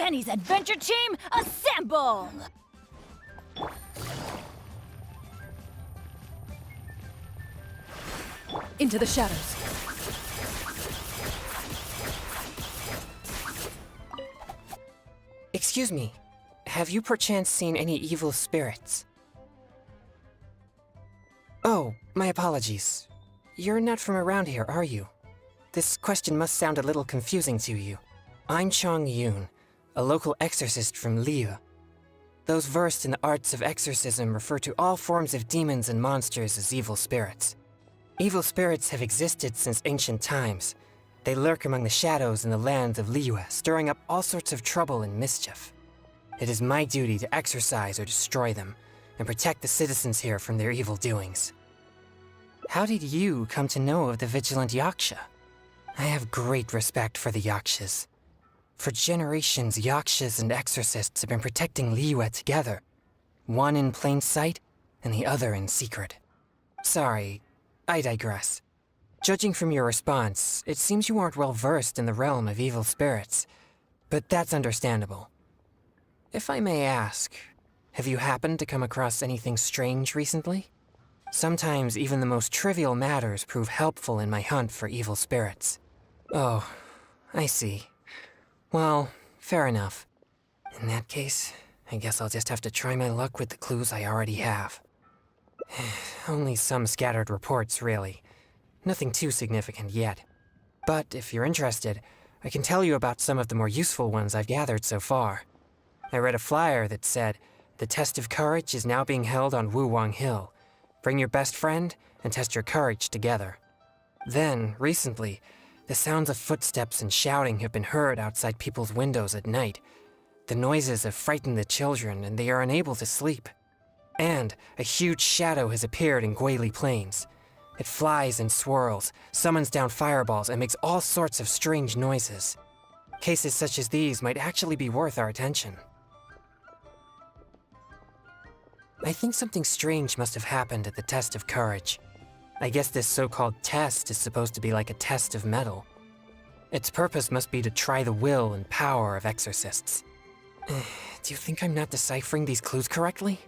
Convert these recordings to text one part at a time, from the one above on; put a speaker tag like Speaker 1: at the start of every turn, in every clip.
Speaker 1: Benny's adventure team, assemble!
Speaker 2: Into the shadows.
Speaker 3: Excuse me, have you perchance seen any evil spirits? Oh, my apologies. You're not from around here, are you? This question must sound a little confusing to you. I'm Chong Yun, a local exorcist from Liyue. Those versed in the arts of exorcism refer to all forms of demons and monsters as evil spirits. Evil spirits have existed since ancient times. They lurk among the shadows in the land of Liyue, stirring up all sorts of trouble and mischief. It is my duty to exorcise or destroy them, and protect the citizens here from their evil doings. How did you come to know of the Vigilant Yaksha? I have great respect for the Yakshas. For generations, Yakshas and exorcists have been protecting Liyue together, one in plain sight and the other in secret. Sorry, I digress. Judging from your response, it seems you aren't well versed in the realm of evil spirits, but that's understandable. If I may ask, have you happened to come across anything strange recently? Sometimes even the most trivial matters prove helpful in my hunt for evil spirits. Oh, I see. Well, fair enough. In that case, I guess I'll just have to try my luck with the clues I already have. Only some scattered reports, really. Nothing too significant yet. But if you're interested, I can tell you about some of the more useful ones I've gathered so far. I read a flyer that said, "The test of courage is now being held on Wuwang Hill. Bring your best friend and test your courage together." Then, recently, the sounds of footsteps and shouting have been heard outside people's windows at night. The noises have frightened the children, and they are unable to sleep. And a huge shadow has appeared in Guili Plains. It flies and swirls, summons down fireballs, and makes all sorts of strange noises. Cases such as these might actually be worth our attention. I think something strange must have happened at the test of courage. I guess this so-called test is supposed to be like a test of mettle. Its purpose must be to try the will and power of exorcists. Do you think I'm not deciphering these clues correctly?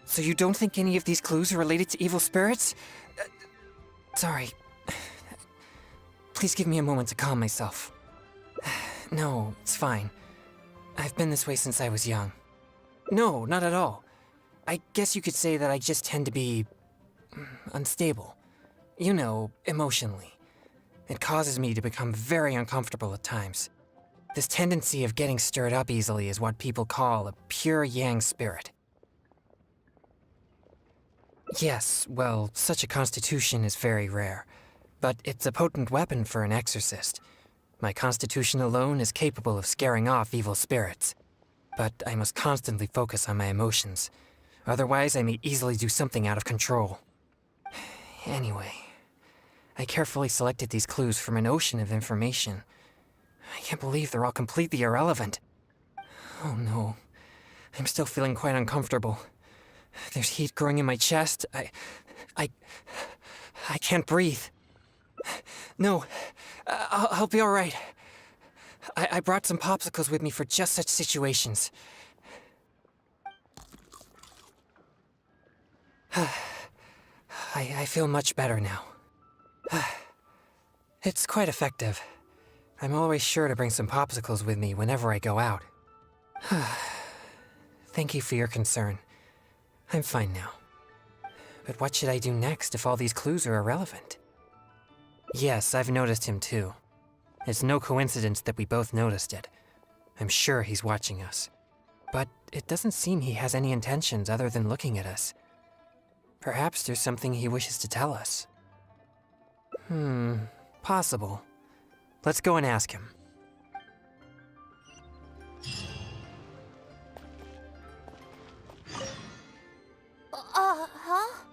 Speaker 3: So you don't think any of these clues are related to evil spirits? Sorry. Please give me a moment to calm myself. No, it's fine. I've been this way since I was young. No, not at all. I guess you could say that I just tend to be unstable. You know, emotionally. It causes me to become very uncomfortable at times. This tendency of getting stirred up easily is what people call a pure yang spirit. Yes, well, such a constitution is very rare, but it's a potent weapon for an exorcist. My constitution alone is capable of scaring off evil spirits, but I must constantly focus on my emotions. Otherwise, I may easily do something out of control. Anyway, I carefully selected these clues from an ocean of information. I can't believe they're all completely irrelevant. Oh no, I'm still feeling quite uncomfortable. There's heat growing in my chest. I can't breathe. No, I'll be all right. I brought some popsicles with me for just such situations. I feel much better now. It's quite effective. I'm always sure to bring some popsicles with me whenever I go out. Thank you for your concern. I'm fine now. But what should I do next if all these clues are irrelevant? Yes, I've noticed him too. It's no coincidence that we both noticed it. I'm sure he's watching us. But it doesn't seem he has any intentions other than looking at us. Perhaps there's something he wishes to tell us. Possible. Let's go and ask him.
Speaker 1: Huh?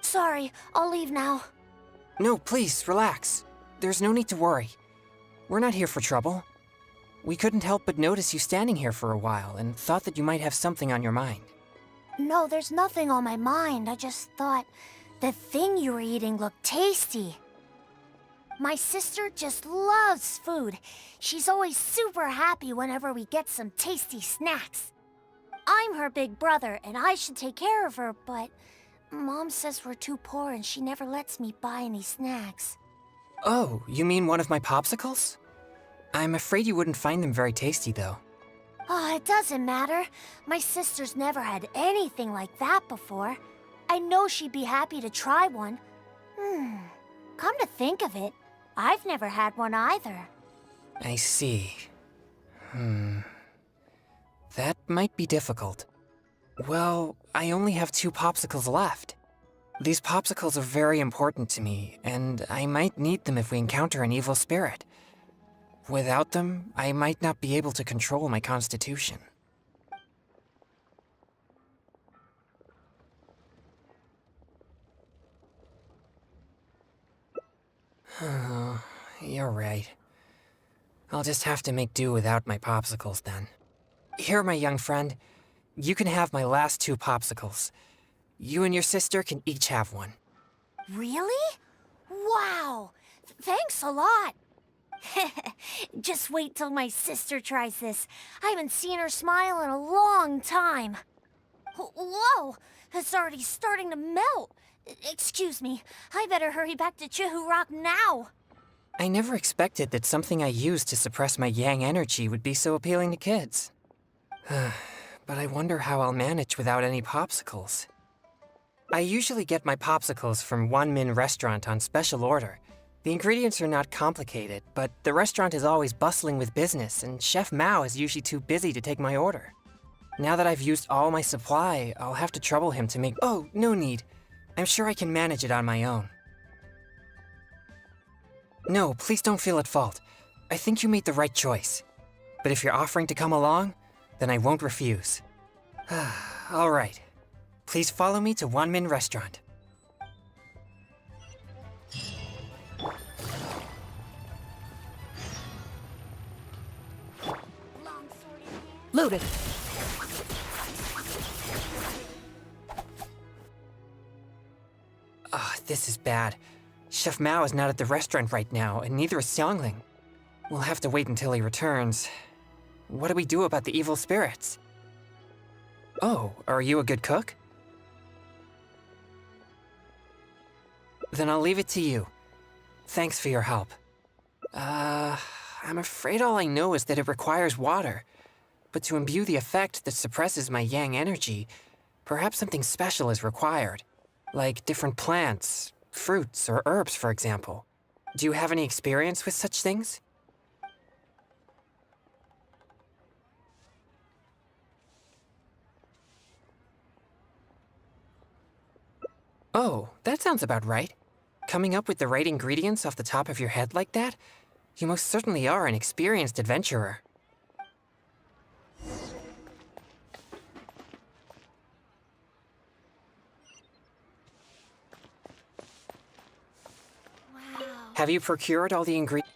Speaker 1: Sorry, I'll leave now.
Speaker 3: No, please, relax. There's no need to worry. We're not here for trouble. We couldn't help but notice you standing here for a while and thought that you might have something on your mind.
Speaker 1: No, there's nothing on my mind. I just thought the thing you were eating looked tasty. My sister just loves food. She's always super happy whenever we get some tasty snacks. I'm her big brother, and I should take care of her, but Mom says we're too poor and she never lets me buy any snacks.
Speaker 3: Oh, you mean one of my popsicles? I'm afraid you wouldn't find them very tasty, though.
Speaker 1: Oh, it doesn't matter. My sister's never had anything like that before. I know she'd be happy to try one. Come to think of it, I've never had one either.
Speaker 3: I see. That might be difficult. Well, I only have 2 popsicles left. These popsicles are very important to me, and I might need them if we encounter an evil spirit. Without them, I might not be able to control my constitution. You're right. I'll just have to make do without my popsicles then. Here, my young friend. You can have my last 2 popsicles. You and your sister can each have one.
Speaker 1: Really? Wow! Thanks a lot! Just wait till my sister tries this. I haven't seen her smile in a long time. Whoa! It's already starting to melt. Excuse me, I better hurry back to Chihu Rock now.
Speaker 3: I never expected that something I used to suppress my yang energy would be so appealing to kids. But I wonder how I'll manage without any popsicles. I usually get my popsicles from One Min Restaurant on special order. The ingredients are not complicated, but the restaurant is always bustling with business, and Chef Mao is usually too busy to take my order. Now that I've used all my supply, I'll have to trouble him to make— Oh, no need. I'm sure I can manage it on my own. No, please don't feel at fault. I think you made the right choice. But if you're offering to come along, then I won't refuse. All right. Please follow me to One Min Restaurant.
Speaker 2: Loaded.
Speaker 3: This is bad. Chef Mao is not at the restaurant right now, and neither is Xiangling. We'll have to wait until he returns. What do we do about the evil spirits? Oh, are you a good cook? Then I'll leave it to you. Thanks for your help. I'm afraid all I know is that it requires water. But to imbue the effect that suppresses my yang energy, perhaps something special is required. Like different plants, fruits, or herbs, for example. Do you have any experience with such things? Oh, that sounds about right. Coming up with the right ingredients off the top of your head like that? You most certainly are an experienced adventurer.
Speaker 1: Wow.
Speaker 3: Have you procured all the ingredients?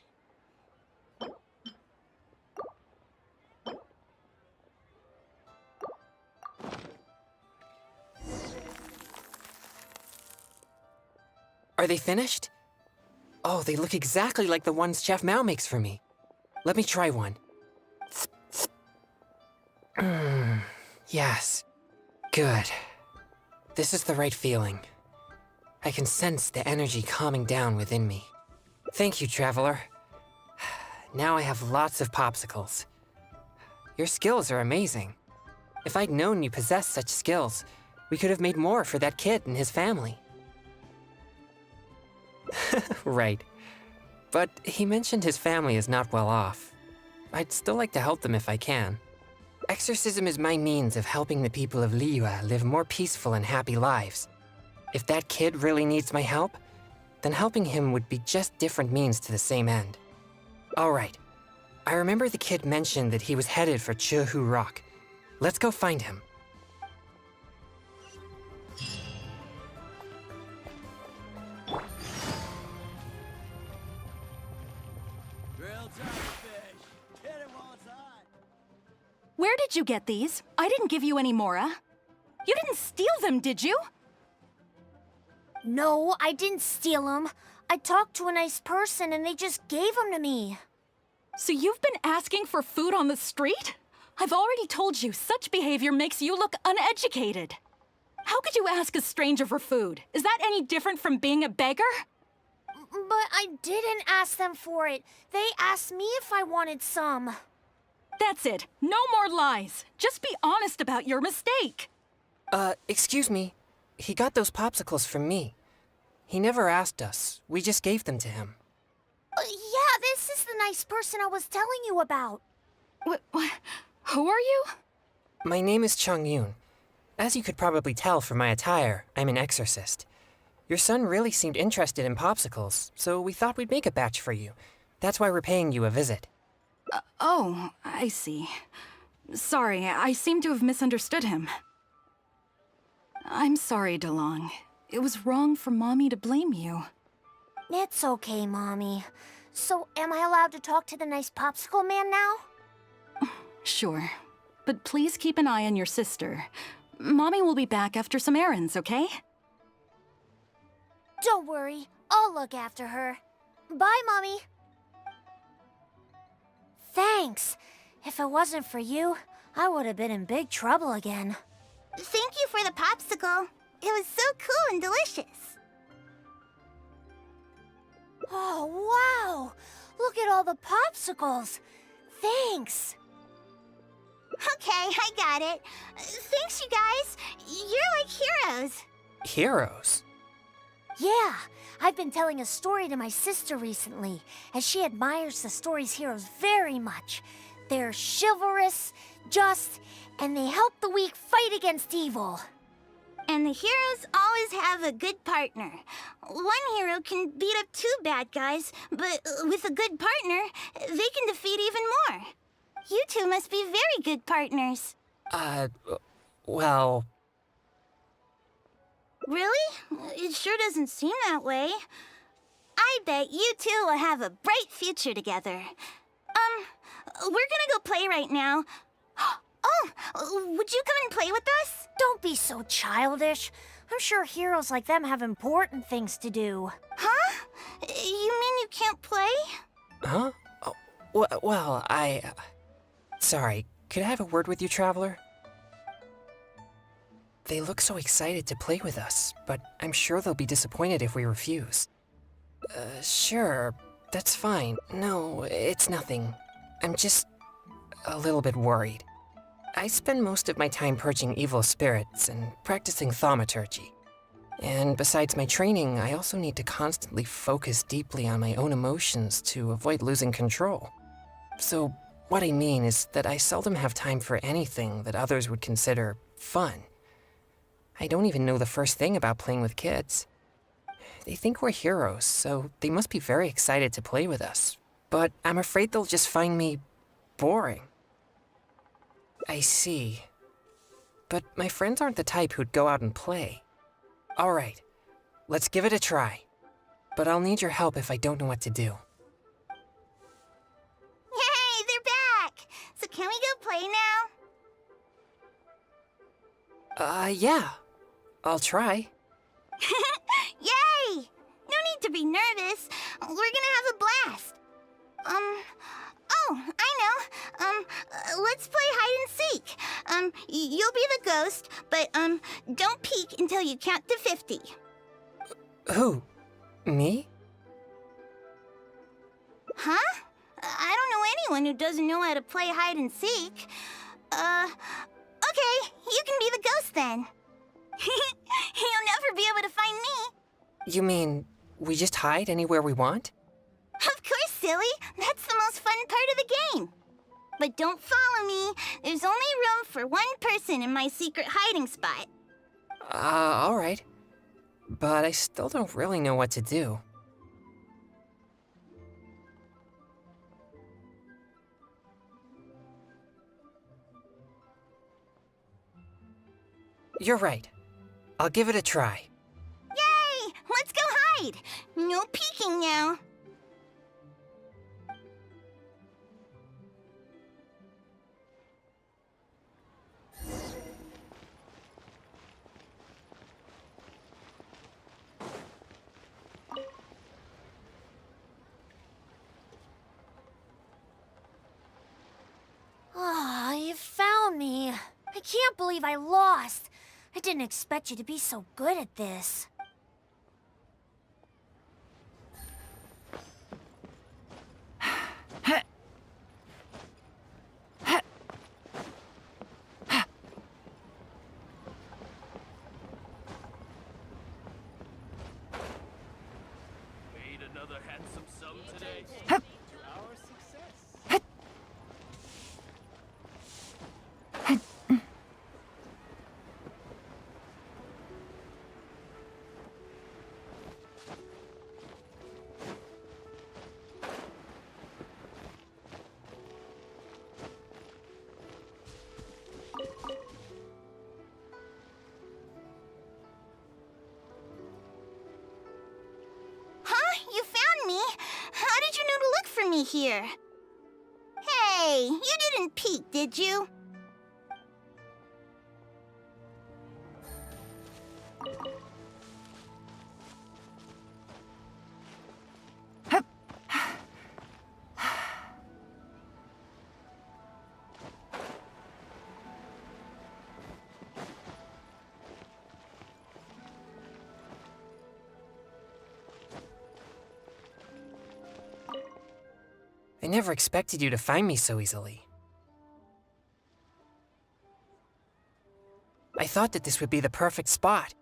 Speaker 3: Are they finished? Oh, they look exactly like the ones Chef Mao makes for me. Let me try one. Yes. Good. This is the right feeling. I can sense the energy calming down within me. Thank you, traveler. Now I have lots of popsicles. Your skills are amazing. If I'd known you possessed such skills, we could have made more for that kid and his family. Right. But he mentioned his family is not well off. I'd still like to help them if I can. Exorcism is my means of helping the people of Liyue live more peaceful and happy lives. If that kid really needs my help, then helping him would be just different means to the same end. All right. I remember the kid mentioned that he was headed for Chihu Rock. Let's go find him.
Speaker 2: Where did you get these? I didn't give you any Mora. You didn't steal them, did you?
Speaker 1: No, I didn't steal them. I talked to a nice person and they just gave them to me.
Speaker 2: So you've been asking for food on the street? I've already told you, such behavior makes you look uneducated. How could you ask a stranger for food? Is that any different from being a beggar?
Speaker 1: But I didn't ask them for it. They asked me if I wanted some.
Speaker 2: That's it. No more lies. Just be honest about your mistake.
Speaker 3: Excuse me. He got those popsicles from me. He never asked us. We just gave them to him.
Speaker 1: Yeah, this is the nice person I was telling you about.
Speaker 2: What? Who are you?
Speaker 3: My name is Chung Yoon. As you could probably tell from my attire, I'm an exorcist. Your son really seemed interested in popsicles, so we thought we'd make a batch for you. That's why we're paying you a visit.
Speaker 2: Oh, I see. Sorry, I seem to have misunderstood him. I'm sorry, DeLong. It was wrong for Mommy to blame you.
Speaker 1: It's okay, Mommy. So, am I allowed to talk to the nice popsicle man now?
Speaker 2: Sure. But please keep an eye on your sister. Mommy will be back after some errands, okay?
Speaker 1: Don't worry. I'll look after her. Bye, Mommy. Thanks. If it wasn't for you, I would have been in big trouble again.
Speaker 4: Thank you for the popsicle. It was so cool and delicious.
Speaker 1: Oh, wow! Look at all the popsicles! Thanks!
Speaker 4: Okay, I got it. Thanks, you guys. You're like heroes.
Speaker 3: Heroes?
Speaker 1: Yeah, I've been telling a story to my sister recently, and she admires the story's heroes very much. They're chivalrous, just, and they help the weak fight against evil.
Speaker 4: And the heroes always have a good partner. One hero can beat up two bad guys, but with a good partner, they can defeat even more. You two must be very good partners.
Speaker 3: Well...
Speaker 4: Really? It sure doesn't seem that way. I bet you two will have a bright future together. We're gonna go play right now. Oh, would you come and play with us?
Speaker 1: Don't be so childish. I'm sure heroes like them have important things to do.
Speaker 4: Huh? You mean you can't play?
Speaker 3: Huh? Oh, well, Sorry, could I have a word with you, Traveler? They look so excited to play with us, but I'm sure they'll be disappointed if we refuse. Sure, that's fine. No, it's nothing. I'm just a little bit worried. I spend most of my time purging evil spirits and practicing thaumaturgy. And besides my training, I also need to constantly focus deeply on my own emotions to avoid losing control. So, what I mean is that I seldom have time for anything that others would consider fun. I don't even know the first thing about playing with kids. They think we're heroes, so they must be very excited to play with us. But I'm afraid they'll just find me boring. I see. But my friends aren't the type who'd go out and play. All right, let's give it a try. But I'll need your help if I don't know what to do.
Speaker 4: Yay, they're back! So can we go play now?
Speaker 3: Yeah. I'll try.
Speaker 4: Yay! No need to be nervous. We're gonna have a blast. Oh, I know. Let's play hide and seek. You'll be the ghost, but, don't peek until you count to 50.
Speaker 3: Who? Me?
Speaker 4: Huh? I don't know anyone who doesn't know how to play hide and seek. Okay, you can be the ghost then. You'll never be able to find me.
Speaker 3: You mean we just hide anywhere we want?
Speaker 4: Of course, silly. That's the most fun part of the game. But don't follow me. There's only room for one person in my secret hiding spot.
Speaker 3: All right. But I still don't really know what to do. You're right. I'll give it a try.
Speaker 4: Yay! Let's go hide. No peeking now.
Speaker 1: I can't believe I lost. I didn't expect you to be so good at this.
Speaker 5: Made another handsome sum today.
Speaker 4: Huh? You found me? How did you know to look for me here? Hey, you didn't peek, did you?
Speaker 3: I never expected you to find me so easily. I thought that this would be the perfect spot.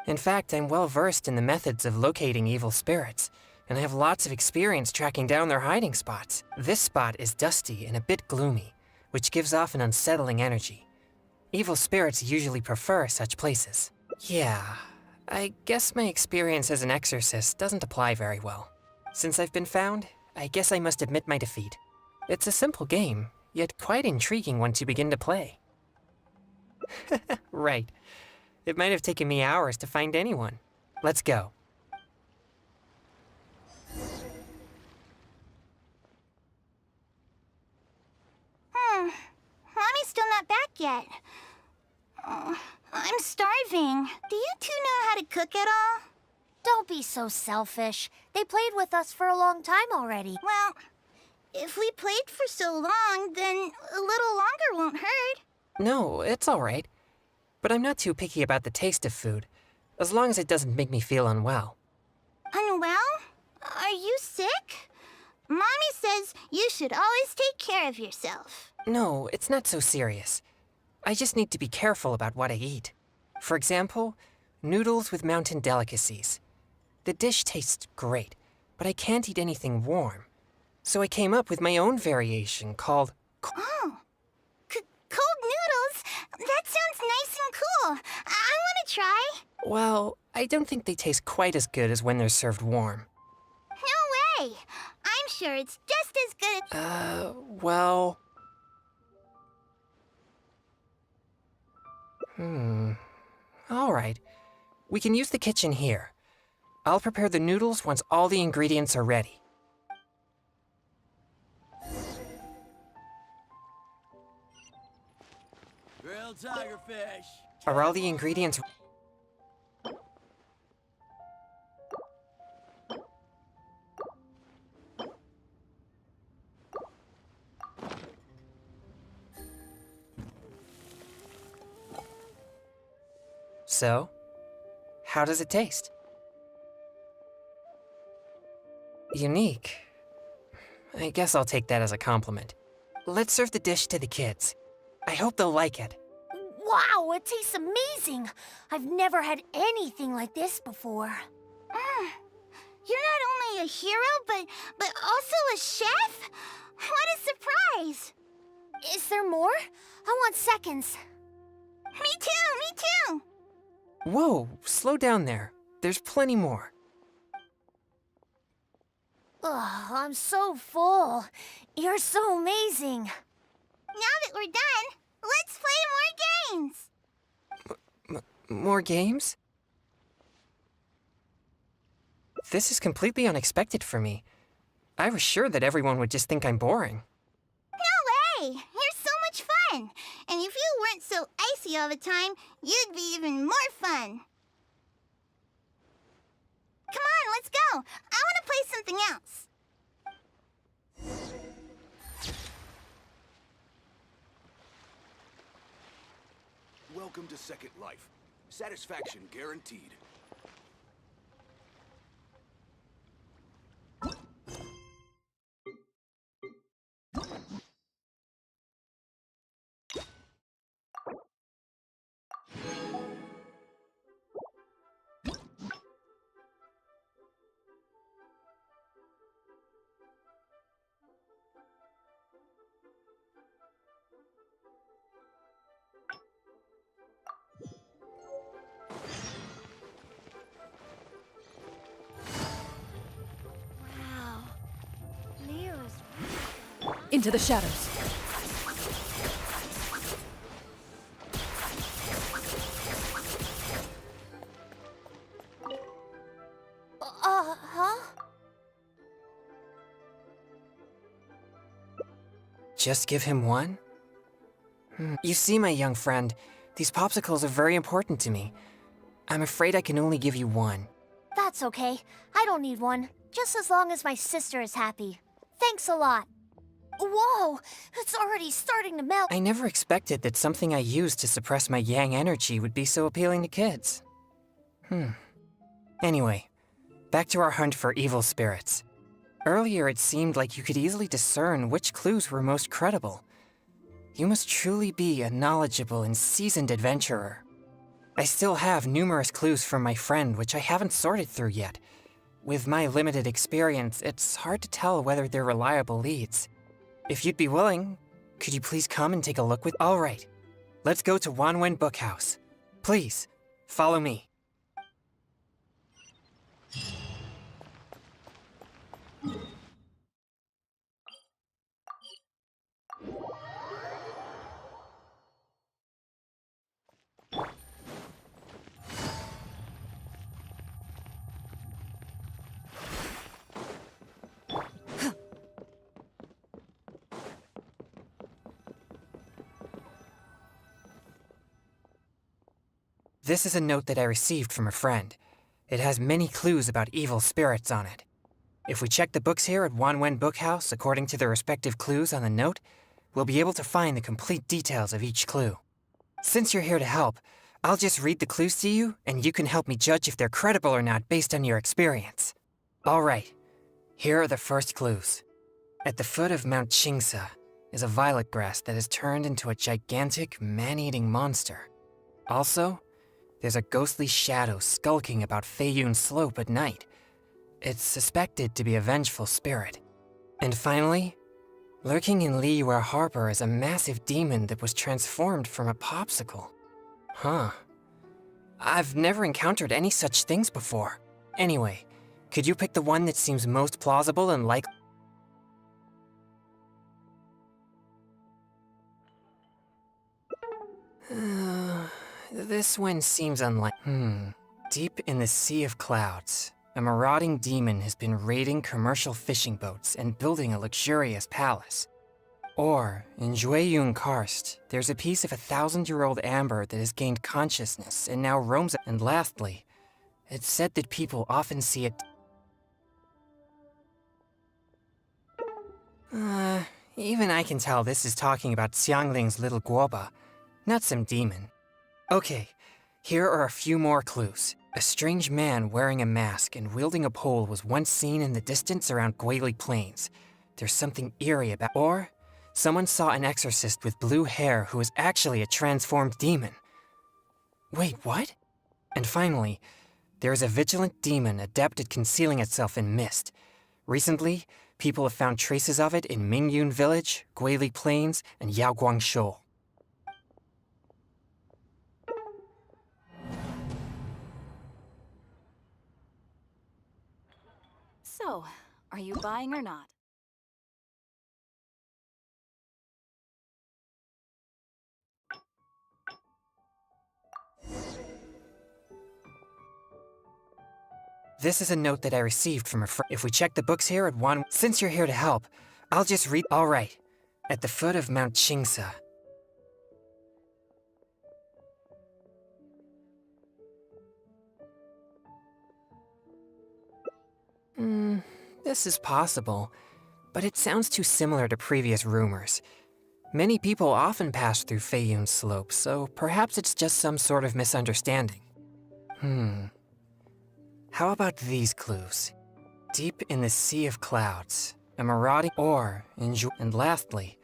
Speaker 3: In fact, I'm well versed in the methods of locating evil spirits, and I have lots of experience tracking down their hiding spots. This spot is dusty and a bit gloomy, which gives off an unsettling energy. Evil spirits usually prefer such places. Yeah, I guess my experience as an exorcist doesn't apply very well. Since I've been found, I guess I must admit my defeat. It's a simple game, yet quite intriguing once you begin to play. Right. It might have taken me hours to find anyone. Let's go.
Speaker 4: Mommy's still not back yet. Oh, I'm starving. Do you two know how to cook at all?
Speaker 1: Don't be so selfish. They played with us for a long time already.
Speaker 4: Well, if we played for so long, then a little longer won't hurt.
Speaker 3: No, it's all right. But I'm not too picky about the taste of food, as long as it doesn't make me feel unwell.
Speaker 4: Unwell? Are you sick? Mommy says you should always take care of yourself.
Speaker 3: No, it's not so serious. I just need to be careful about what I eat. For example, noodles with mountain delicacies. The dish tastes great, but I can't eat anything warm. So I came up with my own variation called
Speaker 4: Oh, cold noodles? That sounds nice and cool. I want to try.
Speaker 3: well, I don't think they taste quite as good as when they're served warm.
Speaker 4: No way. I'm sure it's just as good.
Speaker 3: Well... All right. We can use the kitchen here. I'll prepare the noodles once all the ingredients are ready.
Speaker 5: Grilled tigerfish.
Speaker 3: Are all the ingredients... So, how does it taste? Unique. I guess I'll take that as a compliment. Let's serve the dish to the kids. I hope they'll like it.
Speaker 1: Wow, it tastes amazing. I've never had anything like this before.
Speaker 4: You're not only a hero, but also a chef? What a surprise!
Speaker 1: Is there more? I want seconds.
Speaker 4: Me too!
Speaker 3: Whoa, slow down there. There's plenty more.
Speaker 1: Ugh, I'm so full. You're so amazing.
Speaker 4: Now that we're done, let's play more games!
Speaker 3: More games? This is completely unexpected for me. I was sure that everyone would just think I'm boring.
Speaker 4: No way! You're so much fun! And if you weren't so icy all the time, you'd be even more fun. Come on, let's go! I want to play something else.
Speaker 6: Welcome to Second Life. Satisfaction guaranteed.
Speaker 1: Wow. Leo's
Speaker 2: Into the shadows.
Speaker 1: huh?
Speaker 3: Just give him one? You see, my young friend, these popsicles are very important to me. I'm afraid I can only give you one.
Speaker 1: That's okay. I don't need one. Just as long as my sister is happy. Thanks a lot. Whoa! It's already starting to melt.
Speaker 3: I never expected that something I used to suppress my yang energy would be so appealing to kids. Anyway, back to our hunt for evil spirits. Earlier it seemed like you could easily discern which clues were most credible. You must truly be a knowledgeable and seasoned adventurer. I still have numerous clues from my friend which I haven't sorted through yet. With my limited experience, it's hard to tell whether they're reliable leads. If you'd be willing, could you please come and take a look with— All right, let's go to Wanwen Bookhouse. Please, follow me. This is a note that I received from a friend. It has many clues about evil spirits on it. If we check the books here at Wanwen Bookhouse according to the respective clues on the note, we'll be able to find the complete details of each clue. Since you're here to help, I'll just read the clues to you, and you can help me judge if they're credible or not based on your experience. All right, here are the first clues. At the foot of Mount Chingsa is a violet grass that has turned into a gigantic, man-eating monster. Also, there's a ghostly shadow skulking about Feiyun Slope at night. It's suspected to be a vengeful spirit. And finally, lurking in Liyue Harbor is a massive demon that was transformed from a popsicle. Huh. I've never encountered any such things before. Anyway, could you pick the one that seems most plausible and likely? This one seems unlikely. Deep in the Sea of Clouds, a marauding demon has been raiding commercial fishing boats and building a luxurious palace. Or, in Jueyun Karst, there's a piece of 1,000-year-old amber that has gained consciousness and now roams. And lastly, it's said that people often see it. Even I can tell this is talking about Xiangling's little guoba, not some demon. Okay, here are a few more clues. A strange man wearing a mask and wielding a pole was once seen in the distance around Guili Plains. There's something eerie about— Or, someone saw an exorcist with blue hair who was actually a transformed demon. Wait, what? And finally, there is a vigilant demon adept at concealing itself in mist. Recently, people have found traces of it in Mingyun Village, Guili Plains, and Yaoguang Shoal.
Speaker 2: So, are you buying or not?
Speaker 3: This is a note that I received from a friend. If we check the books here at Wanwen— Since you're here to help, I'll just read— All right, at the foot of Mount Chingsa. This is possible, but it sounds too similar to previous rumors. Many people often pass through Feiyun Slope, so perhaps it's just some sort of misunderstanding. How about these clues? Deep in the Sea of Clouds, a marauding ore in and lastly,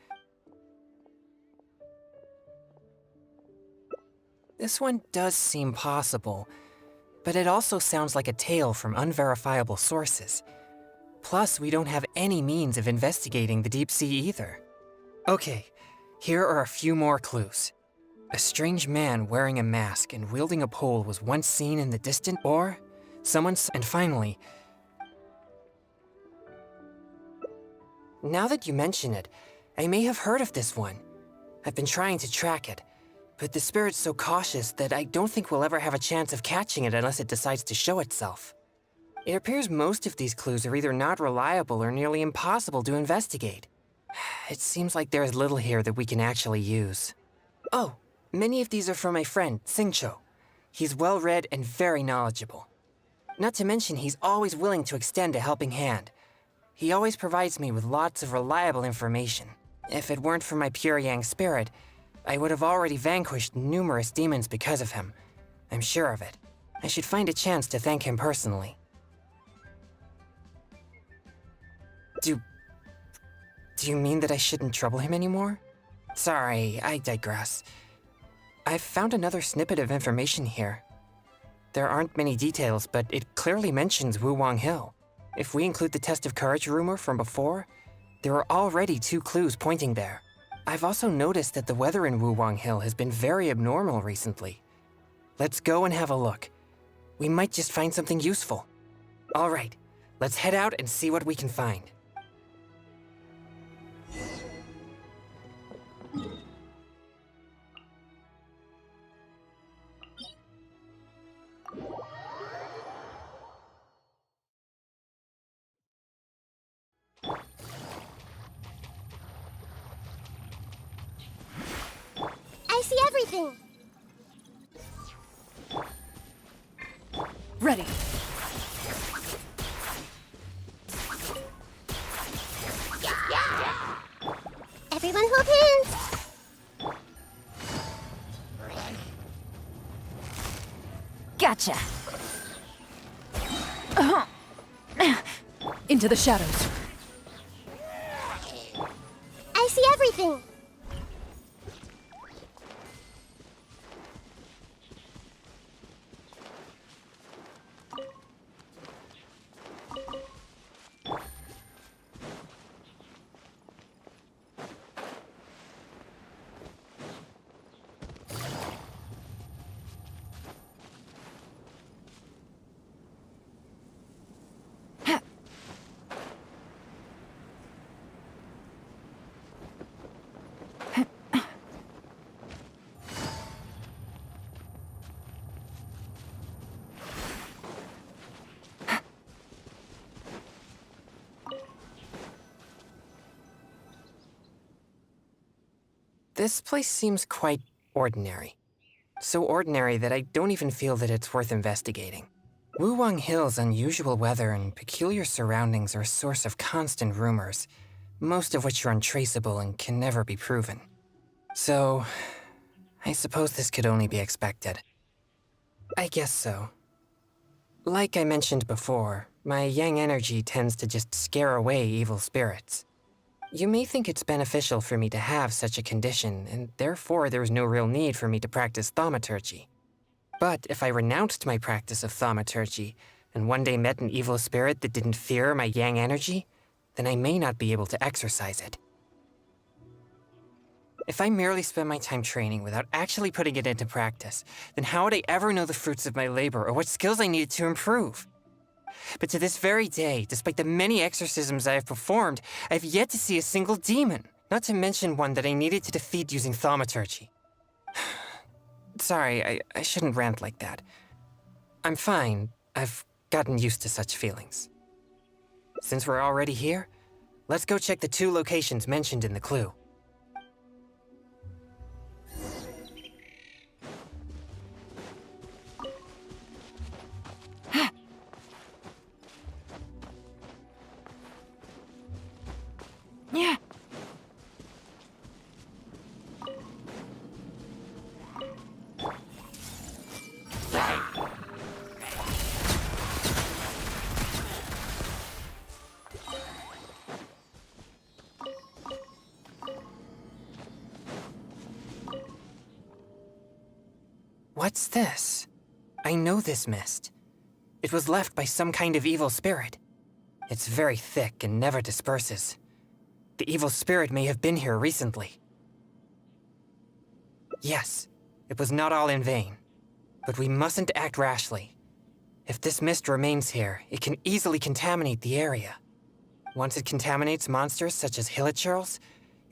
Speaker 3: this one does seem possible, but it also sounds like a tale from unverifiable sources. Plus, we don't have any means of investigating the deep sea either. Okay, here are a few more clues. A strange man wearing a mask and wielding a pole was once seen in the distant, or and finally, now that you mention it, I may have heard of this one. I've been trying to track it, but the spirit's so cautious that I don't think we'll ever have a chance of catching it unless it decides to show itself. It appears most of these clues are either not reliable or nearly impossible to investigate. It seems like there is little here that we can actually use. Oh, many of these are from my friend, Xingqiu. He's well-read and very knowledgeable. Not to mention, he's always willing to extend a helping hand. He always provides me with lots of reliable information. If it weren't for my pure Yang spirit, I would have already vanquished numerous demons because of him. I'm sure of it. I should find a chance to thank him personally. Do you mean that I shouldn't trouble him anymore? Sorry, I digress. I've found another snippet of information here. There aren't many details, but it clearly mentions Wuwang Hill. If we include the test of courage rumor from before, there are already 2 clues pointing there. I've also noticed that the weather in Wuwang Hill has been very abnormal recently. Let's go and have a look. We might just find something useful. All right, let's head out and see what we can find.
Speaker 7: I see everything.
Speaker 2: Ready.
Speaker 7: Everyone hold hands.
Speaker 2: Gotcha. Into the shadows.
Speaker 7: I see everything.
Speaker 3: This place seems quite ordinary. So ordinary that I don't even feel that it's worth investigating. Wuwang Hill's unusual weather and peculiar surroundings are a source of constant rumors, most of which are untraceable and can never be proven. So, I suppose this could only be expected. I guess so. Like I mentioned before, my Yang energy tends to just scare away evil spirits. You may think it's beneficial for me to have such a condition, and therefore there's no real need for me to practice thaumaturgy. But if I renounced my practice of thaumaturgy, and one day met an evil spirit that didn't fear my Yang energy, then I may not be able to exercise it. If I merely spend my time training without actually putting it into practice, then how would I ever know the fruits of my labor or what skills I needed to improve? But to this very day, despite the many exorcisms I have performed, I have yet to see a single demon, not to mention one that I needed to defeat using thaumaturgy. Sorry, I shouldn't rant like that. I'm fine. I've gotten used to such feelings. Since we're already here, let's go check the 2 locations mentioned in the clue. What's this? I know this mist. It was left by some kind of evil spirit. It's very thick and never disperses. The evil spirit may have been here recently. Yes, it was not all in vain. But we mustn't act rashly. If this mist remains here, it can easily contaminate the area. Once it contaminates monsters such as hilichurls,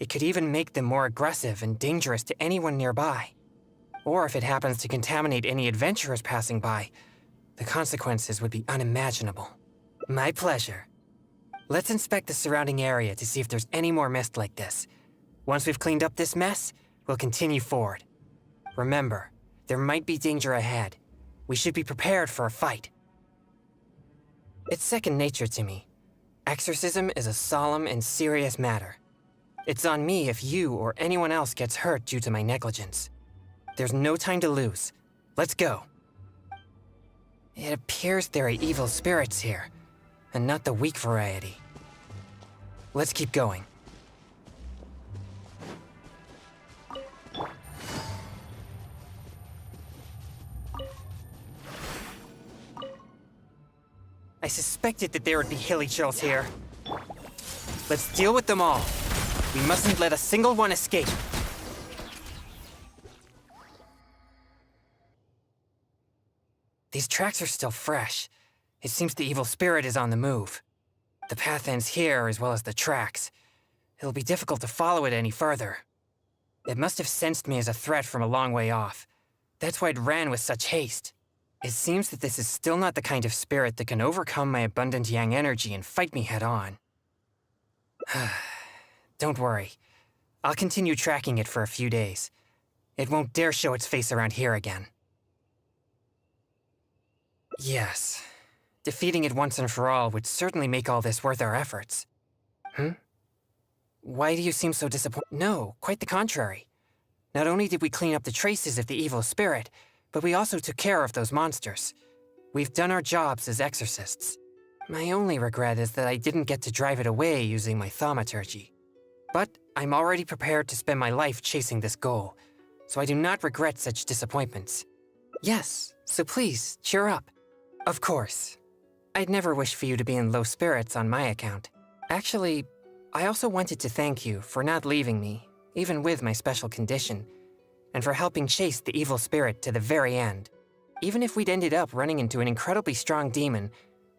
Speaker 3: it could even make them more aggressive and dangerous to anyone nearby. Or if it happens to contaminate any adventurers passing by, the consequences would be unimaginable. My pleasure. Let's inspect the surrounding area to see if there's any more mist like this. Once we've cleaned up this mess, we'll continue forward. Remember, there might be danger ahead. We should be prepared for a fight. It's second nature to me. Exorcism is a solemn and serious matter. It's on me if you or anyone else gets hurt due to my negligence. There's no time to lose. Let's go. It appears there are evil spirits here, and not the weak variety. Let's keep going. I suspected that there would be hilichurls here. Let's deal with them all. We mustn't let a single one escape. These tracks are still fresh. It seems the evil spirit is on the move. The path ends here as well as the tracks. It'll be difficult to follow it any further. It must have sensed me as a threat from a long way off. That's why it ran with such haste. It seems that this is still not the kind of spirit that can overcome my abundant yang energy and fight me head on. Don't worry. I'll continue tracking it for a few days. It won't dare show its face around here again. Yes. Defeating it once and for all would certainly make all this worth our efforts. Why do you seem so disappointed? No, quite the contrary. Not only did we clean up the traces of the evil spirit, but we also took care of those monsters. We've done our jobs as exorcists. My only regret is that I didn't get to drive it away using my thaumaturgy. But I'm already prepared to spend my life chasing this goal, so I do not regret such disappointments. Yes, so please, cheer up. Of course. I'd never wish for you to be in low spirits on my account. Actually, I also wanted to thank you for not leaving me, even with my special condition, and for helping chase the evil spirit to the very end. Even if we'd ended up running into an incredibly strong demon,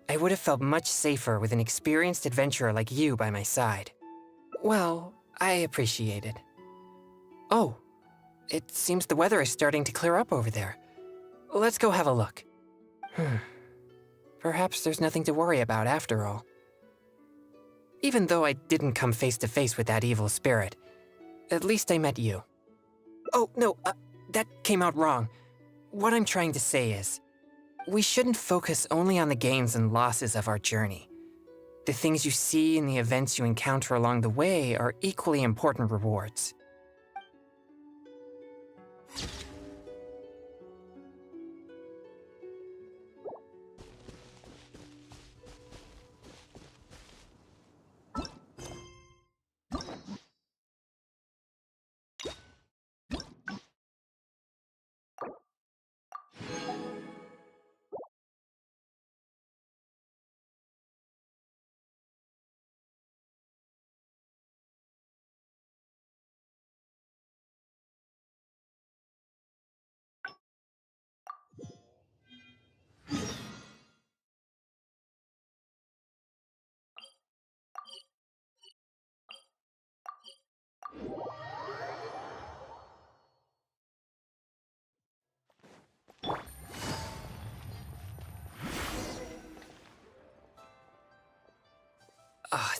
Speaker 3: I would have felt much safer with an experienced adventurer like you by my side. Well, I appreciate it. Oh, it seems the weather is starting to clear up over there. Let's go have a look. Perhaps there's nothing to worry about after all. Even though I didn't come face to face with that evil spirit, at least I met you. Oh, no, that came out wrong. What I'm trying to say is, we shouldn't focus only on the gains and losses of our journey. The things you see and the events you encounter along the way are equally important rewards.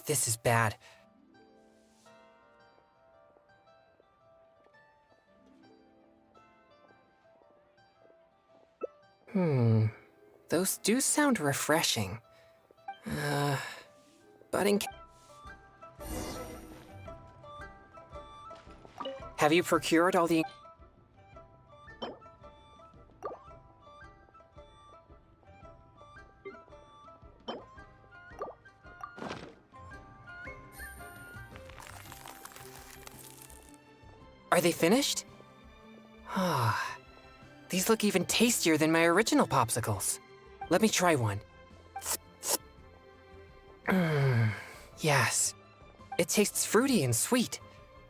Speaker 3: This is bad. Those do sound refreshing. But have you procured all the... Are they finished? These look even tastier than my original popsicles. Let me try one. Yes. It tastes fruity and sweet.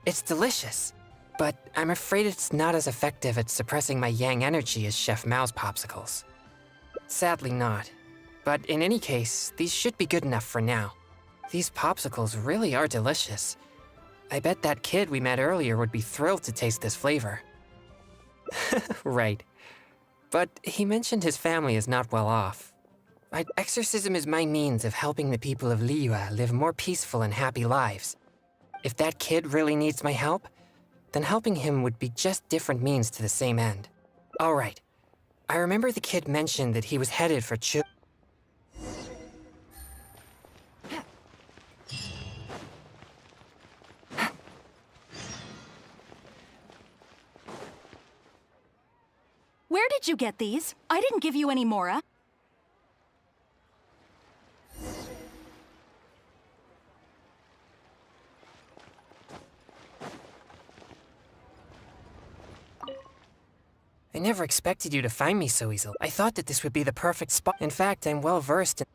Speaker 3: It's delicious. But I'm afraid it's not as effective at suppressing my yang energy as Chef Mao's popsicles. Sadly not. But in any case, these should be good enough for now. These popsicles really are delicious. I bet that kid we met earlier would be thrilled to taste this flavor. Right. But he mentioned his family is not well off. Exorcism is my means of helping the people of Liyue live more peaceful and happy lives. If that kid really needs my help, then helping him would be just different means to the same end. All right. I remember the kid mentioned that he was headed for Chu.
Speaker 2: Where did you get these? I didn't give you any Mora.
Speaker 3: I never expected you to find me so easily. I thought that this would be the perfect spot. In fact, I'm well versed in...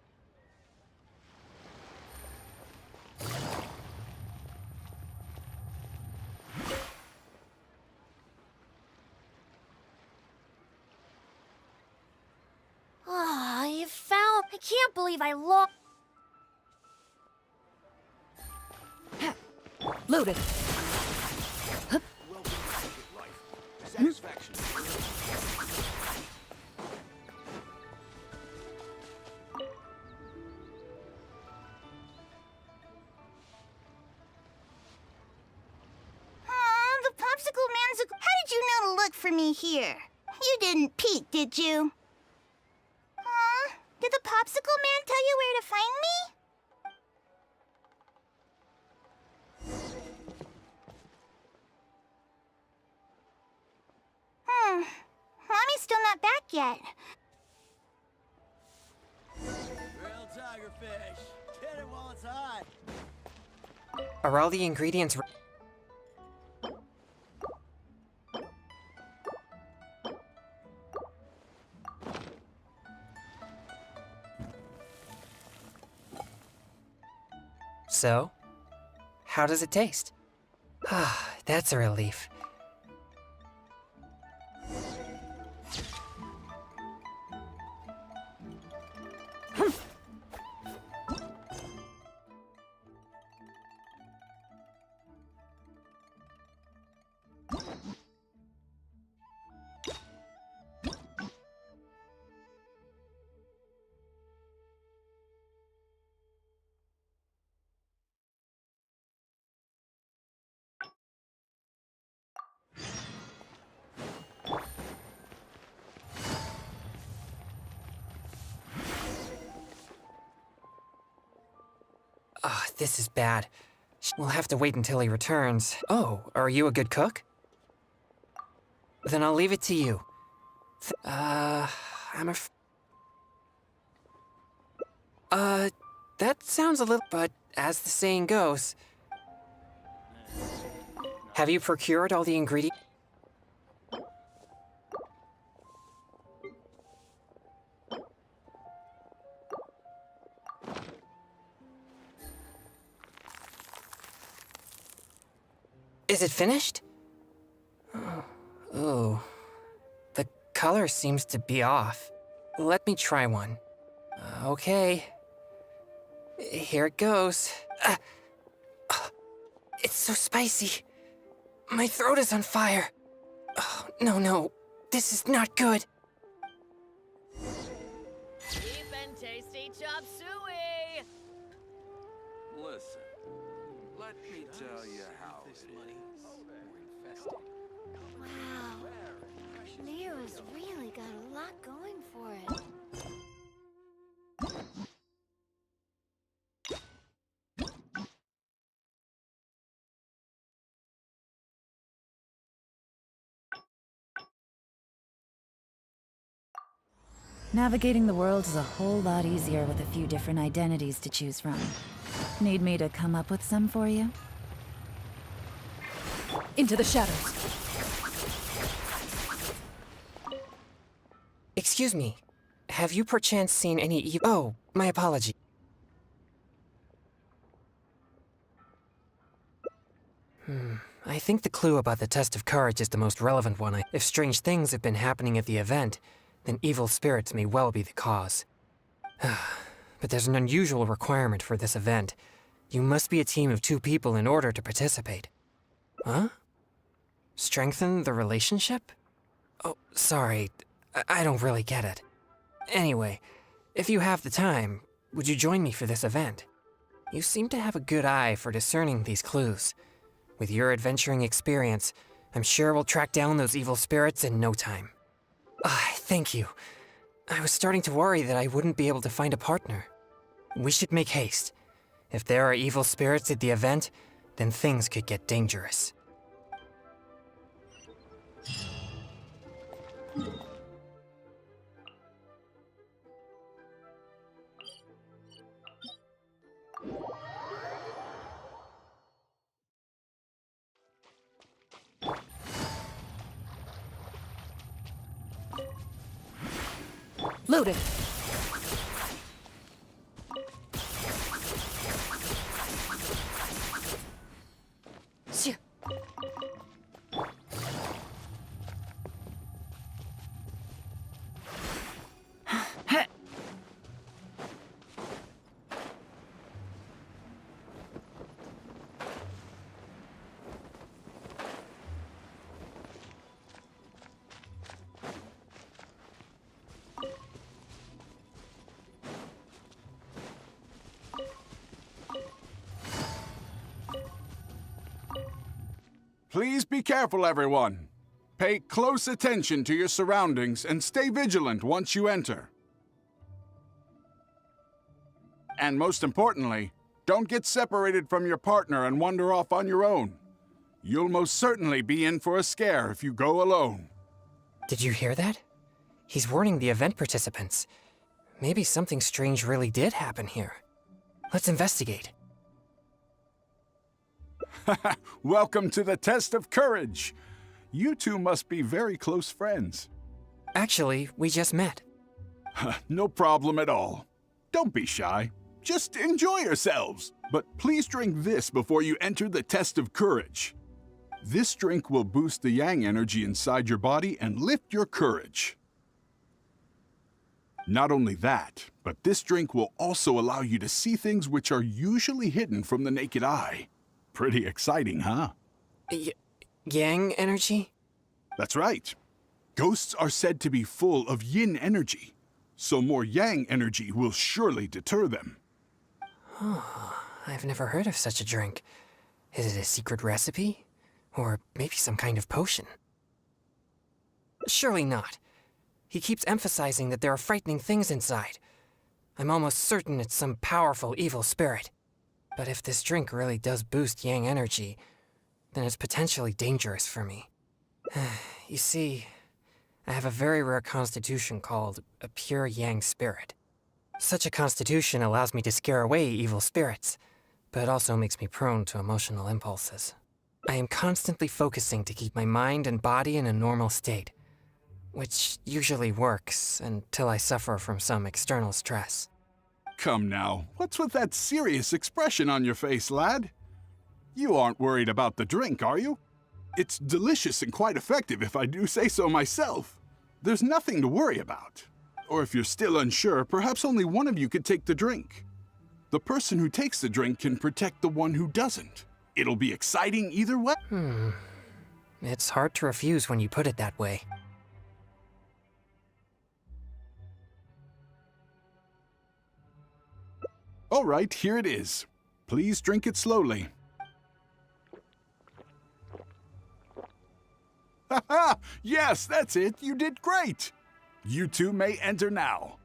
Speaker 1: Ah, you found... I can't believe I lost...
Speaker 2: Loaded.
Speaker 6: Welcome to Pocket Life. Satisfaction.
Speaker 4: Aw, the Popsicle Man's a... How did you know to look for me here? You didn't peek, did you? Aw, did the Popsicle Man tell you where to find me? Mommy's still not back yet.
Speaker 5: Grilled tigerfish. Get it while it's hot.
Speaker 3: Are all the ingredients... So, how does it taste? Ah, that's a relief. Ah, this is bad. We'll have to wait until he returns. Oh, are you a good cook? Then I'll leave it to you. That sounds a little... But as the saying goes... Have you procured all the ingredients? Is it finished? Oh, the color seems to be off. Let me try one. Okay. Here it goes. It's so spicy. My throat is on fire. Oh, no. This is not good.
Speaker 8: Cheap and tasty chop suey!
Speaker 6: Listen, let me tell you how it is.
Speaker 7: Wow. Liyue's really got a lot going for it.
Speaker 9: Navigating the world is a whole lot easier with a few different identities to choose from. Need me to come up with some for you?
Speaker 2: Into the shadows.
Speaker 3: Excuse me. Have you perchance seen any Oh, my apology. I think the clue about the test of courage is the most relevant one. If strange things have been happening at the event, then evil spirits may well be the cause. But there's an unusual requirement for this event. You must be a team of 2 people in order to participate. Huh? Strengthen the relationship? Oh, sorry. I don't really get it. Anyway, if you have the time, would you join me for this event? You seem to have a good eye for discerning these clues. With your adventuring experience, I'm sure we'll track down those evil spirits in no time. Thank you. I was starting to worry that I wouldn't be able to find a partner. We should make haste. If there are evil spirits at the event, then things could get dangerous.
Speaker 2: Loaded. Shoo.
Speaker 6: Please be careful, everyone. Pay close attention to your surroundings and stay vigilant once you enter. And most importantly, don't get separated from your partner and wander off on your own. You'll most certainly be in for a scare if you go alone.
Speaker 3: Did you hear that? He's warning the event participants. Maybe something strange really did happen here. Let's investigate.
Speaker 6: Welcome to the test of courage. You 2 must be very close friends.
Speaker 3: Actually, we just met.
Speaker 6: No problem at all. Don't be shy. Just enjoy yourselves. But please drink this before you enter the test of courage. This drink will boost the yang energy inside your body and lift your courage. Not only that, but this drink will also allow you to see things which are usually hidden from the naked eye. Pretty exciting, huh?
Speaker 3: Yang energy?
Speaker 6: That's right. Ghosts are said to be full of yin energy, so more yang energy will surely deter them.
Speaker 3: I've never heard of such a drink. Is it a secret recipe? Or maybe some kind of potion? Surely not. He keeps emphasizing that there are frightening things inside. I'm almost certain it's some powerful evil spirit. But if this drink really does boost yang energy, then it's potentially dangerous for me. You see, I have a very rare constitution called a pure yang spirit. Such a constitution allows me to scare away evil spirits, but also makes me prone to emotional impulses. I am constantly focusing to keep my mind and body in a normal state, which usually works until I suffer from some external stress.
Speaker 6: Come now, what's with that serious expression on your face, lad? You aren't worried about the drink, are you? It's delicious and quite effective, if I do say so myself. There's nothing to worry about. Or if you're still unsure, perhaps only one of you could take the drink. The person who takes the drink can protect the one who doesn't. It'll be exciting either way.
Speaker 3: It's hard to refuse when you put it that way.
Speaker 6: All right, here it is. Please drink it slowly. Ha! Yes, that's it. You did great. You 2 may enter now.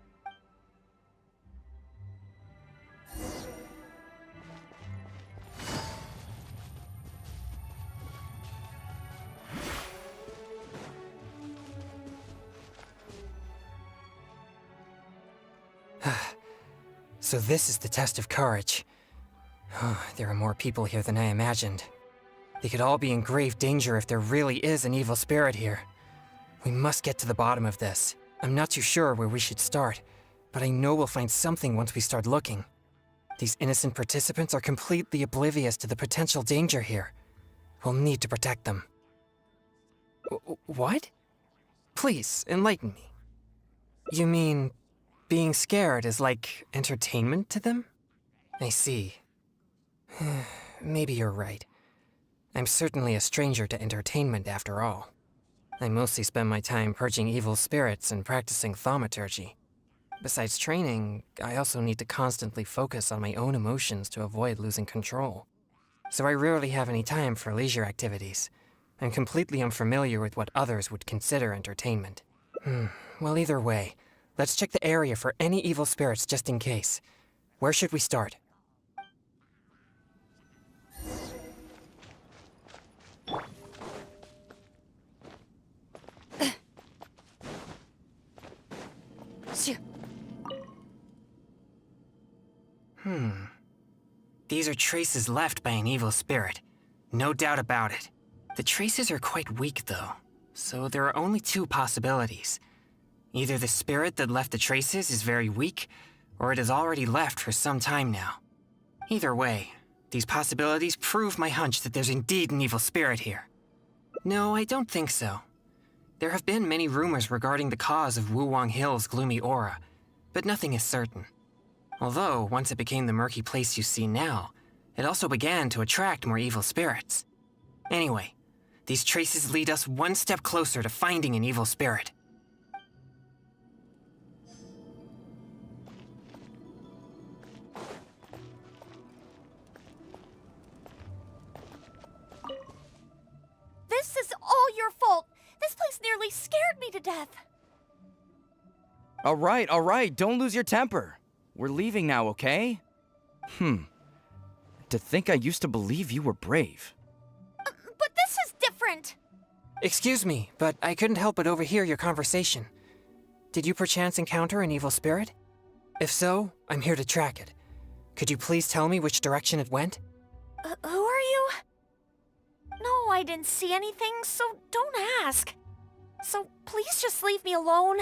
Speaker 3: So this is the test of courage. There are more people here than I imagined. They could all be in grave danger if there really is an evil spirit here. We must get to the bottom of this. I'm not too sure where we should start, but I know we'll find something once we start looking. These innocent participants are completely oblivious to the potential danger here. We'll need to protect them. What? Please, enlighten me. You mean being scared is like entertainment to them? I see. Maybe you're right. I'm certainly a stranger to entertainment after all. I mostly spend my time purging evil spirits and practicing thaumaturgy. Besides training, I also need to constantly focus on my own emotions to avoid losing control. So I rarely have any time for leisure activities. I'm completely unfamiliar with what others would consider entertainment. Well, either way, let's check the area for any evil spirits just in case. Where should we start? These are traces left by an evil spirit. No doubt about it. The traces are quite weak, though, so there are only two possibilities. Either the spirit that left the traces is very weak, or it has already left for some time now. Either way, these possibilities prove my hunch that there's indeed an evil spirit here. No, I don't think so. There have been many rumors regarding the cause of Wuwang Hill's gloomy aura, but nothing is certain. Although, once it became the murky place you see now, it also began to attract more evil spirits. Anyway, these traces lead us one step closer to finding an evil spirit.
Speaker 1: This is all your fault. This place nearly scared me to death.
Speaker 10: All right, don't lose your temper. We're leaving now, okay? To think I used to believe you were brave.
Speaker 1: But this is different.
Speaker 3: Excuse me, but I couldn't help but overhear your conversation. Did you perchance encounter an evil spirit? If so, I'm here to track it. Could you please tell me which direction it went?
Speaker 1: Who are you? No, I didn't see anything, so don't ask. So please just leave me alone.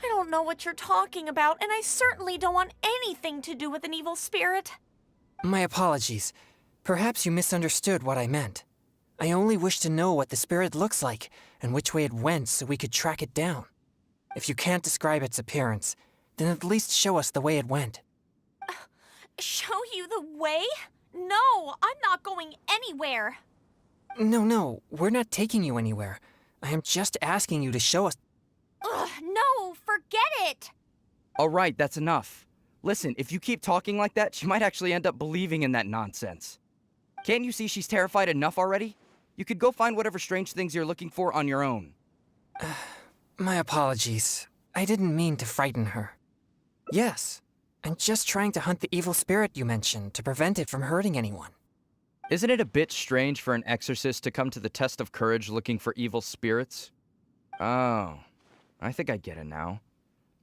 Speaker 1: I don't know what you're talking about, and I certainly don't want anything to do with an evil spirit.
Speaker 3: My apologies. Perhaps you misunderstood what I meant. I only wish to know what the spirit looks like and which way it went so we could track it down. If you can't describe its appearance, then at least show us the way it went.
Speaker 1: Show you the way? No, I'm not going anywhere.
Speaker 3: No, we're not taking you anywhere. I am just asking you to show us.
Speaker 1: Ugh, no, forget it.
Speaker 10: All right, that's enough. Listen, if you keep talking like that, she might actually end up believing in that nonsense. Can't you see she's terrified enough already? You could go find whatever strange things you're looking for on your own.
Speaker 3: My apologies. I didn't mean to frighten her. Yes, I'm just trying to hunt the evil spirit you mentioned to prevent it from hurting anyone.
Speaker 10: Isn't it a bit strange for an exorcist to come to the test of courage looking for evil spirits? Oh, I think I get it now.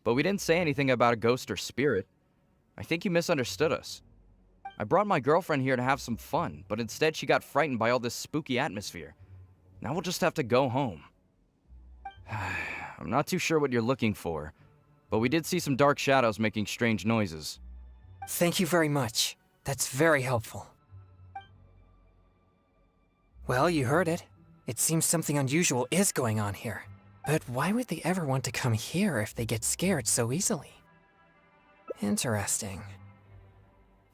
Speaker 10: But we didn't say anything about a ghost or spirit. I think you misunderstood us. I brought my girlfriend here to have some fun, but instead she got frightened by all this spooky atmosphere. Now we'll just have to go home. I'm not too sure what you're looking for, but we did see some dark shadows making strange noises.
Speaker 3: Thank you very much. That's very helpful. Well, you heard it. It seems something unusual is going on here. But why would they ever want to come here if they get scared so easily? Interesting.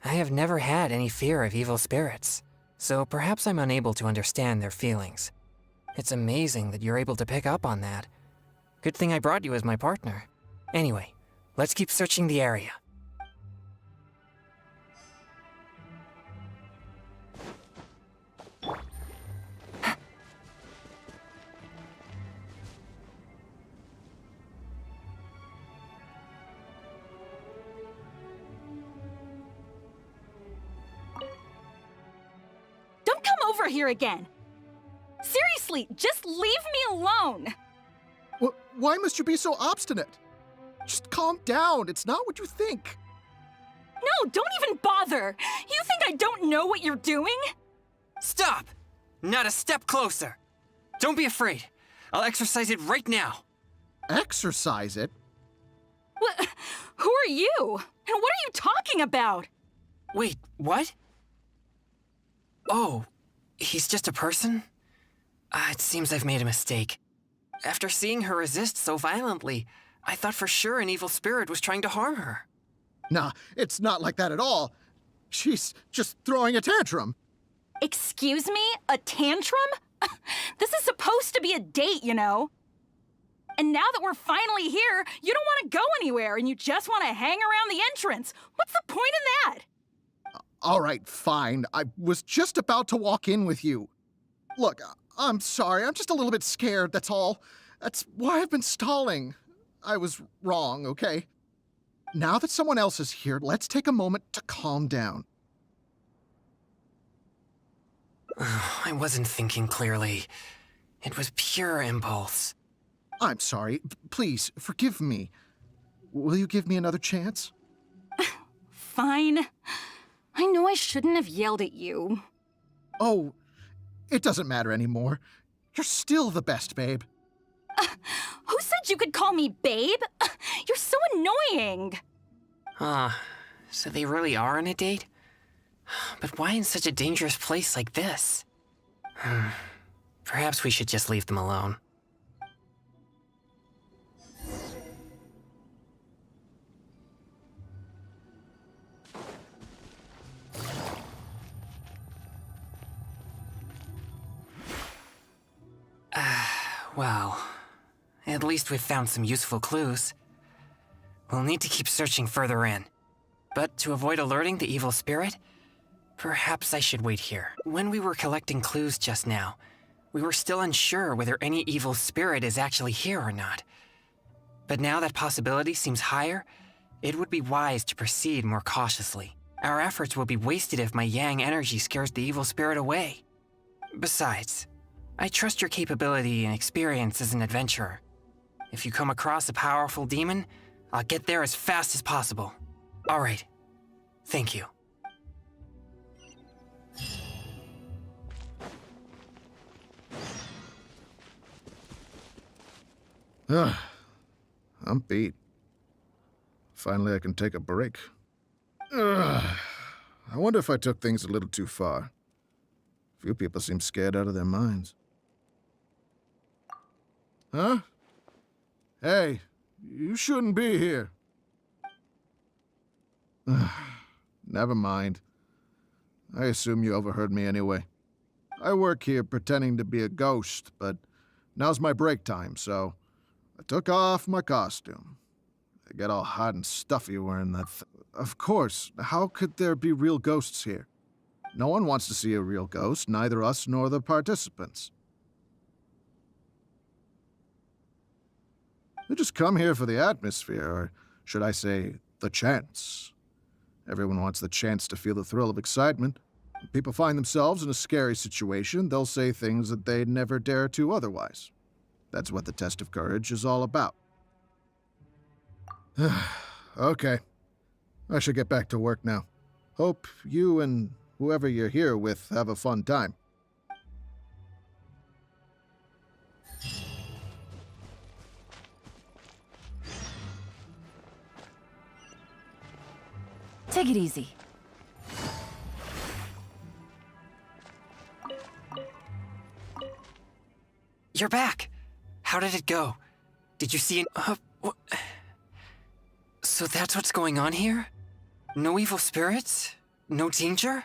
Speaker 3: I have never had any fear of evil spirits, so perhaps I'm unable to understand their feelings. It's amazing that you're able to pick up on that. Good thing I brought you as my partner. Anyway, let's keep searching the area.
Speaker 2: Don't come over here again. Seriously, just leave me alone.
Speaker 11: Why must you be so obstinate? Just calm down. It's not what you think.
Speaker 2: No, don't even bother. You think I don't know what you're doing?
Speaker 3: Stop! Not a step closer! Don't be afraid. I'll exercise it right now.
Speaker 11: exorcise it.
Speaker 2: What? Who are you? And what are you talking about?
Speaker 3: Wait, what? Oh, he's just a person? It seems I've made a mistake. After seeing her resist so violently, I thought for sure an evil spirit was trying to harm her.
Speaker 11: Nah, it's not like that at all. She's just throwing a tantrum.
Speaker 2: Excuse me? A tantrum? This is supposed to be a date, you know? And now that we're finally here, you don't want to go anywhere and you just want to hang around the entrance. What's the point in that?
Speaker 11: All right, fine. I was just about to walk in with you. Look, I'm sorry. I'm just a little bit scared, that's all. That's why I've been stalling. I was wrong, okay? Now that someone else is here, let's take a moment to calm down.
Speaker 3: I wasn't thinking clearly. It was pure impulse.
Speaker 11: I'm sorry. Please, forgive me. Will you give me another chance?
Speaker 2: Fine. I know I shouldn't have yelled at you.
Speaker 11: Oh, it doesn't matter anymore. You're still the best, babe.
Speaker 2: Who said you could call me babe? You're so annoying.
Speaker 3: So they really are on a date? But why in such a dangerous place like this? Perhaps we should just leave them alone. Well, at least we've found some useful clues. We'll need to keep searching further in. But to avoid alerting the evil spirit, perhaps I should wait here. When we were collecting clues just now, we were still unsure whether any evil spirit is actually here or not. But now that possibility seems higher, it would be wise to proceed more cautiously. Our efforts will be wasted if my yang energy scares the evil spirit away. Besides, I trust your capability and experience as an adventurer. If you come across a powerful demon, I'll get there as fast as possible. All right. Thank you.
Speaker 11: I'm beat. Finally, I can take a break. I wonder if I took things a little too far. Few people seem scared out of their minds. Huh? Hey, you shouldn't be here. Never mind. I assume you overheard me anyway. I work here pretending to be a ghost, but now's my break time, so I took off my costume. I get all hot and stuffy wearing that Of course, how could there be real ghosts here? No one wants to see a real ghost, neither us nor the participants. They just come here for the atmosphere, or should I say, the chance. Everyone wants the chance to feel the thrill of excitement. When people find themselves in a scary situation, they'll say things that they'd never dare to otherwise. That's what the test of courage is all about. Okay. I should get back to work now. Hope you and whoever you're here with have a fun time.
Speaker 9: Take it easy.
Speaker 3: You're back. How did it go? Did you see an... So that's what's going on here? No evil spirits? No danger?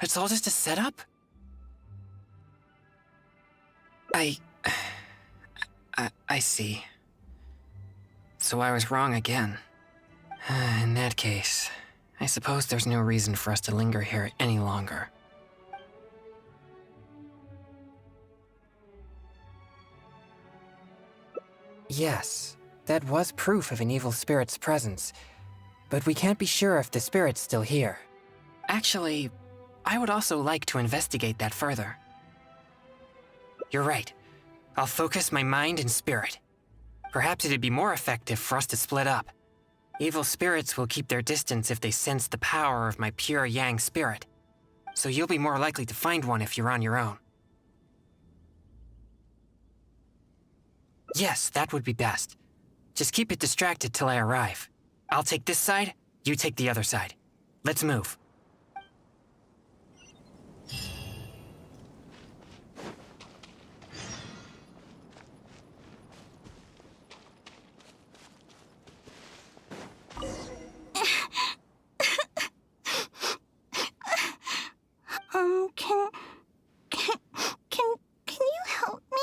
Speaker 3: It's all just a setup? I see. So I was wrong again. In that case, I suppose there's no reason for us to linger here any longer. Yes, that was proof of an evil spirit's presence, but we can't be sure if the spirit's still here. Actually, I would also like to investigate that further. You're right. I'll focus my mind and spirit. Perhaps it'd be more effective for us to split up. Evil spirits will keep their distance if they sense the power of my pure yang spirit. So you'll be more likely to find one if you're on your own. Yes, that would be best. Just keep it distracted till I arrive. I'll take this side, you take the other side. Let's move.
Speaker 4: Can you help me?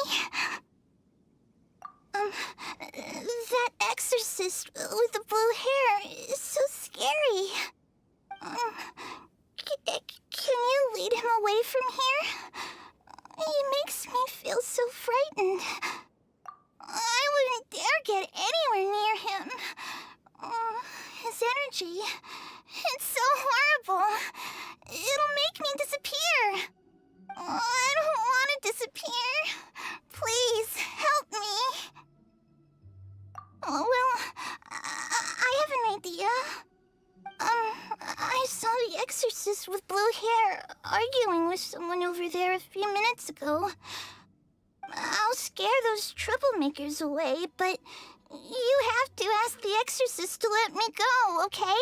Speaker 4: That exorcist with the blue hair is so scary. Can you lead him away from here? He makes me feel so frightened. I wouldn't dare get anywhere near him. His energy, it's so horrible. It'll make me disappear. I don't want to disappear. Please, help me. Well, I have an idea. I saw the exorcist with blue hair arguing with someone over there a few minutes ago. I'll scare those troublemakers away, but you have to ask the exorcist to let me go, okay?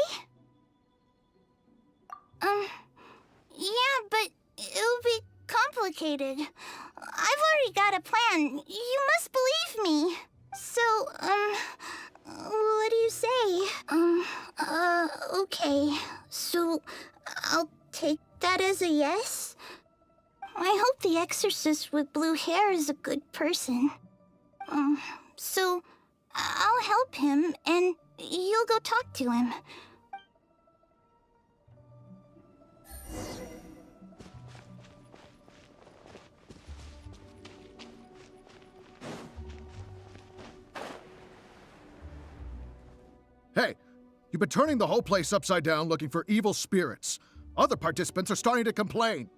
Speaker 4: Yeah, but it'll be complicated. I've already got a plan. You must believe me. So, what do you say? Okay. So, I'll take that as a yes? I hope the exorcist with blue hair is a good person. So, I'll help him, and you'll go talk to him.
Speaker 11: Hey, you've been turning the whole place upside down looking for evil spirits. Other participants are starting to complain.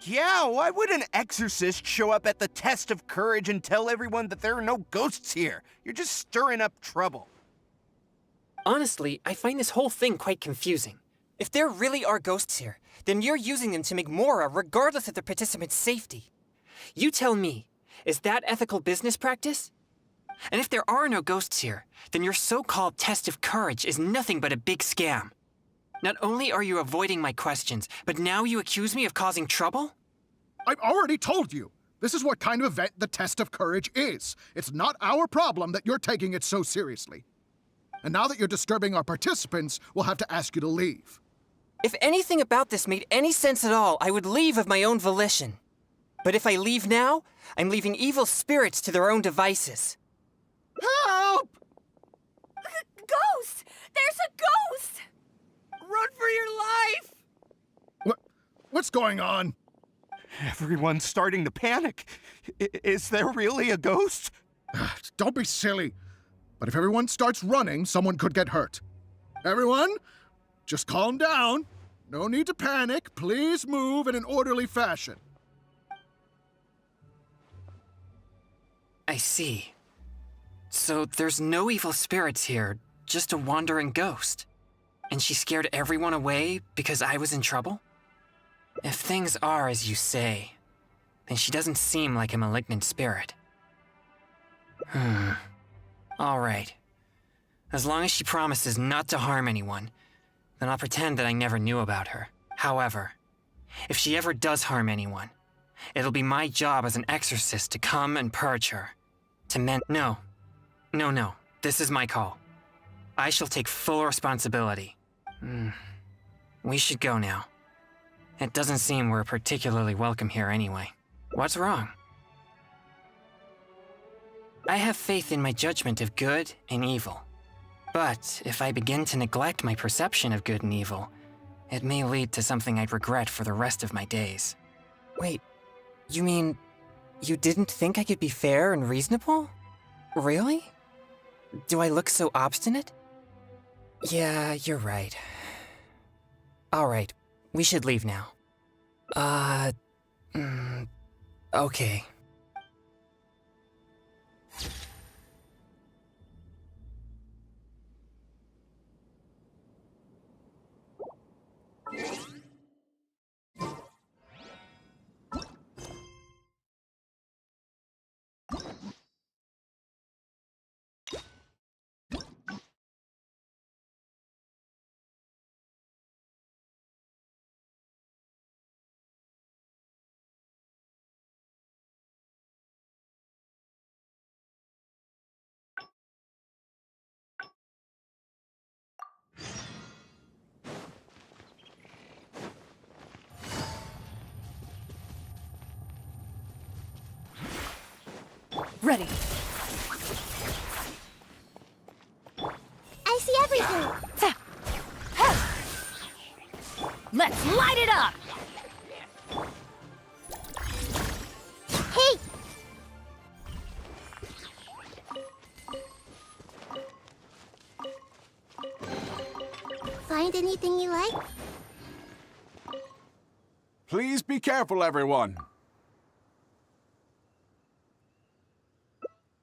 Speaker 12: Yeah, why would an exorcist show up at the test of courage and tell everyone that there are no ghosts here? You're just stirring up trouble.
Speaker 3: Honestly, I find this whole thing quite confusing. If there really are ghosts here, then you're using them to make Mora regardless of the participants' safety. You tell me, is that ethical business practice? And if there are no ghosts here, then your so-called test of courage is nothing but a big scam. Not only are you avoiding my questions, but now you accuse me of causing trouble?
Speaker 11: I've already told you. This is what kind of event the test of courage is. It's not our problem that you're taking it so seriously. And now that you're disturbing our participants, we'll have to ask you to leave.
Speaker 3: If anything about this made any sense at all, I would leave of my own volition. But if I leave now, I'm leaving evil spirits to their own devices.
Speaker 12: Help!
Speaker 8: Ghost! There's a ghost!
Speaker 12: Run for your life!
Speaker 11: What's going on?
Speaker 12: Everyone's starting to panic. Is there really a ghost?
Speaker 11: Don't be silly. But if everyone starts running, someone could get hurt. Everyone, just calm down. No need to panic. Please move in an orderly fashion.
Speaker 3: I see. So there's no evil spirits here, just a wandering ghost. And she scared everyone away because I was in trouble? If things are as you say, then she doesn't seem like a malignant spirit. All right. As long as she promises not to harm anyone, then I'll pretend that I never knew about her. However, if she ever does harm anyone, it'll be my job as an exorcist to come and purge her. To mend— No. This is my call. I shall take full responsibility. We should go now. It doesn't seem we're particularly welcome here anyway. What's wrong? I have faith in my judgment of good and evil. But if I begin to neglect my perception of good and evil, it may lead to something I'd regret for the rest of my days. Wait, you mean you didn't think I could be fair and reasonable? Really? Do I look so obstinate? Yeah, you're right. All right, we should leave now. Okay.
Speaker 2: Ready.
Speaker 7: I see everything.
Speaker 2: Let's light it up!
Speaker 7: Hey! Find anything you like?
Speaker 6: Please be careful, everyone.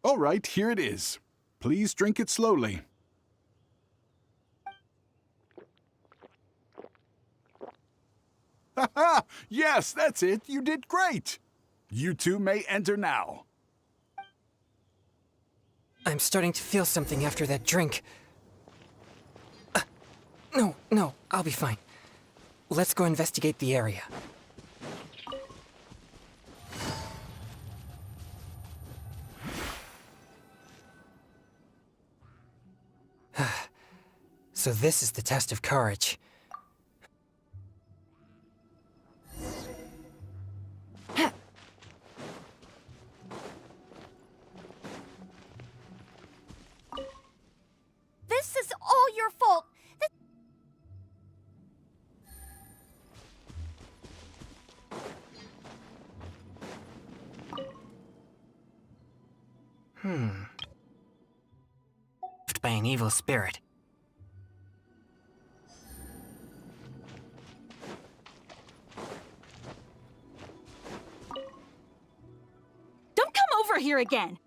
Speaker 6: All right, here it is. Please drink it slowly. Ha! Yes, that's it. You did great. You two may enter now.
Speaker 3: I'm starting to feel something after that drink. No, I'll be fine. Let's go investigate the area. So this is the test of courage.
Speaker 1: This is all your fault.
Speaker 3: By an evil spirit.
Speaker 2: Don't come over here again!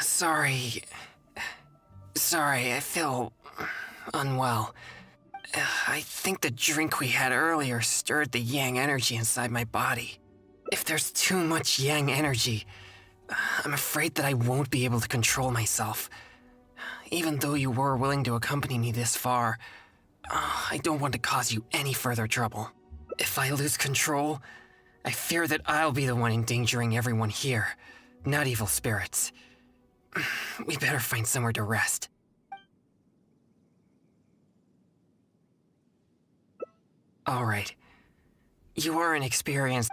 Speaker 3: Sorry. Sorry, I feel unwell. I think the drink we had earlier stirred the yang energy inside my body. If there's too much yang energy, I'm afraid that I won't be able to control myself. Even though you were willing to accompany me this far, I don't want to cause you any further trouble. If I lose control, I fear that I'll be the one endangering everyone here, not evil spirits. We better find somewhere to rest. All right. You are an experienced...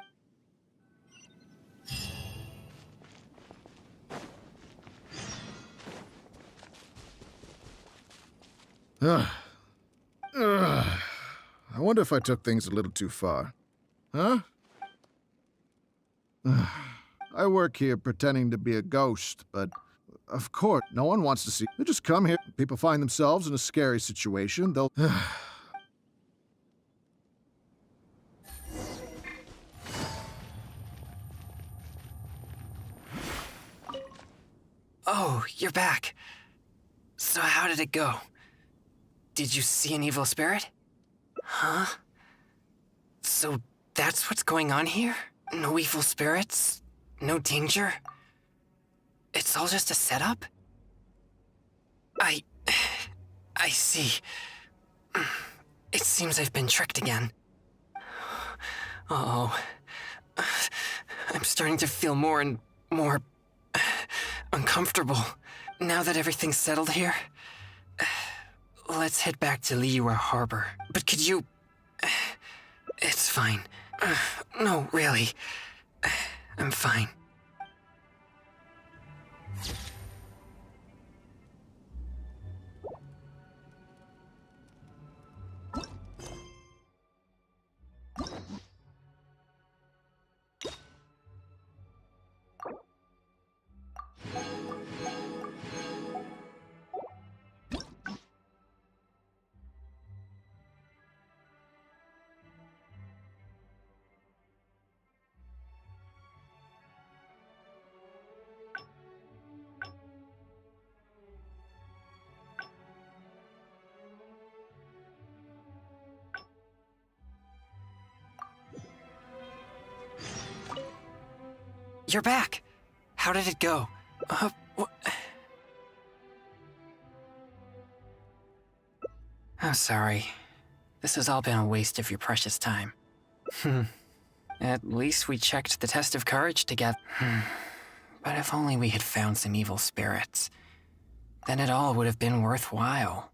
Speaker 11: I wonder if I took things a little too far. Huh? I work here pretending to be a ghost, but of course, no one wants to see. They just come here. People find themselves in a scary situation. They'll...
Speaker 3: Oh, you're back. So how did it go? Did you see an evil spirit? Huh? So that's what's going on here? No evil spirits? No danger? It's all just a setup? I see. It seems I've been tricked again. Uh-oh. I'm starting to feel more and more uncomfortable. Now that everything's settled here, let's head back to Liyue Harbor. But could you... It's fine. No, really. I'm fine. You're back. How did it go? I'm sorry. This has all been a waste of your precious time. At least we checked the test of courage together. But if only we had found some evil spirits. then it all would have been worthwhile.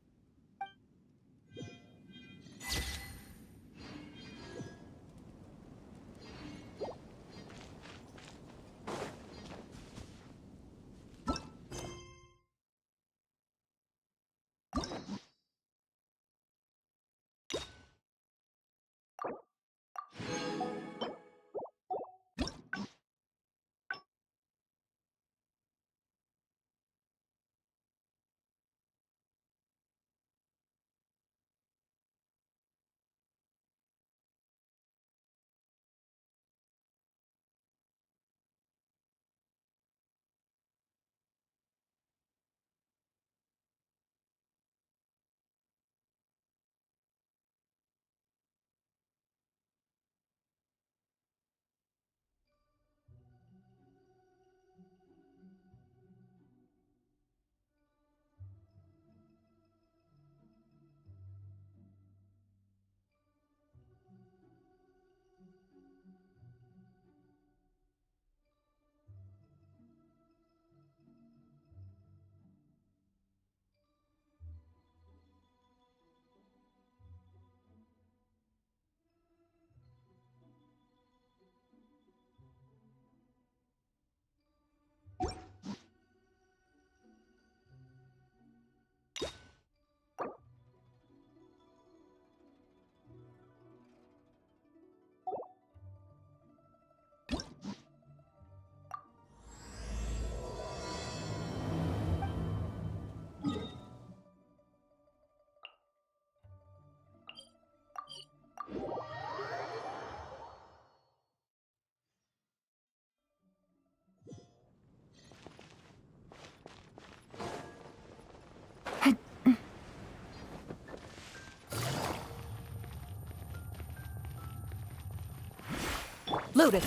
Speaker 9: Loaded.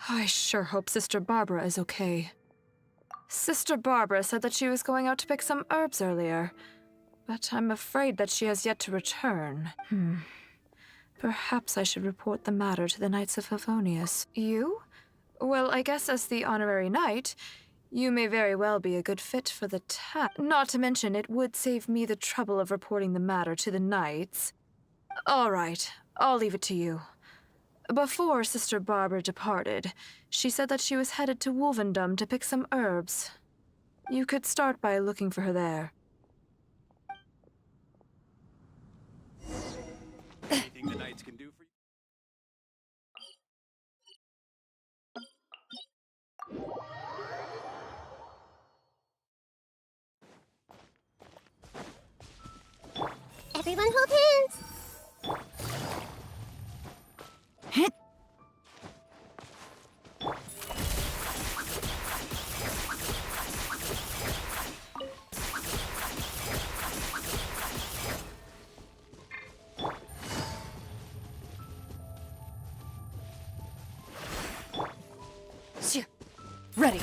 Speaker 13: I sure hope Sister Barbara is okay. Sister Barbara said that she was going out to pick some herbs earlier, but I'm afraid that she has yet to return. Perhaps I should report the matter to the Knights of Favonius. You? Well, I guess as the honorary knight, you may very well be a good fit for the task. Not to mention, it would save me the trouble of reporting the matter to the knights. All right, I'll leave it to you. Before Sister Barbara departed, she said that she was headed to Wolvendom to pick some herbs. You could start by looking for her there.
Speaker 5: Anything the knights can do for you?
Speaker 7: Everyone hold hands!
Speaker 9: Hit. Ready.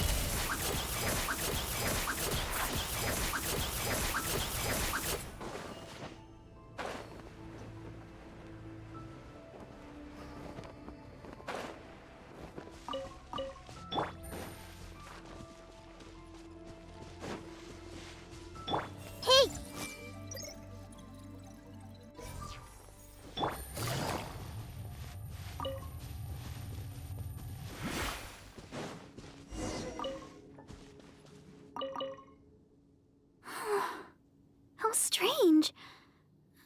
Speaker 7: How strange.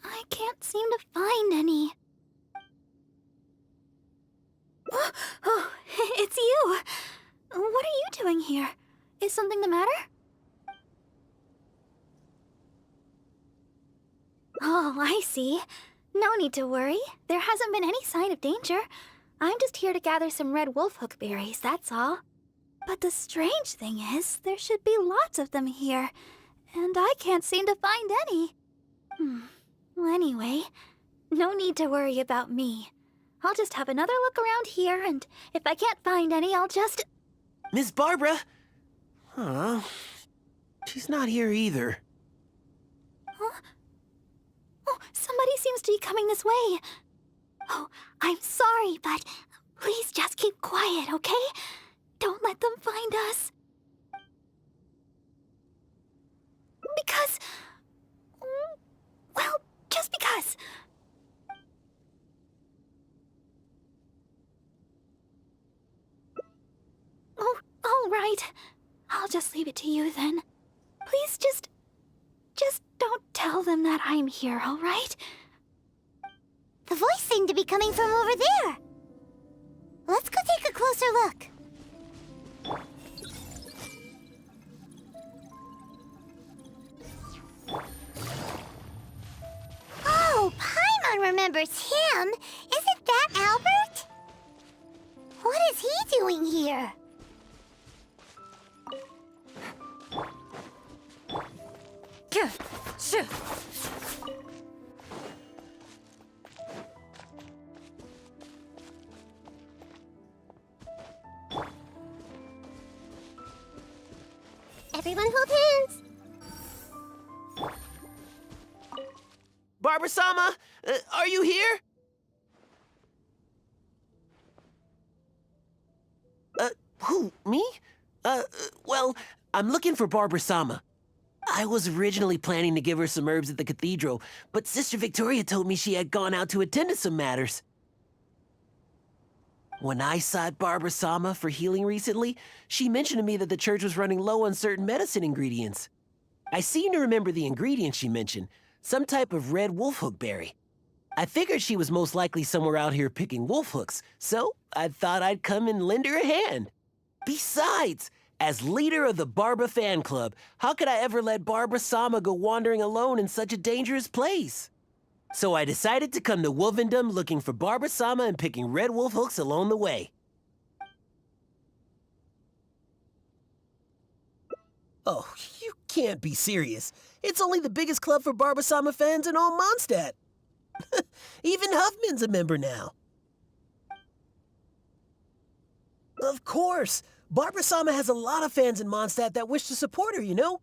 Speaker 7: I can't seem to find any. Oh, it's you! What are you doing here? Is something the matter? Oh, I see. No need to worry. There hasn't been any sign of danger. I'm just here to gather some red wolfhook berries, that's all. But the strange thing is, there should be lots of them here, and I can't seem to find any. Well, anyway, no need to worry about me. I'll just have another look around here, and if I can't find any, I'll just...
Speaker 12: Miss Barbara? Huh? She's not here either.
Speaker 7: Huh? Oh, somebody seems to be coming this way. Oh, I'm sorry, but Please just keep quiet, okay? Don't let them find us. Because... well, just because. Oh, all right. I'll just leave it to you then. Please just don't tell them that I'm here, all right?
Speaker 1: The voice seemed to be coming from over there. Let's go take a closer look. Oh, Paimon remembers him. Isn't that Albert? What is he doing here? Everyone hold hands.
Speaker 5: Barbara-sama, are you here? Who, me? Well, I'm looking for Barbara-sama. I was originally planning to give her some herbs at the cathedral, but Sister Victoria told me she had gone out to attend to some matters. When I sought Barbara-sama for healing recently, she mentioned to me that the church was running low on certain medicine ingredients. I seem to remember the ingredients she mentioned, some type of red wolfhook berry. I figured she was most likely somewhere out here picking wolfhooks, so I thought I'd come and lend her a hand. Besides, as leader of the Barba fan club, how could I ever let Barbara-sama go wandering alone in such a dangerous place? So I decided to come to Wolvendom looking for Barbara-sama and picking red wolf hooks along the way. Oh, you can't be serious. It's only the biggest club for Barbara-sama fans in all Mondstadt. Even Huffman's a member now. Of course. Barbara-sama has a lot of fans in Mondstadt that wish to support her, you know?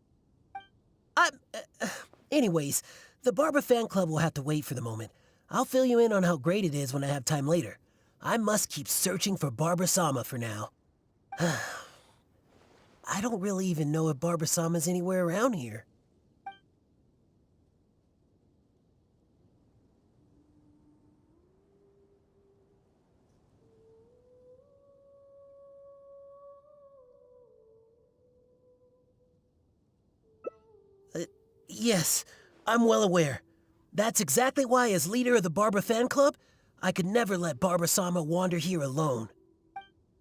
Speaker 5: Anyways, the Barba fan club will have to wait for the moment. I'll fill you in on how great it is when I have time later. I must keep searching for Barbara-sama for now. I don't really even know if Barbara-sama's anywhere around here. Yes, I'm well aware. That's exactly why, as leader of the Barba fan club, I could never let Barbara-sama wander here alone.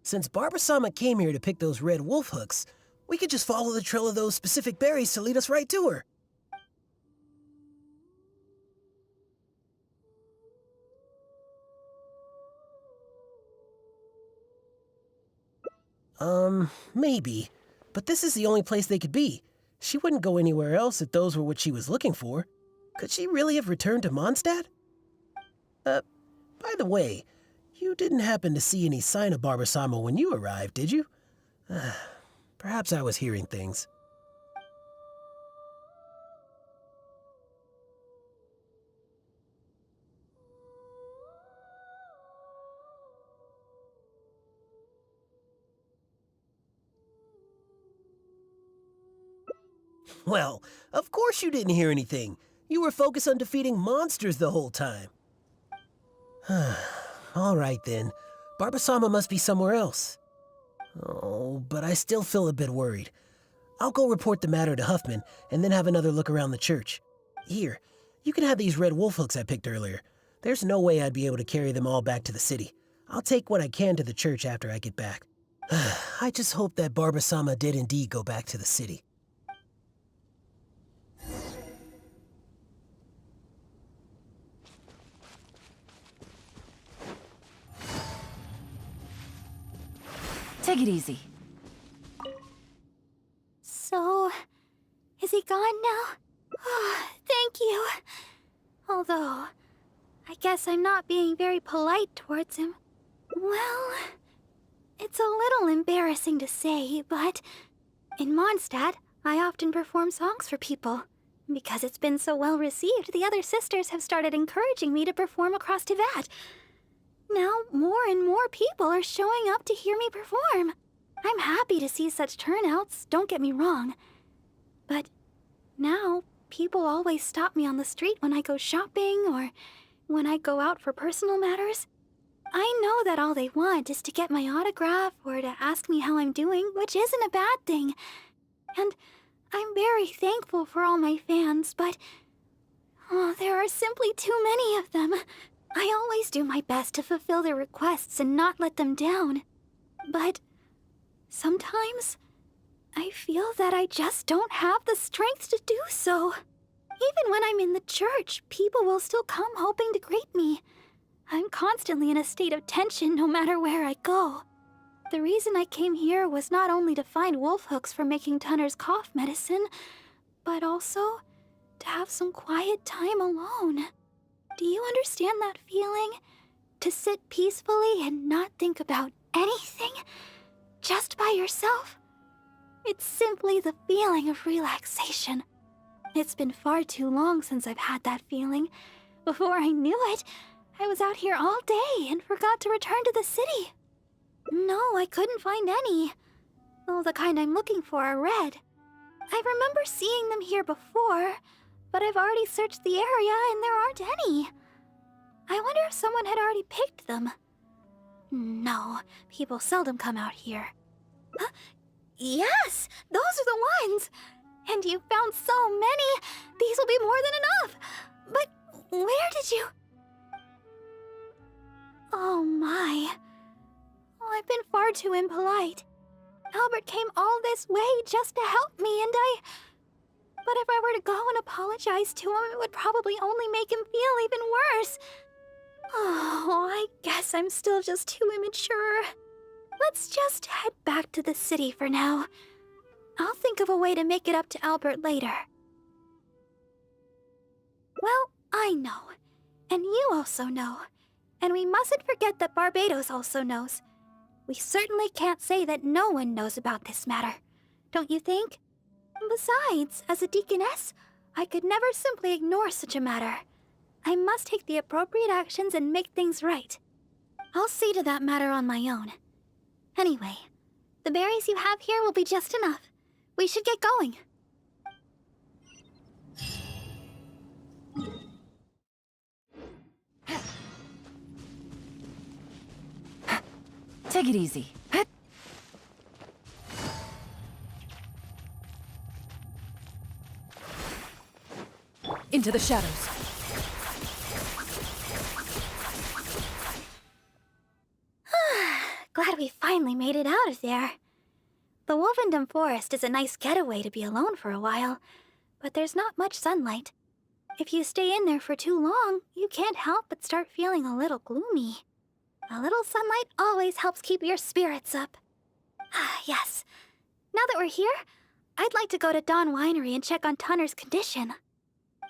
Speaker 5: Since Barbara-sama came here to pick those red wolf hooks, we could just follow the trail of those specific berries to lead us right to her. Maybe. But this is the only place they could be. She wouldn't go anywhere else if those were what she was looking for. Could she really have returned to Mondstadt? By the way, you didn't happen to see any sign of Barbara-sama when you arrived, did you? Perhaps I was hearing things. Well, of course you didn't hear anything. You were focused on defeating monsters the whole time. All right then. Barbara-sama must be somewhere else. Oh, but I still feel a bit worried. I'll go report the matter to Huffman and then have another look around the church. Here, you can have these red wolf hooks I picked earlier. There's no way I'd be able to carry them all back to the city. I'll take what I can to the church after I get back. I just hope that Barbara-sama did indeed go back to the city.
Speaker 9: Take it easy.
Speaker 7: So, is he gone now? Oh, thank you. Although, I guess I'm not being very polite towards him. Well, it's a little embarrassing to say, but in Mondstadt, I often perform songs for people. Because it's been so well received, the other sisters have started encouraging me to perform across Tivat. Now more and more people are showing up to hear me perform. I'm happy to see such turnouts, don't get me wrong. But now, people always stop me on the street when I go shopping or when I go out for personal matters. I know that all they want is to get my autograph or to ask me how I'm doing, which isn't a bad thing. And I'm very thankful for all my fans, but there are simply too many of them. I always do my best to fulfill their requests and not let them down. But sometimes I feel that I just don't have the strength to do so. Even when I'm in the church, people will still come hoping to greet me. I'm constantly in a state of tension no matter where I go. The reason I came here was not only to find wolf hooks for making Tunner's cough medicine, but also to have some quiet time alone. Do you understand that feeling? To sit peacefully and not think about anything? Just by yourself? It's simply the feeling of relaxation. It's been far too long since I've had that feeling. Before I knew it, I was out here all day and forgot to return to the city. No, I couldn't find any. Well, the kind I'm looking for are red. I remember seeing them here before, but I've already searched the area and there aren't any. I wonder if someone had already picked them. No, people seldom come out here. Huh? Yes, those are the ones! And you found so many! These will be more than enough! But where did you... Oh my. I've been far too impolite. Albert came all this way just to help me, and But if I were to go and apologize to him, it would probably only make him feel even worse. Oh, I guess I'm still just too immature. Let's just head back to the city for now. I'll think of a way to make it up to Albert later. Well, I know. And you also know. And we mustn't forget that Barbados also knows. We certainly can't say that no one knows about this matter, don't you think? Besides, as a deaconess, I could never simply ignore such a matter. I must take the appropriate actions and make things right. I'll see to that matter on my own. Anyway, the berries you have here will be just enough. We should get going.
Speaker 9: Take it easy. Into the shadows.
Speaker 7: Glad we finally made it out of there. The Wolvendom Forest is a nice getaway to be alone for a while, but there's not much sunlight. If you stay in there for too long, you can't help but start feeling a little gloomy. A little sunlight always helps keep your spirits up. Yes. Now that we're here, I'd like to go to Dawn Winery and check on Tunner's condition.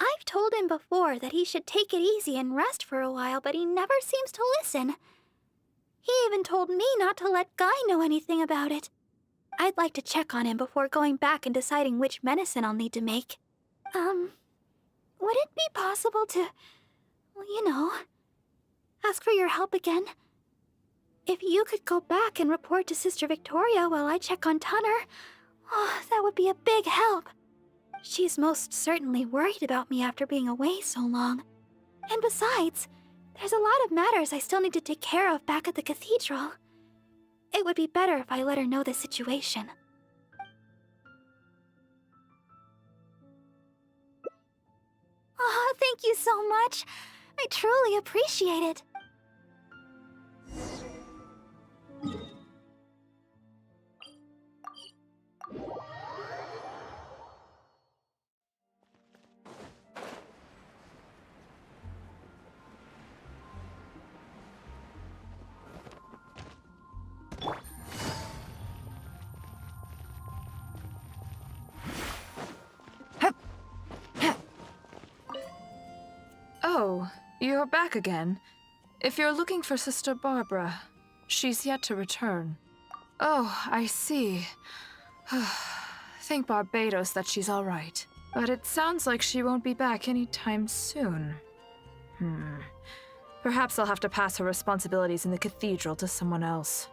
Speaker 7: I've told him before that he should take it easy and rest for a while, but he never seems to listen. He even told me not to let Guy know anything about it. I'd like to check on him before going back and deciding which medicine I'll need to make. Would it be possible to, ask for your help again? If you could go back and report to Sister Victoria while I check on Tunner, that would be a big help. She's most certainly worried about me after being away so long. And besides, there's a lot of matters I still need to take care of back at the cathedral. It would be better if I let her know the situation. Oh, thank you so much. I truly appreciate it.
Speaker 13: Oh, you're back again. If you're looking for Sister Barbara, she's yet to return. Oh, I see. Thank Barbados that she's all right. But it sounds like she won't be back anytime soon. Perhaps I'll have to pass her responsibilities in the cathedral to someone else.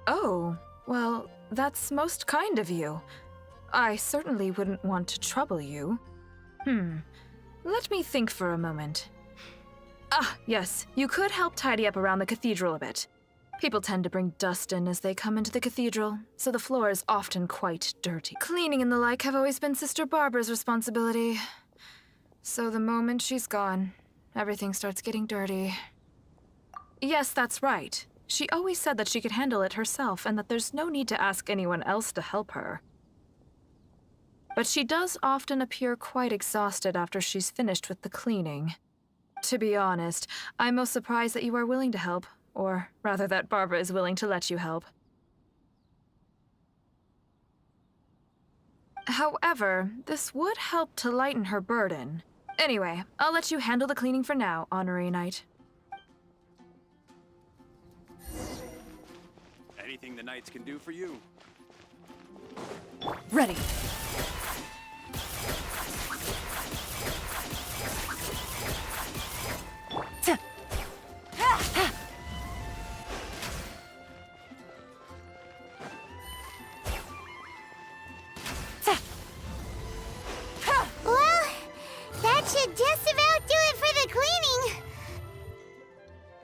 Speaker 13: Oh, well, that's most kind of you. I certainly wouldn't want to trouble you. Let me think for a moment. Ah, yes, you could help tidy up around the cathedral a bit. People tend to bring dust in as they come into the cathedral, so the floor is often quite dirty. Cleaning and the like have always been Sister Barbara's responsibility. So the moment she's gone, everything starts getting dirty. Yes, that's right. She always said that she could handle it herself and that there's no need to ask anyone else to help her. But she does often appear quite exhausted after she's finished with the cleaning. To be honest, I'm most surprised that you are willing to help, or rather that Barbara is willing to let you help. However, this would help to lighten her burden. Anyway, I'll let you handle the cleaning for now, Honorary Knight.
Speaker 14: Anything the Knights can do for you.
Speaker 2: Ready.
Speaker 1: Well, that should just about do it for the cleaning.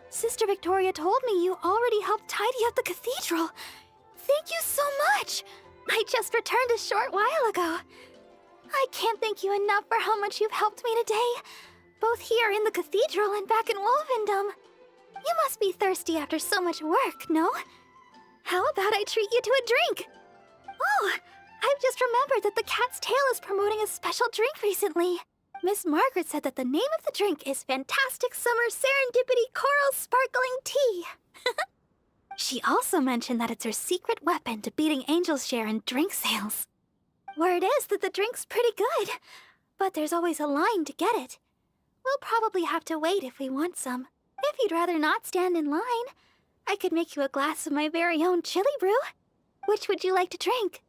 Speaker 7: Sister Victoria told me you already helped tidy up the cathedral. Thank you so much. I just returned a short while ago. I can't thank you enough for how much you've helped me today, both here in the cathedral and back in Wolvendom. You must be thirsty after so much work, no? How about I treat you to a drink? Oh, I've just remembered that the Cat's Tail is promoting a special drink recently. Miss Margaret said that the name of the drink is Fantastic Summer Serendipity Coral Sparkling Tea. She also mentioned that it's her secret weapon to beating Angel's share in drink sales. Word is that the drink's pretty good, but there's always a line to get it. We'll probably have to wait if we want some. If you'd rather not stand in line, I could make you a glass of my very own chili brew. Which would you like to drink?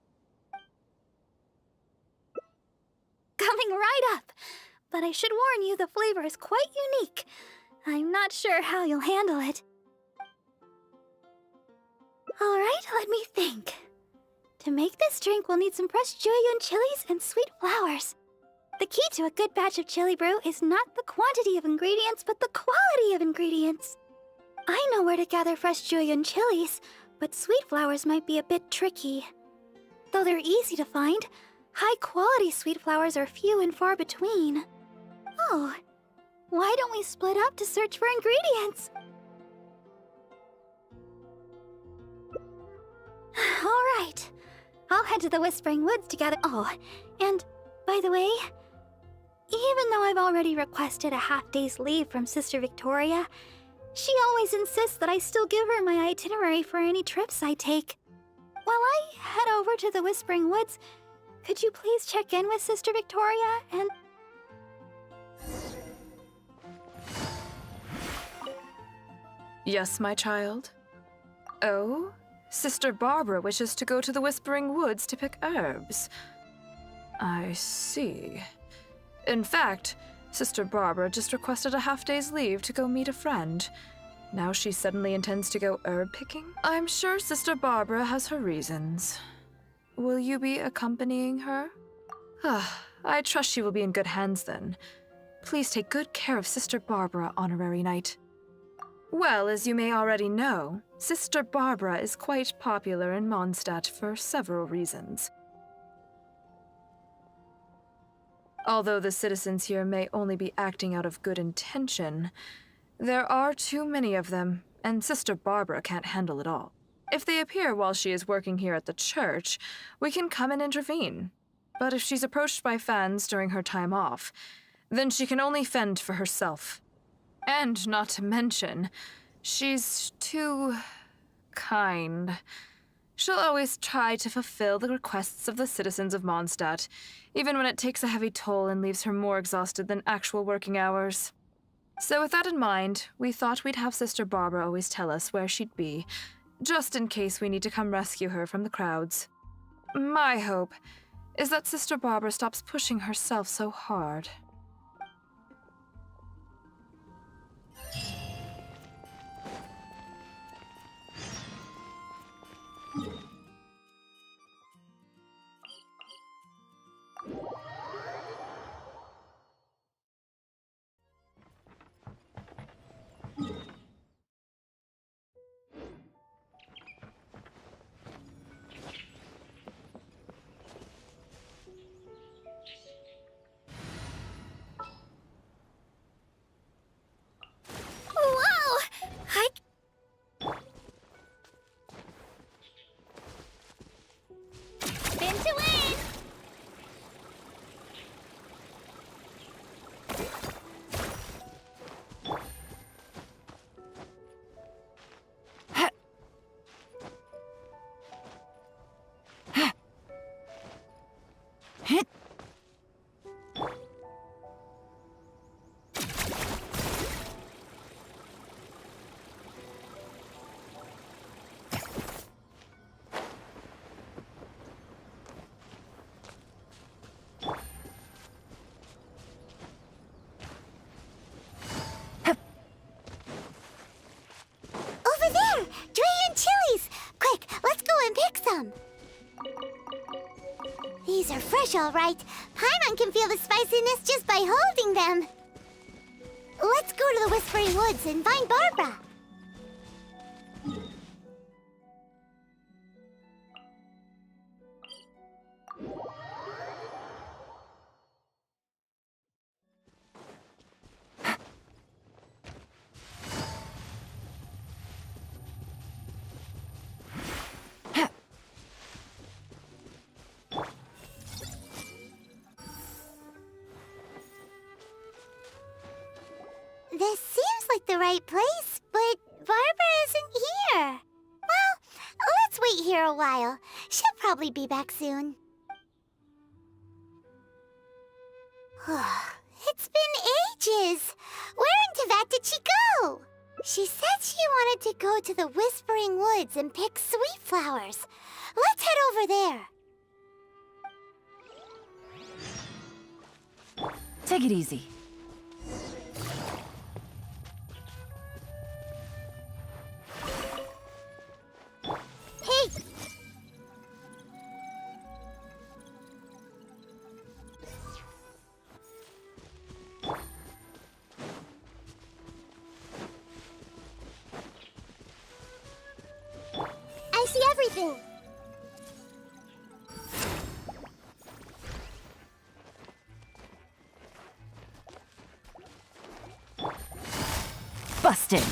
Speaker 7: Coming right up. But I should warn you, the flavor is quite unique. I'm not sure how you'll handle it. All right, let me think. To make this drink, we'll need some fresh Jueyun chilies and sweet flowers. The key to a good batch of chili brew is not the quantity of ingredients, but the quality of ingredients. I know where to gather fresh Jueyun chilies, but sweet flowers might be a bit tricky. Though they're easy to find, high-quality sweet flowers are few and far between. Oh, why don't we split up to search for ingredients? All right. I'll head to the Whispering Woods to gather— Oh, and by the way, even though I've already requested a half-day's leave from Sister Victoria, she always insists that I still give her my itinerary for any trips I take. While I head over to the Whispering Woods, could you please check in with Sister Victoria and—
Speaker 13: Yes, my child? Oh? Sister Barbara wishes to go to the Whispering Woods to pick herbs. I see. In fact, Sister Barbara just requested a half-day's leave to go meet a friend. Now she suddenly intends to go herb picking? I'm sure Sister Barbara has her reasons. Will you be accompanying her? I trust she will be in good hands then. Please take good care of Sister Barbara, Honorary Knight. Well, as you may already know, Sister Barbara is quite popular in Mondstadt for several reasons. Although the citizens here may only be acting out of good intention, there are too many of them, and Sister Barbara can't handle it all. If they appear while she is working here at the church, we can come and intervene. But if she's approached by fans during her time off, then she can only fend for herself. And not to mention, she's too kind. She'll always try to fulfill the requests of the citizens of Mondstadt, even when it takes a heavy toll and leaves her more exhausted than actual working hours. So with that in mind, we thought we'd have Sister Barbara always tell us where she'd be, just in case we need to come rescue her from the crowds. My hope is that Sister Barbara stops pushing herself so hard.
Speaker 4: fish, all right. Paimon can feel the spiciness just by holding them. Let's go to the Whispering Woods and find Barbara. This seems like the right place, but Barbara isn't here. Well, let's wait here a while. She'll probably be back soon. It's been ages. Where in Teyvat did she go? She said she wanted to go to the Whispering Woods and pick sweet flowers. Let's head over there.
Speaker 9: Take it easy.
Speaker 4: Hey! I see everything.
Speaker 9: Busted.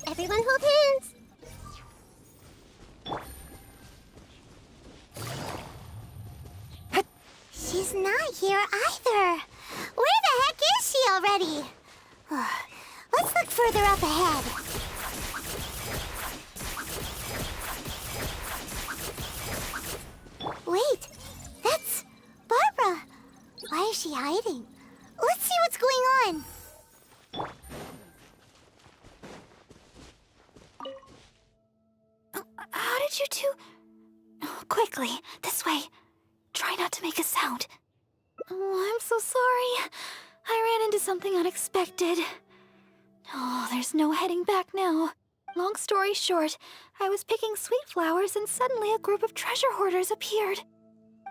Speaker 4: Everyone hold hands. She's not here either. Where the heck is she already? Let's look further up ahead. Wait, that's Barbara. Why is she hiding? Let's see what's going on. How did you two... Quickly, this way. Try not to make a sound.
Speaker 7: Oh, I'm so sorry. I ran into something unexpected. Oh, there's no heading back now. Long story short, I was picking sweet flowers and suddenly a group of treasure hoarders appeared.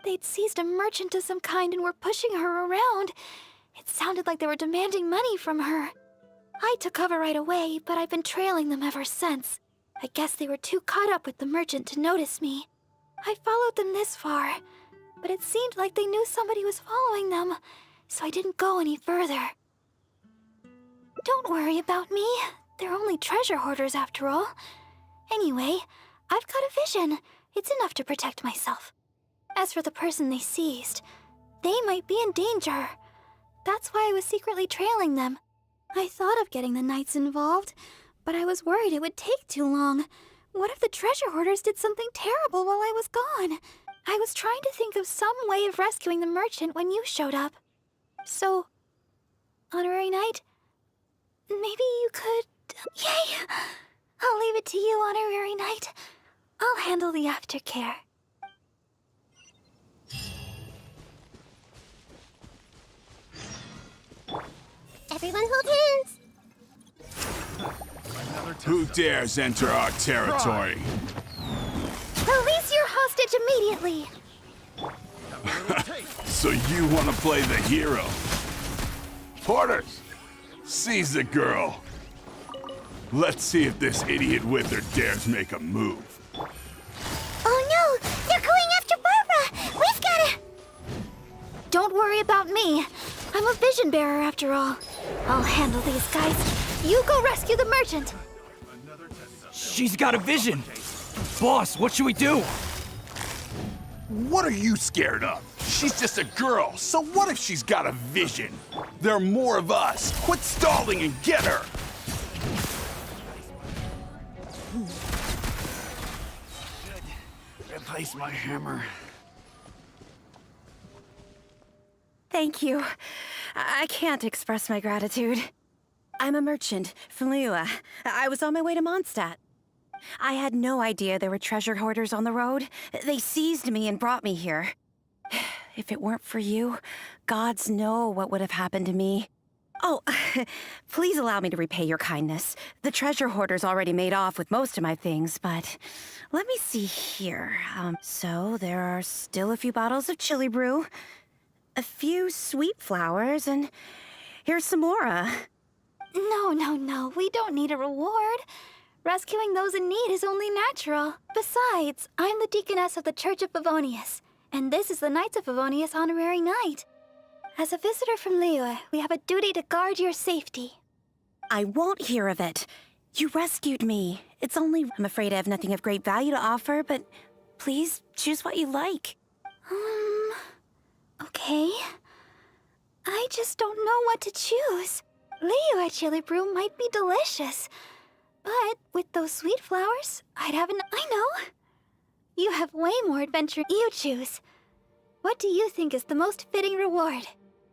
Speaker 7: They'd seized a merchant of some kind and were pushing her around. It sounded like they were demanding money from her. I took cover right away, but I've been trailing them ever since. I guess they were too caught up with the merchant to notice me. I followed them this far, but it seemed like they knew somebody was following them, so I didn't go any further. Don't worry about me. They're only treasure hoarders after all. Anyway, I've got a vision. It's enough to protect myself. As for the person they seized, they might be in danger. That's why I was secretly trailing them. I thought of getting the knights involved, but I was worried it would take too long. What if the treasure hoarders did something terrible while I was gone? I was trying to think of some way of rescuing the merchant when you showed up. So, Honorary Knight, maybe you could... Yay! I'll leave it to you, Honorary Knight. I'll handle the aftercare.
Speaker 4: Everyone hold hands.
Speaker 6: Who dares enter our territory?
Speaker 7: Release your hostage immediately.
Speaker 6: So you want to play the hero? Porters, seize the girl. Let's see if this idiot with her dares make a move.
Speaker 4: Oh no! They're going after Barbara! We've gotta...
Speaker 7: Don't worry about me. I'm a vision bearer after all. I'll handle these guys. You go rescue the merchant.
Speaker 10: She's got a vision! Boss, what should we do?
Speaker 6: What are you scared of? She's just a girl, so what if she's got a vision? There are more of us. Quit stalling and get her!
Speaker 10: Replace my hammer.
Speaker 15: Thank you. I can't express my gratitude. I'm a merchant from Liyue. I was on my way to Mondstadt. I had no idea there were treasure hoarders on the road. They seized me and brought me here. If it weren't for you, gods know what would have happened to me. Oh, please allow me to repay your kindness. The treasure hoarder's already made off with most of my things, but let me see here. So there are still a few bottles of chili brew, a few sweet flowers, and here's some more.
Speaker 7: No, we don't need a reward. Rescuing those in need is only natural. Besides, I'm the deaconess of the Church of Favonius, and this is the Knights of Favonius Honorary Knight. As a visitor from Liyue, we have a duty to guard your safety.
Speaker 15: I won't hear of it. You rescued me. It's only I'm afraid I have nothing of great value to offer, but please choose what you like.
Speaker 7: Okay. I just don't know what to choose. Liyue chili brew might be delicious, but with those sweet flowers, I'd have I know. You have way more adventure. You choose. What do you think is the most fitting reward?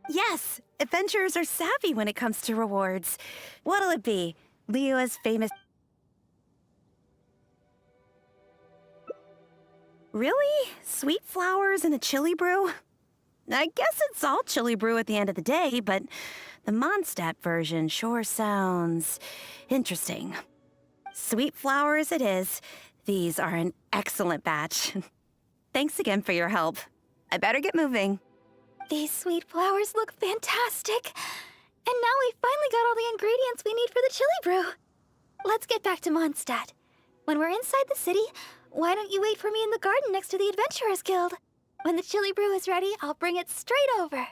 Speaker 15: Yes, adventurers are savvy when it comes to rewards. What'll it be? Liyue's famous... Really? Sweet flowers and a chili brew? I guess it's all chili brew at the end of the day, but the Mondstadt version sure sounds interesting. Sweet flowers it is. These are an excellent batch. Thanks again for your help. I better get moving.
Speaker 7: These sweet flowers look fantastic. And now we finally got all the ingredients we need for the chili brew. Let's get back to Mondstadt. When we're inside the city, why don't you wait for me in the garden next to the Adventurers Guild? When the chili brew is ready, I'll bring it straight over.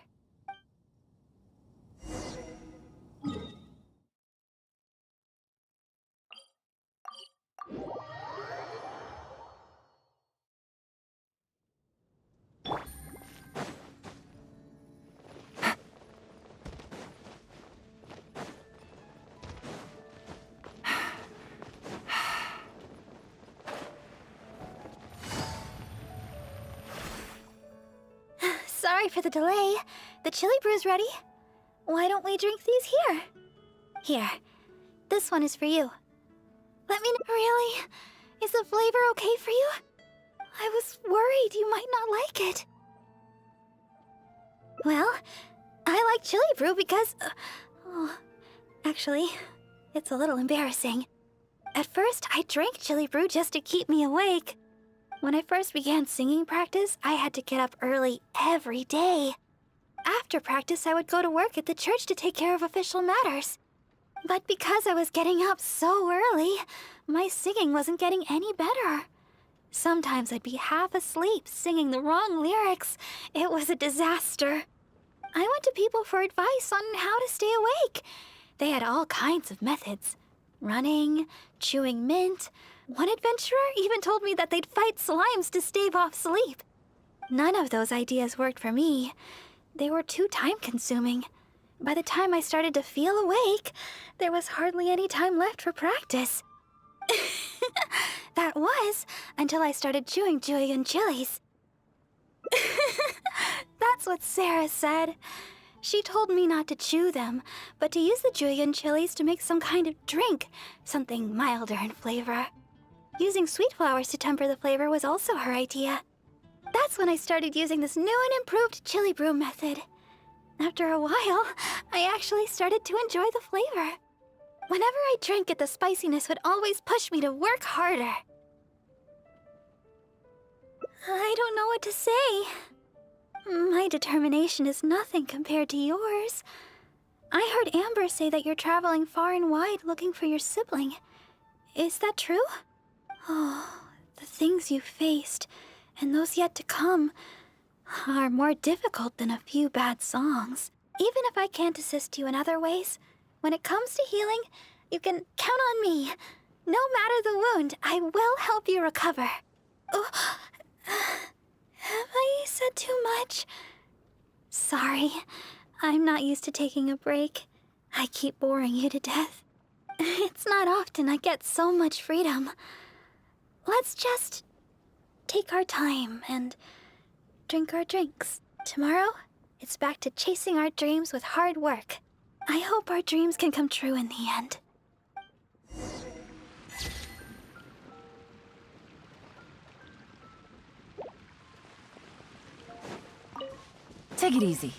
Speaker 7: Sorry for the delay. The chili brew's ready. Why don't we drink these here? Here. This one is for you. Let me know. Really? Is the flavor okay for you? I was worried you might not like it. Well, I like chili brew because... actually, it's a little embarrassing. At first, I drank chili brew just to keep me awake. When I first began singing practice, I had to get up early every day. After practice, I would go to work at the church to take care of official matters. But because I was getting up so early, my singing wasn't getting any better. Sometimes I'd be half asleep singing the wrong lyrics. It was a disaster. I went to people for advice on how to stay awake. They had all kinds of methods. Running, chewing mint. One adventurer even told me that they'd fight slimes to stave off sleep. None of those ideas worked for me. They were too time-consuming. By the time I started to feel awake, there was hardly any time left for practice. That was until I started chewing Julian chilies. That's what Sarah said. She told me not to chew them, but to use the Julian chilies to make some kind of drink, something milder in flavor. Using sweet flowers to temper the flavor was also her idea. That's when I started using this new and improved chili brew method. After a while, I actually started to enjoy the flavor. Whenever I drank it, the spiciness would always push me to work harder. I don't know what to say. My determination is nothing compared to yours. I heard Amber say that you're traveling far and wide looking for your sibling. Is that true? Oh, the things you faced, and those yet to come, are more difficult than a few bad songs. Even if I can't assist you in other ways, when it comes to healing, you can count on me. No matter the wound, I will help you recover. Oh, have I said too much? Sorry, I'm not used to taking a break. I keep boring you to death. It's not often I get so much freedom. Let's just take our time and drink our drinks. Tomorrow, it's back to chasing our dreams with hard work. I hope our dreams can come true in the end.
Speaker 9: Take it easy.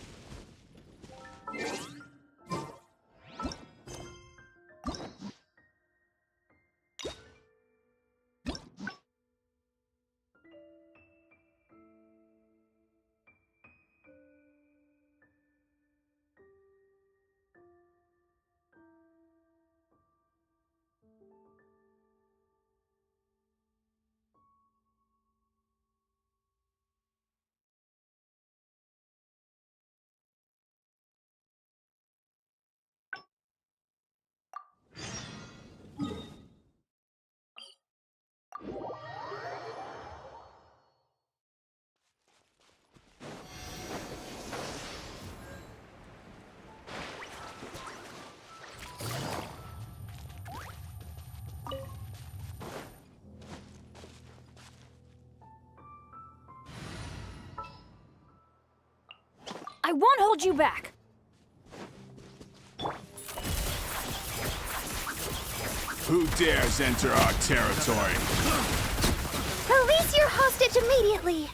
Speaker 7: won't hold you back.
Speaker 6: Who dares enter our territory?
Speaker 7: Release your hostage immediately.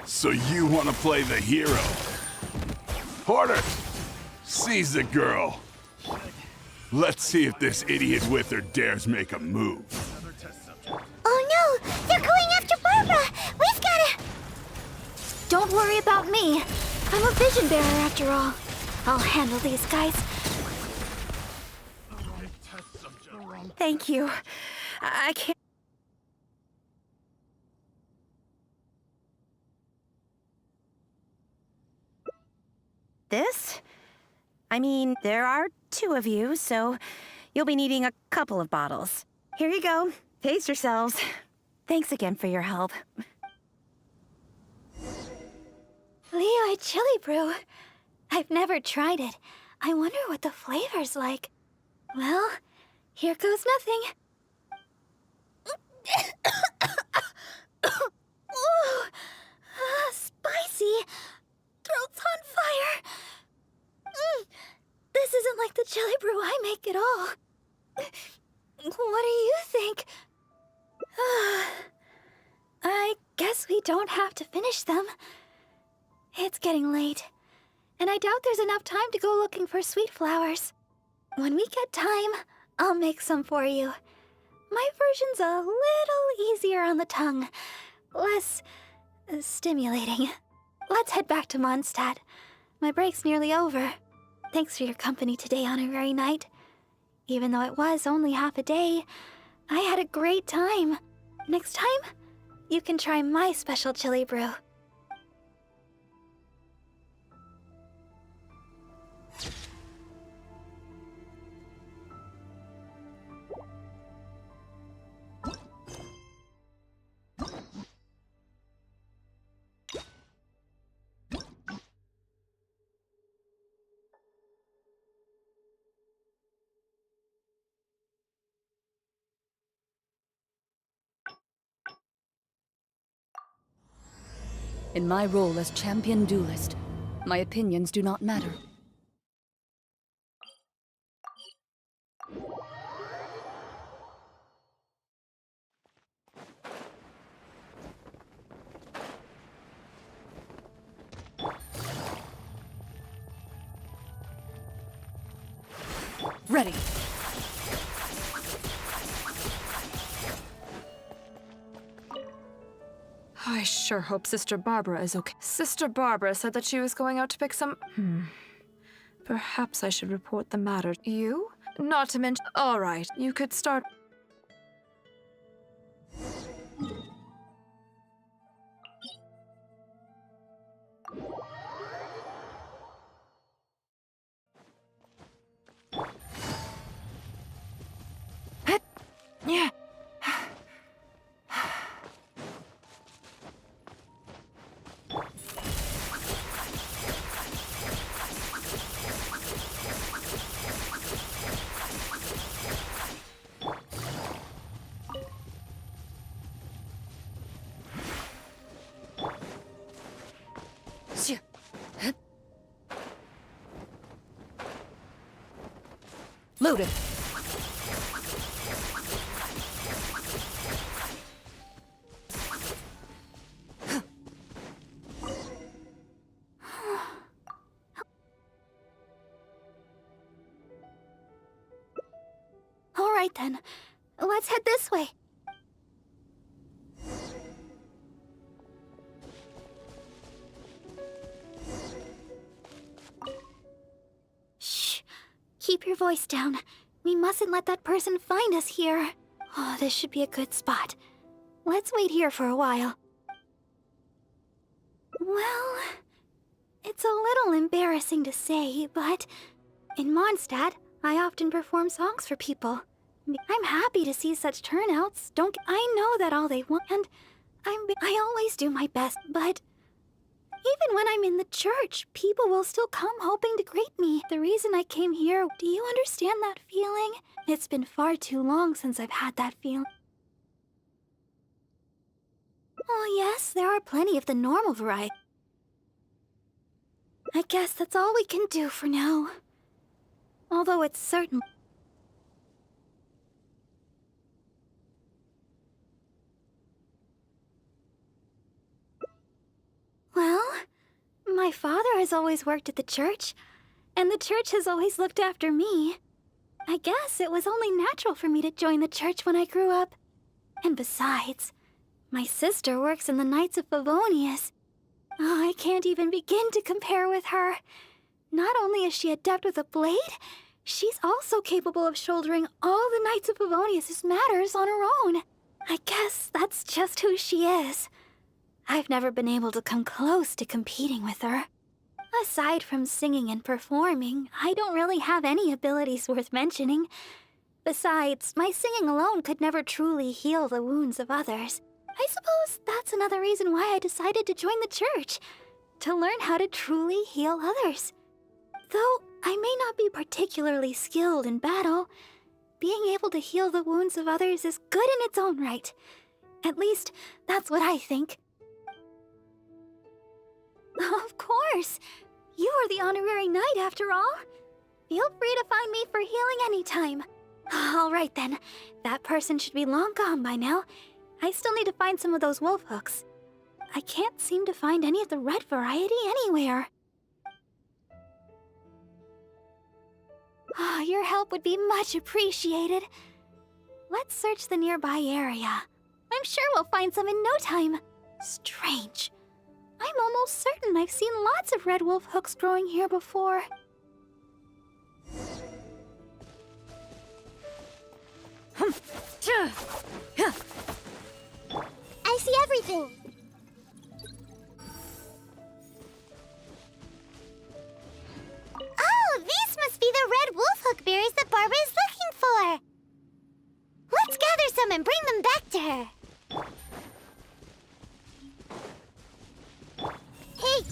Speaker 6: So you want to play the hero? Porter, seize the girl. Let's see if this idiot with her dares make a move.
Speaker 7: Oh no! They're going after Barbara! We've gotta... Don't worry about me. I'm a vision bearer after all. I'll handle these guys.
Speaker 15: Thank you. I can't... This? I mean, there are 2 of you, so you'll be needing a couple of bottles. Here you go. Pace yourselves. Thanks again for your help.
Speaker 7: Liyue Chili Brew. I've never tried it. I wonder what the flavor's like. Well, here goes nothing. Ooh, spicy. Throat's on fire. This isn't like the chili brew I make at all. What do you think? I guess we don't have to finish them. It's getting late, and I doubt there's enough time to go looking for sweet flowers. When we get time, I'll make some for you. My version's a little easier on the tongue, less stimulating. Let's head back to Mondstadt. My break's nearly over. Thanks for your company today, Honorary Knight. Even though it was only half a day, I had a great time. Next time, you can try my special chili brew.
Speaker 16: In my role as champion duelist, my opinions do not matter. Ready.
Speaker 13: I sure hope Sister Barbara is okay. Sister Barbara said that she was going out to pick some... Perhaps I should report the matter. You? Not to mention... All right, you could start...
Speaker 15: Yeah.
Speaker 16: Loaded.
Speaker 7: All right then, let's head this way. Shh. Keep your voice down. We mustn't let that person find us here. Oh, this should be a good spot. Let's wait here for a while. Well, it's a little embarrassing to say, but in Mondstadt, I often perform songs for people. I'm happy to see such turnouts. I know that all they want, and I always do my best, but even when I'm in the church, people will still come hoping to greet me. The reason I came here, do you understand that feeling? It's been far too long since I've had that feeling. Oh yes, there are plenty of the normal variety. I guess that's all we can do for now. Although it's certain... Well, my father has always worked at the church, and the church has always looked after me. I guess it was only natural for me to join the church when I grew up. And besides, my sister works in the Knights of Favonius. Oh, I can't even begin to compare with her. Not only is she adept with a blade, she's also capable of shouldering all the Knights of Favonius' matters on her own. I guess that's just who she is. I've never been able to come close to competing with her. Aside from singing and performing, I don't really have any abilities worth mentioning. Besides, my singing alone could never truly heal the wounds of others. I suppose that's another reason why I decided to join the church, to learn how to truly heal others. Though I may not be particularly skilled in battle, being able to heal the wounds of others is good in its own right. At least, that's what I think. Of course! You are the honorary knight after all. Feel free to find me for healing anytime. All right then, that person should be long gone by now. I still need to find some of those wolf hooks. I can't seem to find any of the red variety anywhere. Oh, your help would be much appreciated. Let's search the nearby area. I'm sure we'll find some in no time. Strange. I'm almost certain I've seen lots of red wolf hooks growing here before.
Speaker 1: I see everything.
Speaker 4: Oh, these must be the red wolf hook berries that Barbara is looking for. Let's gather some and bring them back to her. Hey!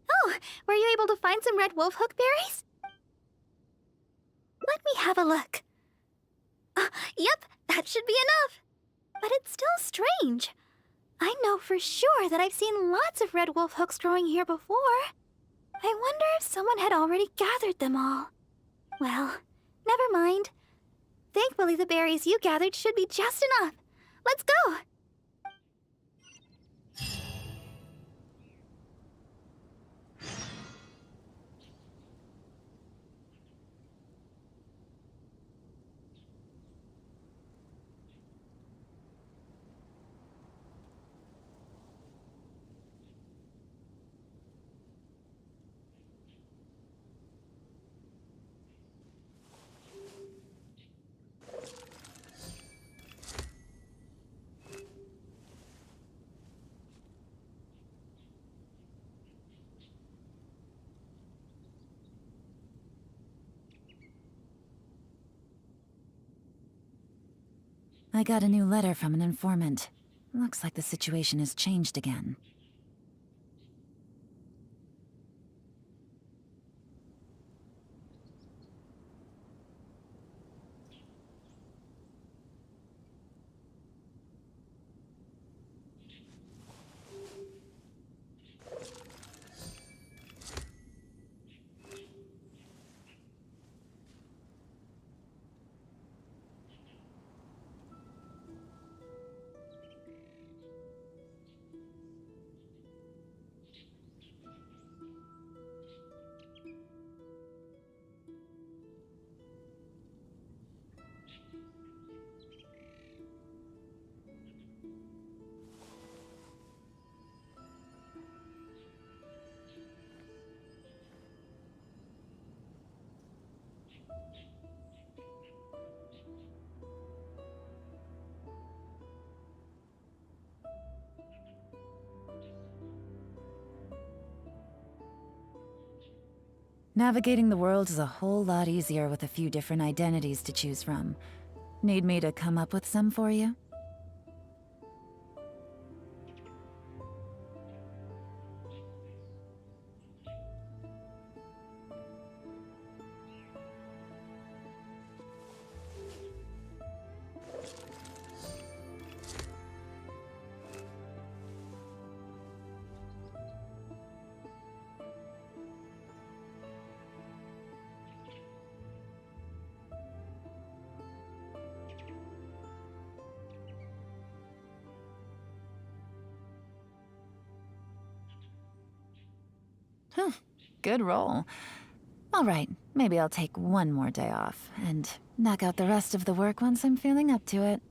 Speaker 7: Oh, were you able to find some red wolf hook berries? Let me have a look. Yep, that should be enough. But it's still strange. I know for sure that I've seen lots of red wolf hooks growing here before. I wonder if someone had already gathered them all. Well, never mind. Thankfully, the berries you gathered should be just enough. Let's go!
Speaker 9: I got a new letter from an informant. Looks like the situation has changed again. Navigating the world is a whole lot easier with a few different identities to choose from. Need me to come up with some for you? Good roll. All right, maybe I'll take one more day off and knock out the rest of the work once I'm feeling up to it.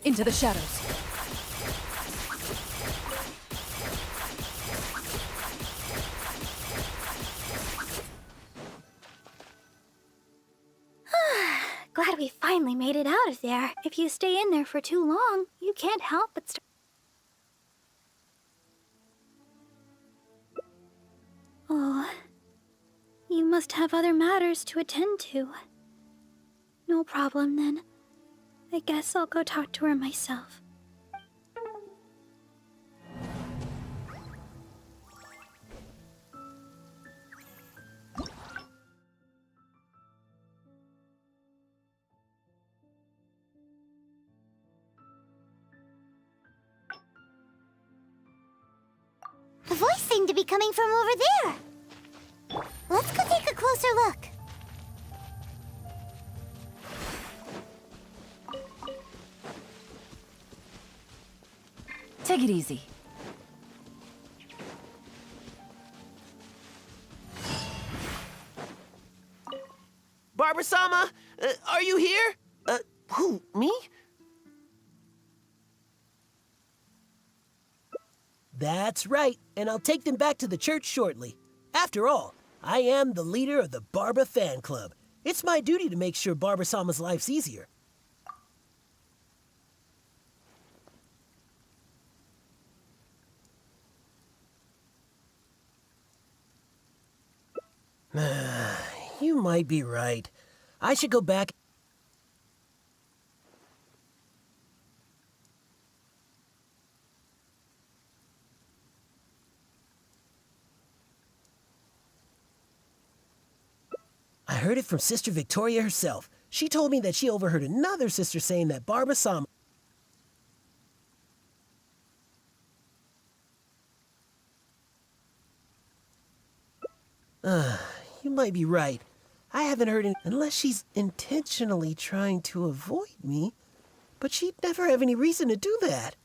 Speaker 16: Into the shadows.
Speaker 7: Glad we finally made it out of there. If you stay in there for too long, you can't help but start. Oh, you must have other matters to attend to. No problem then. I guess I'll go talk to her myself.
Speaker 4: The voice seemed to be coming from over there. Let's go take a closer look.
Speaker 9: Take it easy.
Speaker 5: Barbara-sama, are you here? Who, me? That's right, and I'll take them back to the church shortly. After all, I am the leader of the Barba Fan Club. It's my duty to make sure Barbara-sama's life's easier. You might be right. I should go back. I heard it from Sister Victoria herself. She told me that she overheard another sister saying that Barbara-sama... You might be right. I haven't heard it unless she's intentionally trying to avoid me. But she'd never have any reason to do that.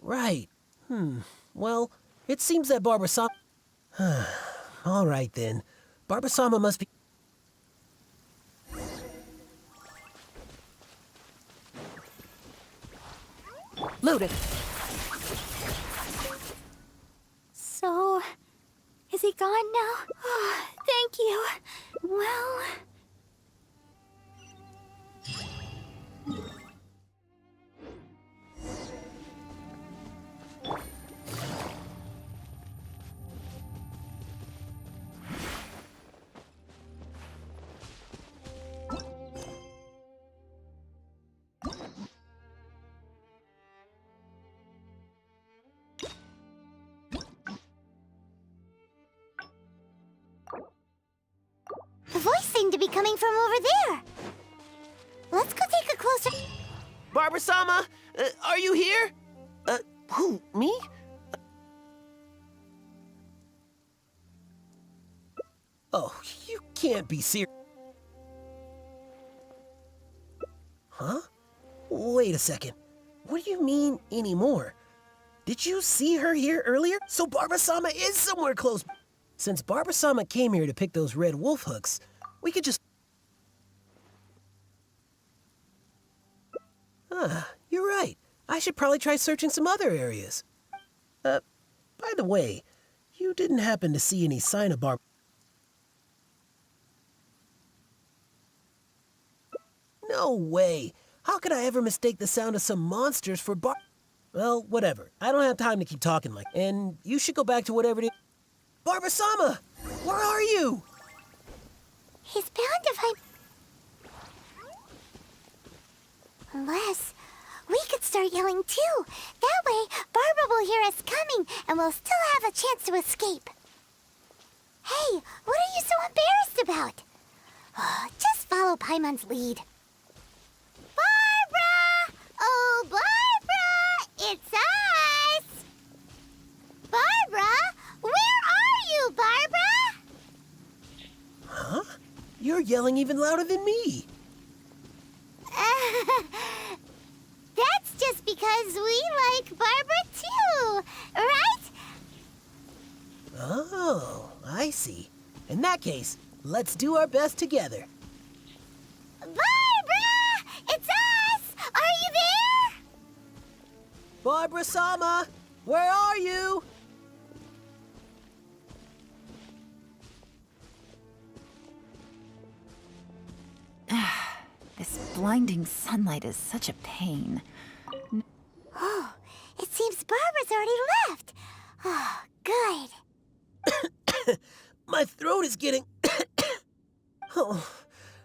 Speaker 5: Right. Well, it seems that Barbara-sama... All right, then. Barbara-sama must be...
Speaker 16: Loaded.
Speaker 7: So, is he gone now? Oh, thank you. Well...
Speaker 4: seem to be coming from over there. Let's go take a closer...
Speaker 5: Barbara-sama, are you here? Who, me? Oh, you can't be serious. Huh? Wait a second. What do you mean, anymore? Did you see her here earlier? So Barbara-sama is somewhere close. Since Barbara-sama came here to pick those red wolf hooks, we could just... You're right. I should probably try searching some other areas. By the way, you didn't happen to see any sign of Barb... No way! How could I ever mistake the sound of some monsters for Well, whatever. I don't have time to keep talking like... And you should go back to whatever it is... Barbara-sama! Where are you?
Speaker 4: He's bound to find... Unless... we could start yelling too. That way, Barbara will hear us coming, and we'll still have a chance to escape. Hey, what are you so embarrassed about? Just follow Paimon's lead. Barbara! Oh, Barbara! It's us! Barbara? Where are you, Barbara?
Speaker 5: Huh? You're yelling even louder than me.
Speaker 4: That's just because we like Barbara too, right?
Speaker 5: Oh, I see. In that case, let's do our best together.
Speaker 4: Barbara! It's us! Are you there?
Speaker 5: Barbara-sama, where are you?
Speaker 9: This blinding sunlight is such a pain.
Speaker 4: Oh, it seems Barbara's already left. Oh, good.
Speaker 5: My throat is getting... Oh,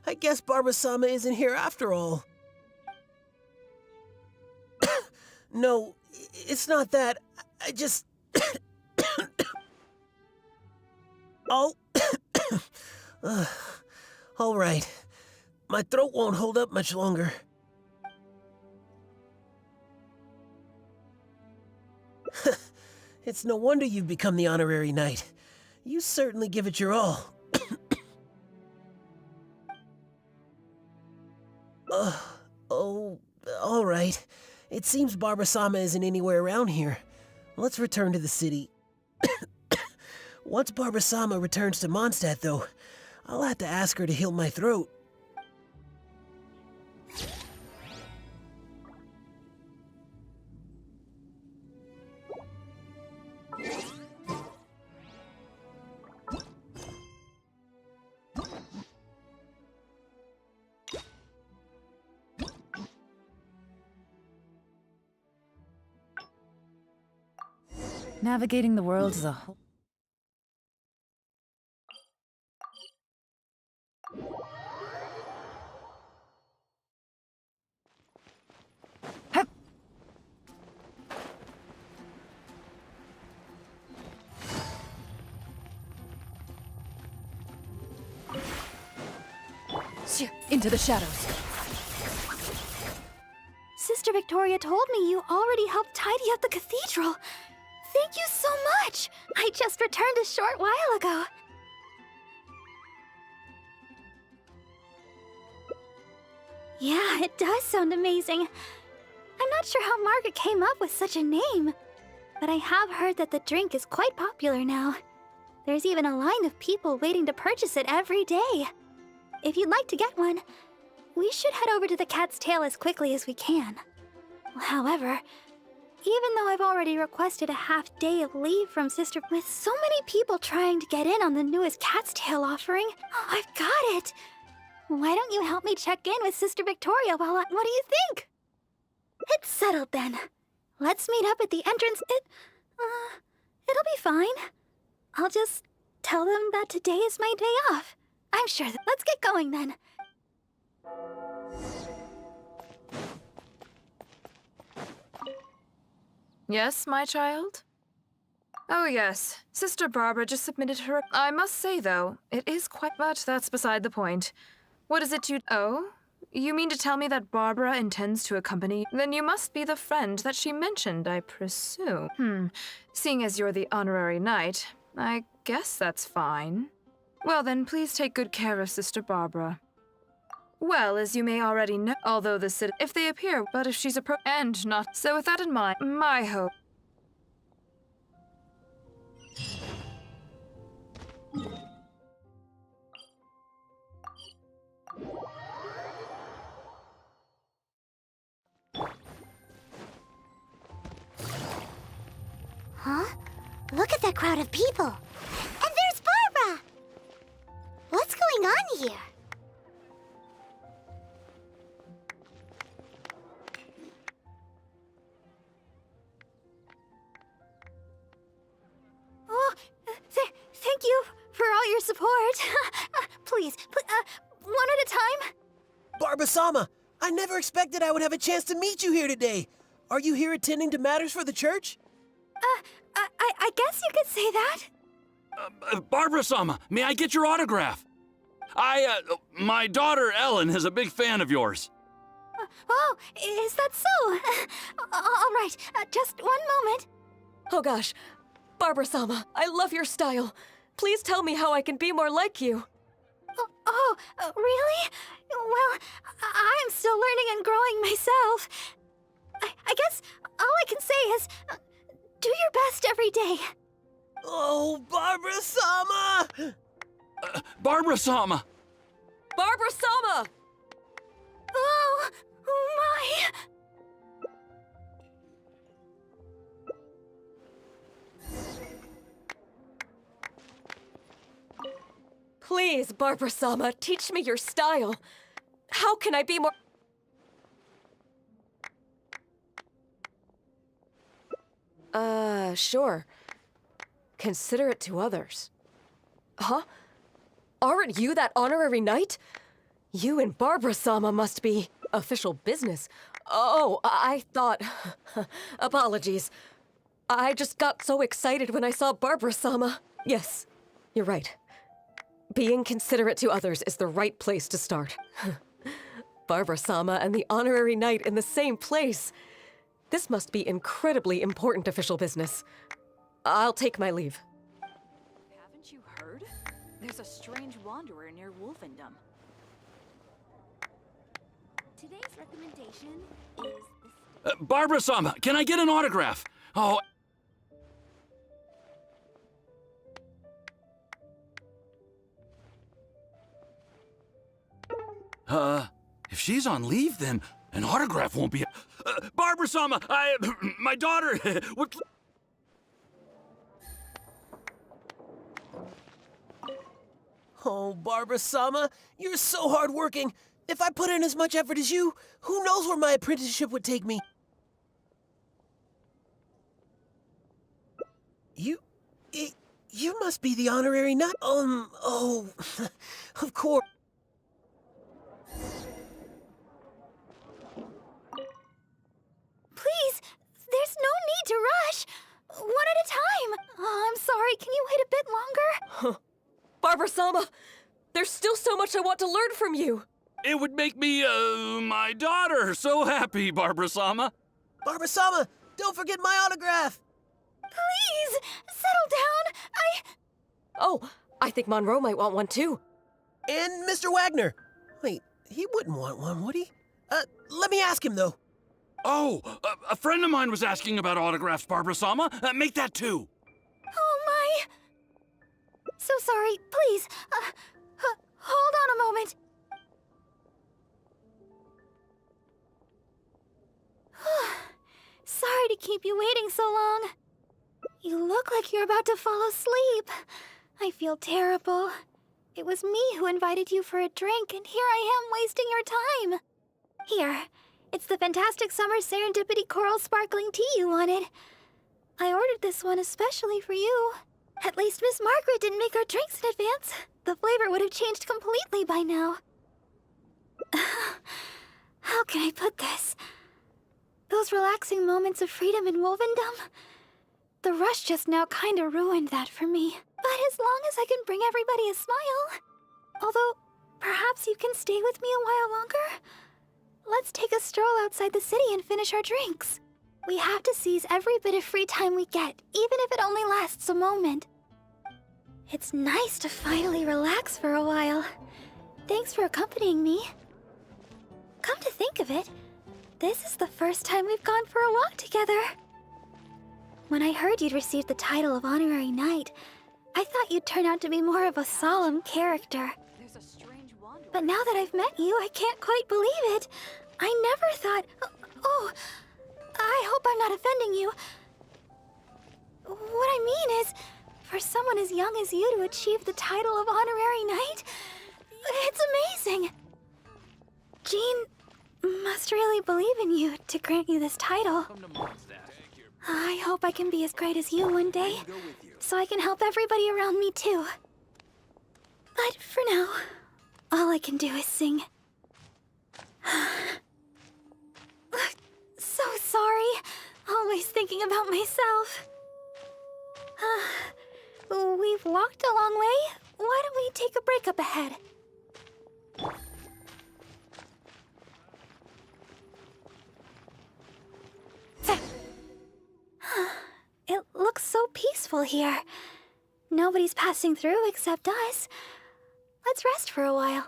Speaker 5: I guess Barbara-sama isn't here after all. No, it's not that. I just... Oh. All right. My throat won't hold up much longer. It's no wonder you've become the honorary knight. You certainly give it your all. Oh, all right. It seems Barbara-sama isn't anywhere around here. Let's return to the city. Once Barbara-sama returns to Mondstadt, though, I'll have to ask her to heal my throat.
Speaker 9: Navigating the world is a whole... Hup.
Speaker 16: Into the shadows.
Speaker 7: Sister Victoria told me you already helped tidy up the cathedral. Thank you so much! I just returned a short while ago. Yeah, it does sound amazing. I'm not sure how Margaret came up with such a name, but I have heard that the drink is quite popular now. There's even a line of people waiting to purchase it every day. If you'd like to get one, we should head over to the Cat's Tail as quickly as we can. However, even though I've already requested a half-day of leave from Sister... With so many people trying to get in on the newest Cat's Tail offering, I've got it! Why don't you help me check in with Sister Victoria while I... What do you think? It's settled then. Let's meet up at the entrance. It'll be fine. I'll just tell them that today is my day off. I'm sure that... Let's get going then.
Speaker 13: Yes, my child? Oh, yes. Sister Barbara just submitted her. I must say, though, it is quite. But that's beside the point. What is it you. Oh? You mean to tell me that Barbara intends to accompany? Then you must be the friend that she mentioned, I presume. Seeing as you're the honorary knight, I guess that's fine. Well, then, please take good care of Sister Barbara. Well, as you may already know, although the city. If they appear, but if she's and not. So, with that in mind, my hope.
Speaker 1: Huh? Look at that crowd of people. And there's Barbara! What's going on here?
Speaker 7: Oh, thank you for all your support. Please, one at a time.
Speaker 5: Barbara-sama, I never expected I would have a chance to meet you here today. Are you here attending to matters for the church?
Speaker 7: I guess you could say that.
Speaker 14: Barbara-sama, may I get your autograph? My daughter Ellen is a big fan of yours.
Speaker 7: Oh, is that so? All right, just one moment.
Speaker 17: Oh gosh, Barbara-sama, I love your style. Please tell me how I can be more like you.
Speaker 7: Really? Well, I'm still learning and growing myself. I guess all I can say is, do your best every day.
Speaker 5: Oh, Barbara-sama!
Speaker 14: Barbara-sama!
Speaker 17: Barbara-sama!
Speaker 7: Oh, my!
Speaker 17: Please, Barbara-sama, teach me your style. How can I be more... Sure. Considerate to others. Huh? Aren't you that honorary knight? You and Barbara-sama must be official business. Oh, I thought... Apologies. I just got so excited when I saw Barbara-sama. Yes, you're right. Being considerate to others is the right place to start. Barbara-sama and the honorary knight in the same place. This must be incredibly important official business. I'll take my leave.
Speaker 2: Haven't you heard? There's a strange wanderer near Wolfendom.
Speaker 1: Today's recommendation is
Speaker 14: Barbara-sama, can I get an autograph? Oh. If she's on leave, then an autograph won't be... Barbara-sama, my daughter would...
Speaker 5: Oh, Barbara-sama, you're so hardworking. If I put in as much effort as you, who knows where my apprenticeship would take me? You must be the honorary knight. Oh, of course.
Speaker 7: Please, there's no need to rush. One at a time. Oh, I'm sorry, can you wait a bit longer?
Speaker 17: Barbara-sama, there's still so much I want to learn from you.
Speaker 14: It would make me, my daughter so happy, Barbara-sama.
Speaker 5: Barbara-sama, don't forget my autograph.
Speaker 7: Please, settle down.
Speaker 17: Oh, I think Monroe might want one too.
Speaker 5: And Mr. Wagner. Wait, he wouldn't want one, would he? Let me ask him, though.
Speaker 14: Oh, a friend of mine was asking about autographs, Barbara-sama. Make that too.
Speaker 7: Oh, my. So sorry. Please, hold on a moment. Sorry to keep you waiting so long. You look like you're about to fall asleep. I feel terrible. It was me who invited you for a drink, and here I am wasting your time. Here, it's the Fantastic Summer Serendipity Coral Sparkling Tea you wanted. I ordered this one especially for you. At least Miss Margaret didn't make our drinks in advance. The flavor would have changed completely by now. How can I put this? Those relaxing moments of freedom in Wolvendom? The rush just now kinda ruined that for me. But as long as I can bring everybody a smile. Although, perhaps you can stay with me a while longer? Let's take a stroll outside the city and finish our drinks. We have to seize every bit of free time we get, even if it only lasts a moment. It's nice to finally relax for a while. Thanks for accompanying me. Come to think of it, this is the first time we've gone for a walk together. When I heard you'd received the title of Honorary Knight, I thought you'd turn out to be more of a solemn character. But now that I've met you, I can't quite believe it. I never thought... Oh, I hope I'm not offending you. What I mean is, for someone as young as you to achieve the title of Honorary Knight, it's amazing. Jean must really believe in you to grant you this title. I hope I can be as great as you one day, so I can help everybody around me too. But for now, all I can do is sing. So sorry, always thinking about myself. We've walked a long way. Why don't we take a break up ahead? It looks so peaceful here. Nobody's passing through except us. Let's rest for a while.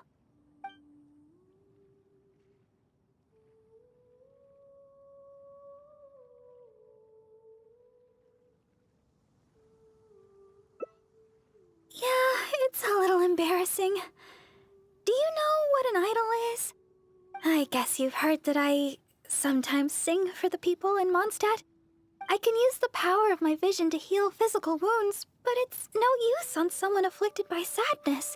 Speaker 7: Yeah, it's a little embarrassing. Do you know what an idol is? I guess you've heard that I sometimes sing for the people in Mondstadt. I can use the power of my vision to heal physical wounds, but it's no use on someone afflicted by sadness.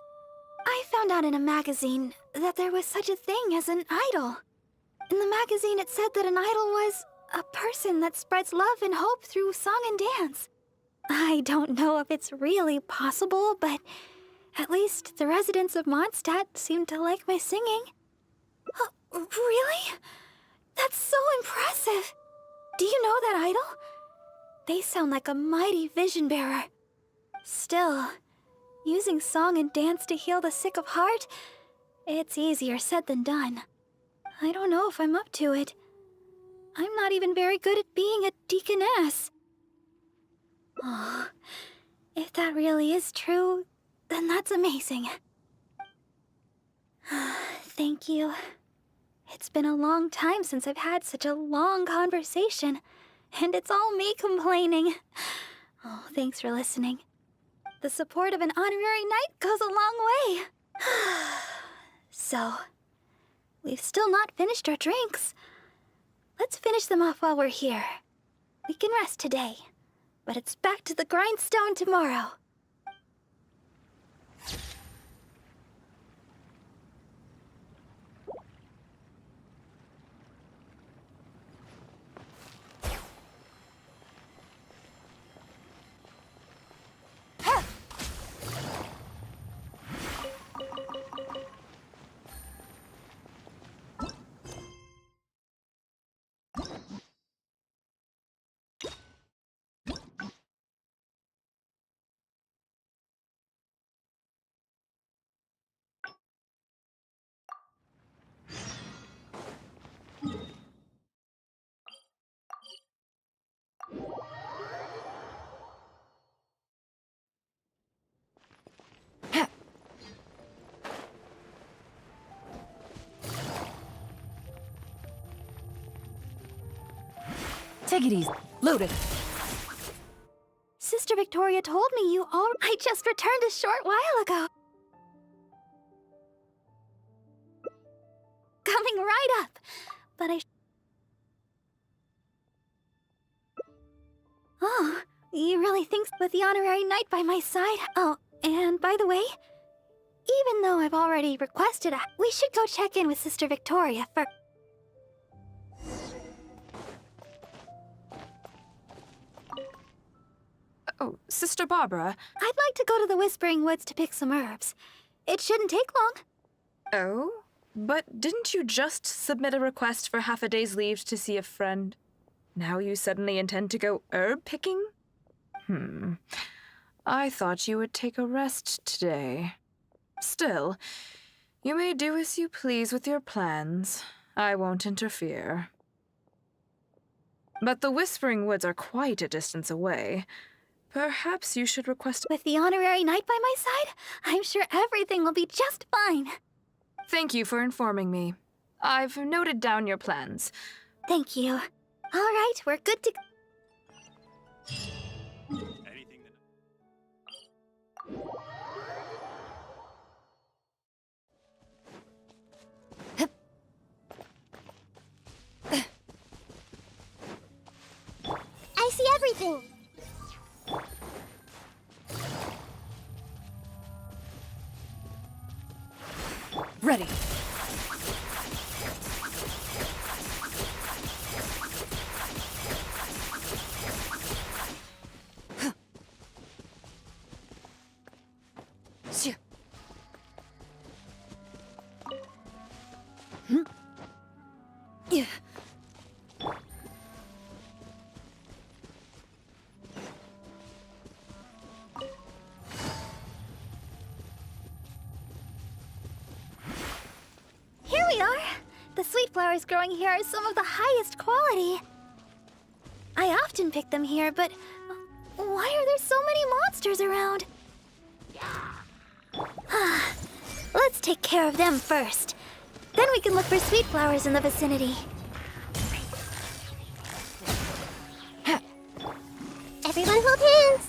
Speaker 7: I found out in a magazine that there was such a thing as an idol. In the magazine it said that an idol was a person that spreads love and hope through song and dance. I don't know if it's really possible, but at least the residents of Mondstadt seem to like my singing. Really? That's so impressive! Do you know that idol? They sound like a mighty vision bearer. Still, using song and dance to heal the sick of heart, it's easier said than done. I don't know if I'm up to it. I'm not even very good at being a deaconess. Oh, if that really is true, then that's amazing. Thank you. It's been a long time since I've had such a long conversation, and it's all me complaining. Oh, thanks for listening. The support of an honorary knight goes a long way. So, we've still not finished our drinks. Let's finish them off while we're here. We can rest today, but it's back to the grindstone tomorrow.
Speaker 9: Take it easy. Loaded.
Speaker 7: Sister Victoria told me you all... I just returned a short while ago. Coming right up. But I... Oh, you really think with the honorary knight by my side? Oh, and by the way, even though I've already requested we should go check in with Sister Victoria for...
Speaker 13: Oh, Sister Barbara.
Speaker 7: I'd like to go to the Whispering Woods to pick some herbs. It shouldn't take long.
Speaker 13: Oh? But didn't you just submit a request for half a day's leave to see a friend? Now you suddenly intend to go herb picking? I thought you would take a rest today. Still, you may do as you please with your plans. I won't interfere. But the Whispering Woods are quite a distance away. Perhaps you should request—
Speaker 7: With the honorary knight by my side, I'm sure everything will be just fine.
Speaker 13: Thank you for informing me. I've noted down your plans.
Speaker 7: Thank you. All right, we're good to—
Speaker 1: I see everything.
Speaker 16: Ready.
Speaker 7: Yeah. Here we are. The sweet flowers growing here are some of the highest quality. I often pick them here, but why are there so many monsters around? Let's take care of them first. Then we can look for sweet flowers in the vicinity. Everyone hold hands!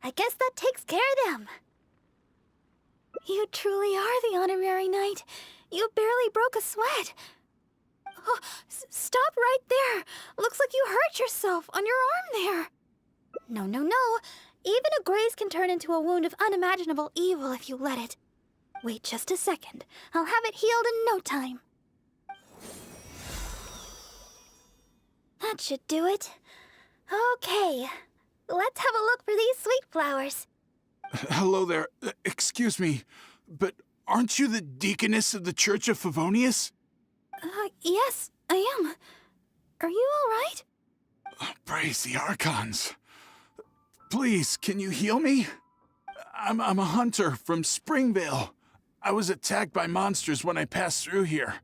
Speaker 7: I guess that takes care of them. You truly are the honorary knight. You barely broke a sweat. Oh, stop right there. Looks like you hurt yourself on your arm there. No, no, no. Even a graze can turn into a wound of unimaginable evil if you let it. Wait just a second. I'll have it healed in no time. That should do it. Okay. Let's have a look for these sweet flowers.
Speaker 6: Hello there. Excuse me, but aren't you the deaconess of the Church of Favonius?
Speaker 7: Yes, I am. Are you all right?
Speaker 6: Praise the Archons. Please, can you heal me? I'm a hunter from Springvale. I was attacked by monsters when I passed through here.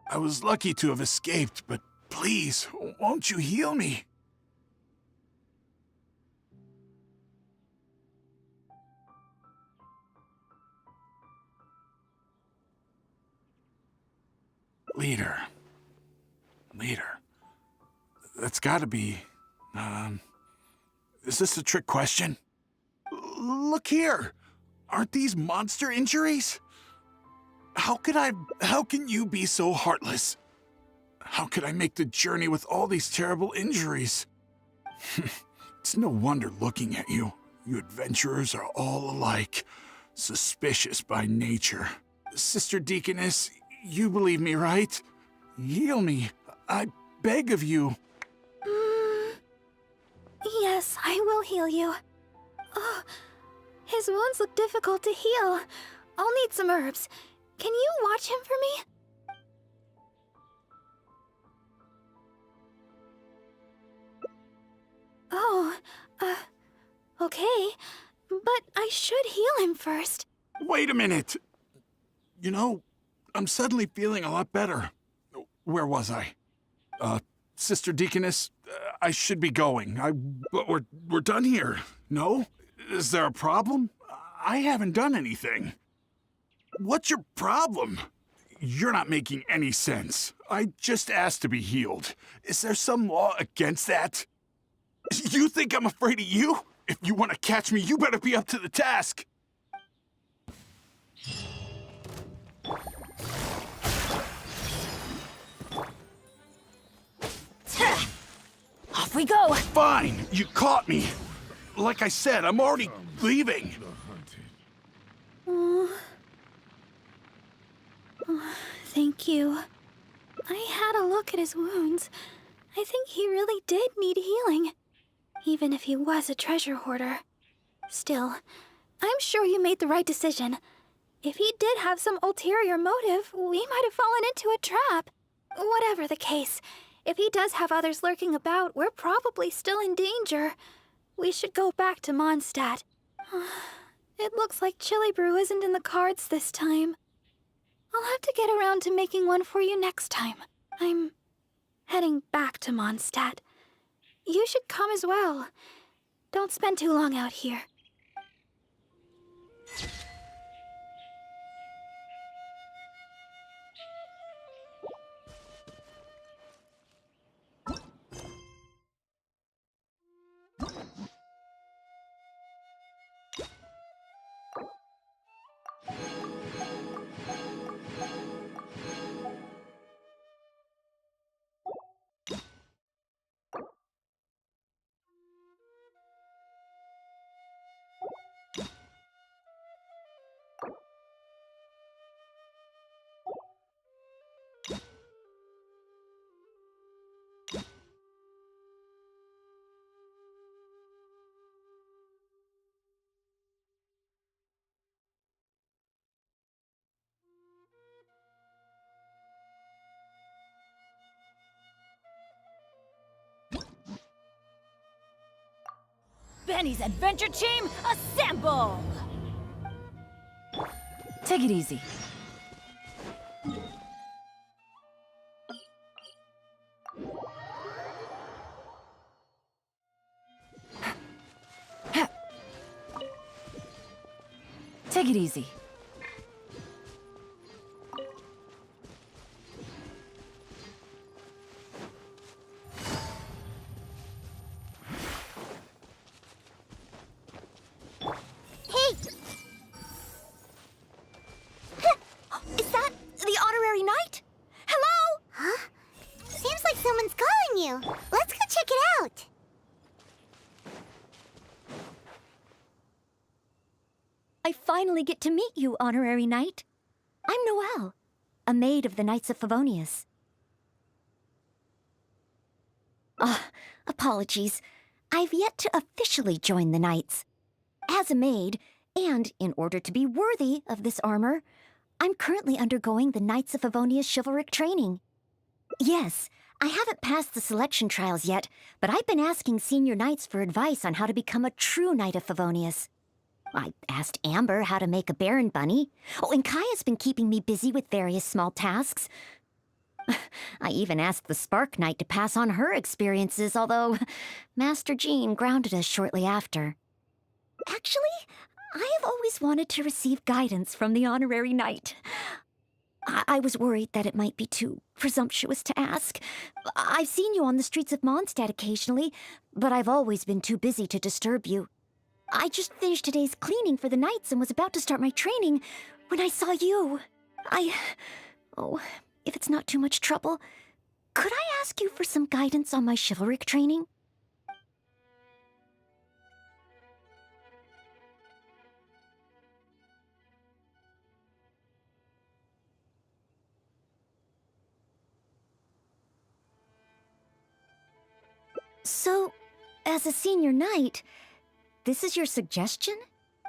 Speaker 6: I was lucky to have escaped, but please, won't you heal me? Leader. That's gotta be, is this a trick question? Look here. Aren't these monster injuries? How can you be so heartless? How could I make the journey with all these terrible injuries? It's no wonder looking at you. You adventurers are all alike, suspicious by nature. Sister Deaconess, you believe me, right? Heal me. I beg of you.
Speaker 7: Yes, I will heal you. Oh, his wounds look difficult to heal. I'll need some herbs. Can you watch him for me? Oh, okay. But I should heal him first.
Speaker 6: Wait a minute. You know, I'm suddenly feeling a lot better. Where was I? Sister Deaconess, I should be going. But we're done here. No? Is there a problem? I haven't done anything. What's your problem? You're not making any sense. I just asked to be healed. Is there some law against that? You think I'm afraid of you? If you want to catch me, you better be up to the task.
Speaker 1: Off we go.
Speaker 6: Fine, you caught me. Like I said, I'm already leaving.
Speaker 7: Thank you. I had a look at his wounds. I think he really did need healing, even if he was a treasure hoarder. Still, I'm sure you made the right decision. If he did have some ulterior motive, we might have fallen into a trap. Whatever the case, if he does have others lurking about, we're probably still in danger. We should go back to Mondstadt. It looks like chili brew isn't in the cards this time. I'll have to get around to making one for you next time. I'm heading back to Mondstadt. You should come as well. Don't spend too long out here.
Speaker 18: Benny's Adventure Team, assemble!
Speaker 9: Take it easy. Take it easy.
Speaker 1: Is that the honorary knight? Hello?
Speaker 4: Huh? Seems like someone's calling you. Let's go check it out.
Speaker 18: I finally get to meet you, honorary knight. I'm Noelle, a maid of the Knights of Favonius. Apologies. I've yet to officially join the Knights. As a maid, and in order to be worthy of this armor, I'm currently undergoing the Knights of Favonius chivalric training. Yes, I haven't passed the selection trials yet, but I've been asking senior knights for advice on how to become a true Knight of Favonius. I asked Amber how to make a Baron bunny. Oh, and Kaya's been keeping me busy with various small tasks. I even asked the Spark Knight to pass on her experiences, although Master Jean grounded us shortly after. Actually, I have always wanted to receive guidance from the honorary knight. I was worried that it might be too presumptuous to ask. I've seen you on the streets of Mondstadt occasionally, but I've always been too busy to disturb you. I just finished today's cleaning for the Knights and was about to start my training when I saw you. Oh, if it's not too much trouble, could I ask you for some guidance on my chivalric training? So, as a senior knight, this is your suggestion?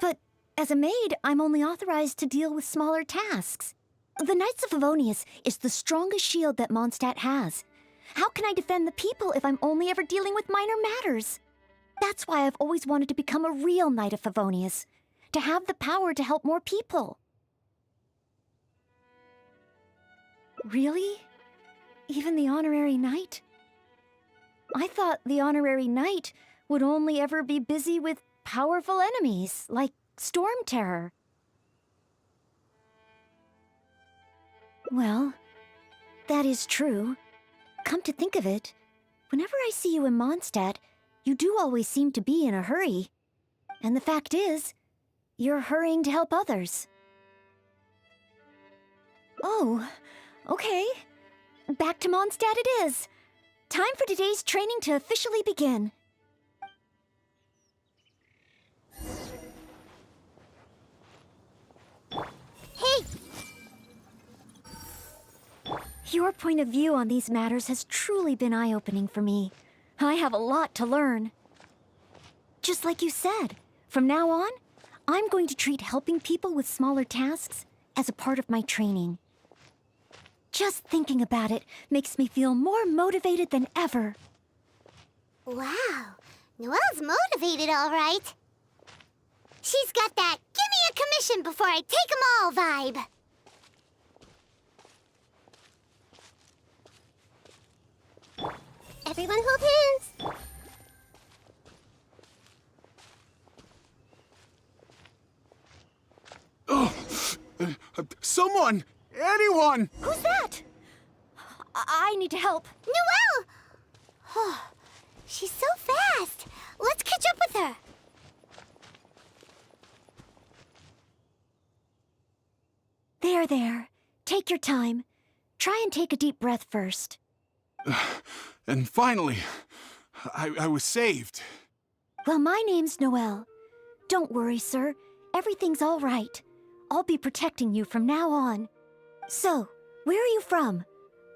Speaker 18: But as a maid, I'm only authorized to deal with smaller tasks. The Knights of Favonius is the strongest shield that Mondstadt has. How can I defend the people if I'm only ever dealing with minor matters? That's why I've always wanted to become a real Knight of Favonius, to have the power to help more people. Really? Even the honorary knight? I thought the honorary knight would only ever be busy with powerful enemies, like Storm Terror. Well, that is true. Come to think of it, whenever I see you in Mondstadt, you do always seem to be in a hurry. And the fact is, you're hurrying to help others. Oh, okay. Back to Mondstadt it is. Time for today's training to officially begin.
Speaker 4: Hey!
Speaker 18: Your point of view on these matters has truly been eye-opening for me. I have a lot to learn. Just like you said, From now on, I'm going to treat helping people with smaller tasks as a part of my training. Just thinking about it makes me feel more motivated than ever.
Speaker 19: Wow, Noelle's motivated, all right. She's got that "give me a commission before I take 'em all" vibe. Everyone hold hands.
Speaker 6: Someone! Anyone!
Speaker 18: Who's that? I need to help.
Speaker 19: Noelle! Oh, she's so fast. Let's catch up with her.
Speaker 18: There. Take your time. Try and take a deep breath first.
Speaker 6: And finally, I was saved.
Speaker 18: Well, my name's Noelle. Don't worry, sir. Everything's all right. I'll be protecting you from now on. So, where are you from?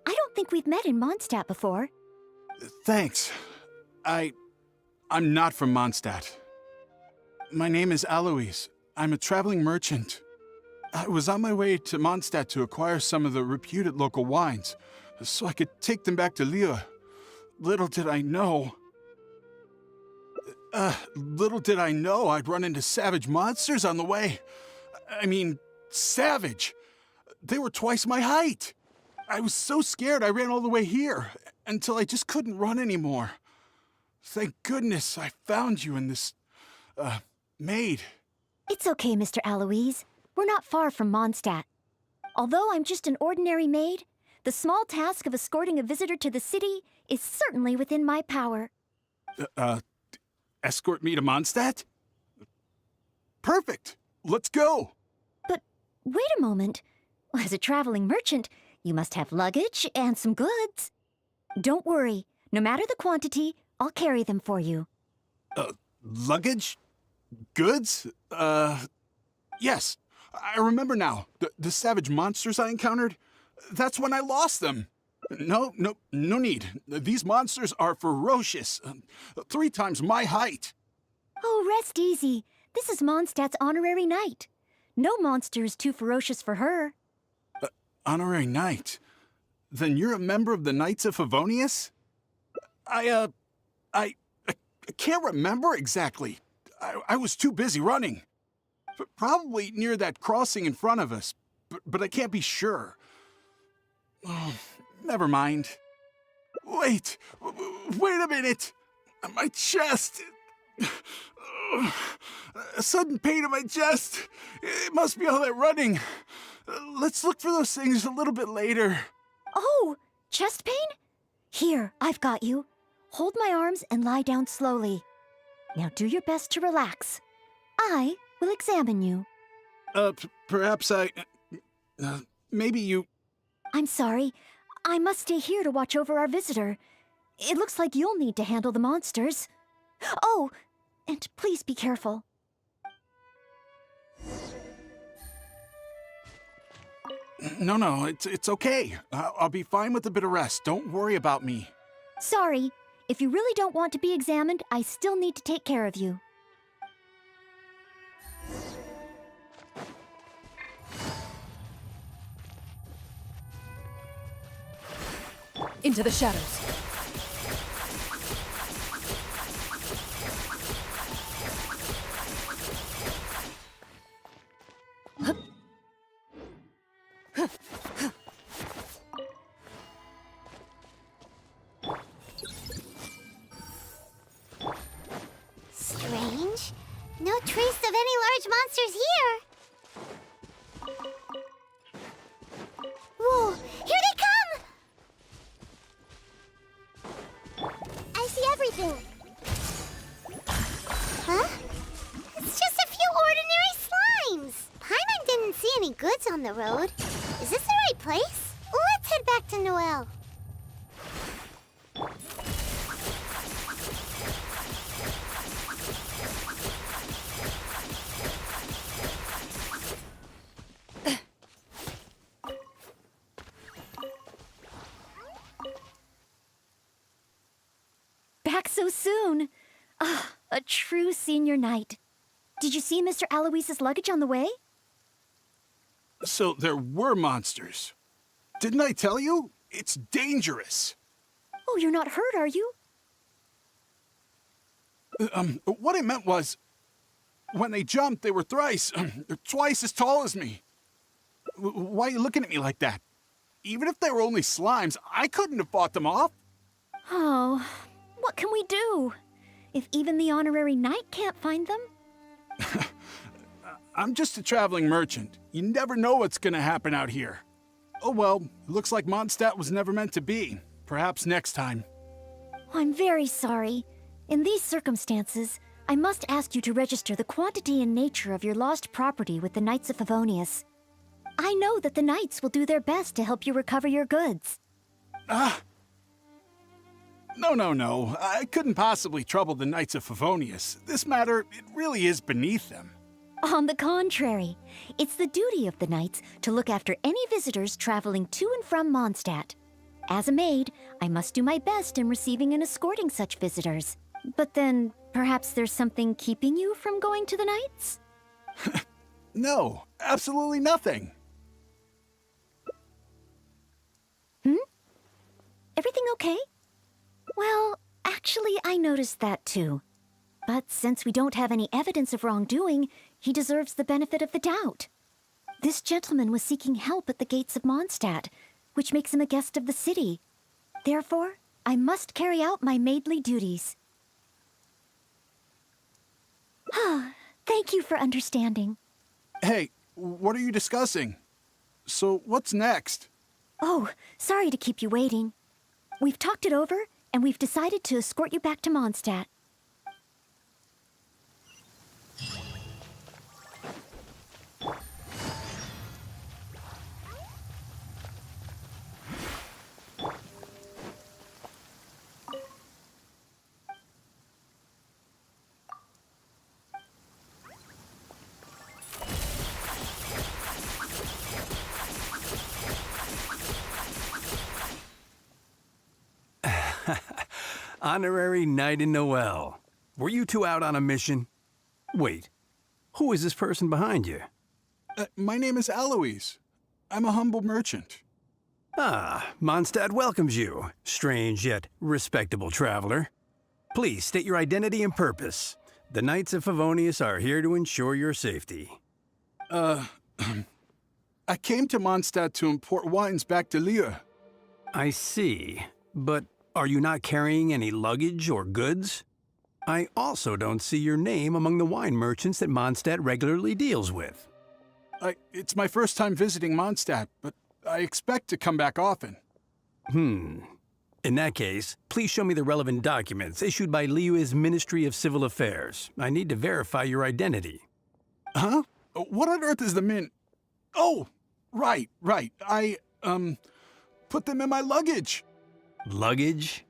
Speaker 18: I don't think we've met in Mondstadt before.
Speaker 6: Thanks. I'm not from Mondstadt. My name is Alois. I'm a traveling merchant. I was on my way to Mondstadt to acquire some of the reputed local wines, so I could take them back to Liyue. Little did I know I'd run into savage monsters on the way. I mean, savage. They were twice my height. I was so scared I ran all the way here, until I just couldn't run anymore. Thank goodness I found you and this, maid.
Speaker 18: It's okay, Mr. Alois. We're not far from Mondstadt. Although I'm just an ordinary maid, the small task of escorting a visitor to the city is certainly within my power.
Speaker 6: Escort me to Mondstadt? Perfect! Let's go!
Speaker 18: But wait a moment. As a traveling merchant, you must have luggage and some goods. Don't worry. No matter the quantity, I'll carry them for you.
Speaker 6: Luggage? Goods? Yes. I remember now. The savage monsters I encountered? That's when I lost them. No need. These monsters are ferocious. 3 times my height.
Speaker 18: Oh, rest easy. This is Mondstadt's honorary knight. No monster is too ferocious for her.
Speaker 6: Honorary knight? Then you're a member of the Knights of Favonius? I can't remember exactly. I was too busy running. Probably near that crossing in front of us, but I can't be sure. Oh, never mind. Wait a minute! My chest! A sudden pain in my chest! It must be all that running. Let's look for those things a little bit later.
Speaker 18: Oh, chest pain? Here, I've got you. Hold my arms and lie down slowly. Now do your best to relax. I will examine you.
Speaker 6: Perhaps maybe you...
Speaker 18: I'm sorry. I must stay here to watch over our visitor. It looks like you'll need to handle the monsters. Oh, and please be careful.
Speaker 6: No, it's okay. I'll be fine with a bit of rest. Don't worry about me.
Speaker 18: Sorry. If you really don't want to be examined, I still need to take care of you.
Speaker 16: Into the shadows.
Speaker 19: Strange. No trace of any large monsters here. Whoa, here they come! I see everything. Huh? It's just a few ordinary slimes. Paimon didn't see any goods on the road. Is this the right place? Let's head back to Noelle.
Speaker 18: Back so soon. Ah, a true senior knight. Did you see Mr. Aloyse's luggage on the way?
Speaker 6: So there were monsters. Didn't I tell you? It's dangerous.
Speaker 18: Oh, you're not hurt, are you?
Speaker 6: What I meant was, when they jumped, they were twice as tall as me. Why are you looking at me like that? Even if they were only slimes, I couldn't have fought them off.
Speaker 18: Oh, what can we do? If even the honorary knight can't find them?
Speaker 6: I'm just a traveling merchant. You never know what's gonna happen out here. Oh well, looks like Mondstadt was never meant to be. Perhaps next time.
Speaker 18: I'm very sorry. In these circumstances, I must ask you to register the quantity and nature of your lost property with the Knights of Favonius. I know that the Knights will do their best to help you recover your goods.
Speaker 6: No. I couldn't possibly trouble the Knights of Favonius. This matter, it really is beneath them.
Speaker 18: On the contrary, it's the duty of the Knights to look after any visitors traveling to and from Mondstadt. As a maid, I must do my best in receiving and escorting such visitors. But then, perhaps there's something keeping you from going to the Knights?
Speaker 6: No, absolutely nothing.
Speaker 18: Everything okay? Well, actually, I noticed that too. But since we don't have any evidence of wrongdoing, he deserves the benefit of the doubt. This gentleman was seeking help at the gates of Mondstadt, which makes him a guest of the city. Therefore, I must carry out my maidly duties. Thank you for understanding.
Speaker 6: Hey, what are you discussing? So, what's next?
Speaker 18: Oh, sorry to keep you waiting. We've talked it over, and we've decided to escort you back to Mondstadt.
Speaker 20: Honorary Knight in Noel. Were you two out on a mission? Wait, who is this person behind you?
Speaker 6: My name is Aloys. I'm a humble merchant.
Speaker 20: Ah, Mondstadt welcomes you, strange yet respectable traveler. Please state your identity and purpose. The Knights of Favonius are here to ensure your safety.
Speaker 6: I came to Mondstadt to import wines back to Lieu.
Speaker 20: I see, but are you not carrying any luggage or goods? I also don't see your name among the wine merchants that Mondstadt regularly deals with.
Speaker 6: It's my first time visiting Mondstadt, but I expect to come back often.
Speaker 20: In that case, please show me the relevant documents issued by Liyue's Ministry of Civil Affairs. I need to verify your identity.
Speaker 6: Huh? What on earth is the min... Oh! Right. I, put them in my luggage.
Speaker 20: Luggage?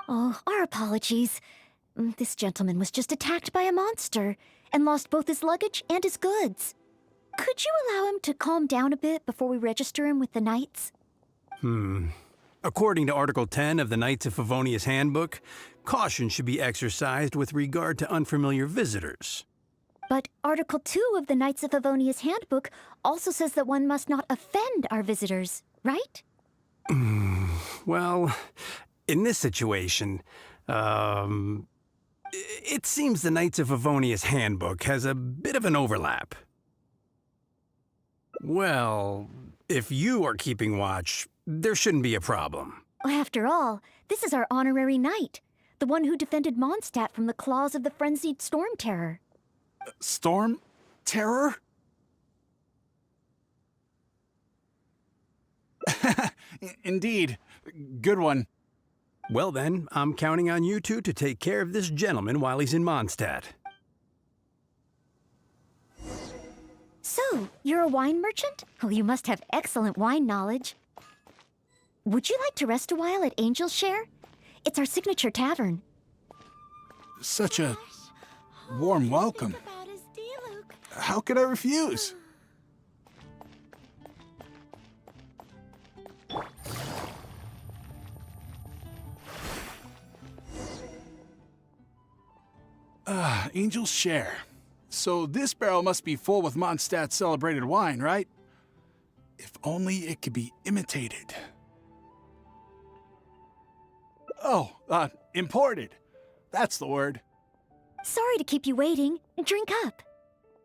Speaker 18: Oh, our apologies. This gentleman was just attacked by a monster and lost both his luggage and his goods. Could you allow him to calm down a bit before we register him with the Knights?
Speaker 20: According to Article 10 of the Knights of Favonius Handbook, caution should be exercised with regard to unfamiliar visitors.
Speaker 18: But Article 2 of the Knights of Favonius Handbook also says that one must not offend our visitors, right?
Speaker 20: Well, in this situation, it seems the Knights of Favonius Handbook has a bit of an overlap. Well, if you are keeping watch, there shouldn't be a problem.
Speaker 18: After all, this is our honorary knight, the one who defended Mondstadt from the claws of the frenzied Storm Terror.
Speaker 6: Storm Terror? Indeed. Good one.
Speaker 20: Well then, I'm counting on you two to take care of this gentleman while he's in Mondstadt.
Speaker 18: So, you're a wine merchant? Oh, you must have excellent wine knowledge. Would you like to rest a while at Angel's Share? It's our signature tavern.
Speaker 6: Such a warm welcome. How could I refuse? Angel's Share. So this barrel must be full with Mondstadt's celebrated wine, right? If only it could be imitated. Oh, imported. That's the word.
Speaker 18: Sorry to keep you waiting. Drink up.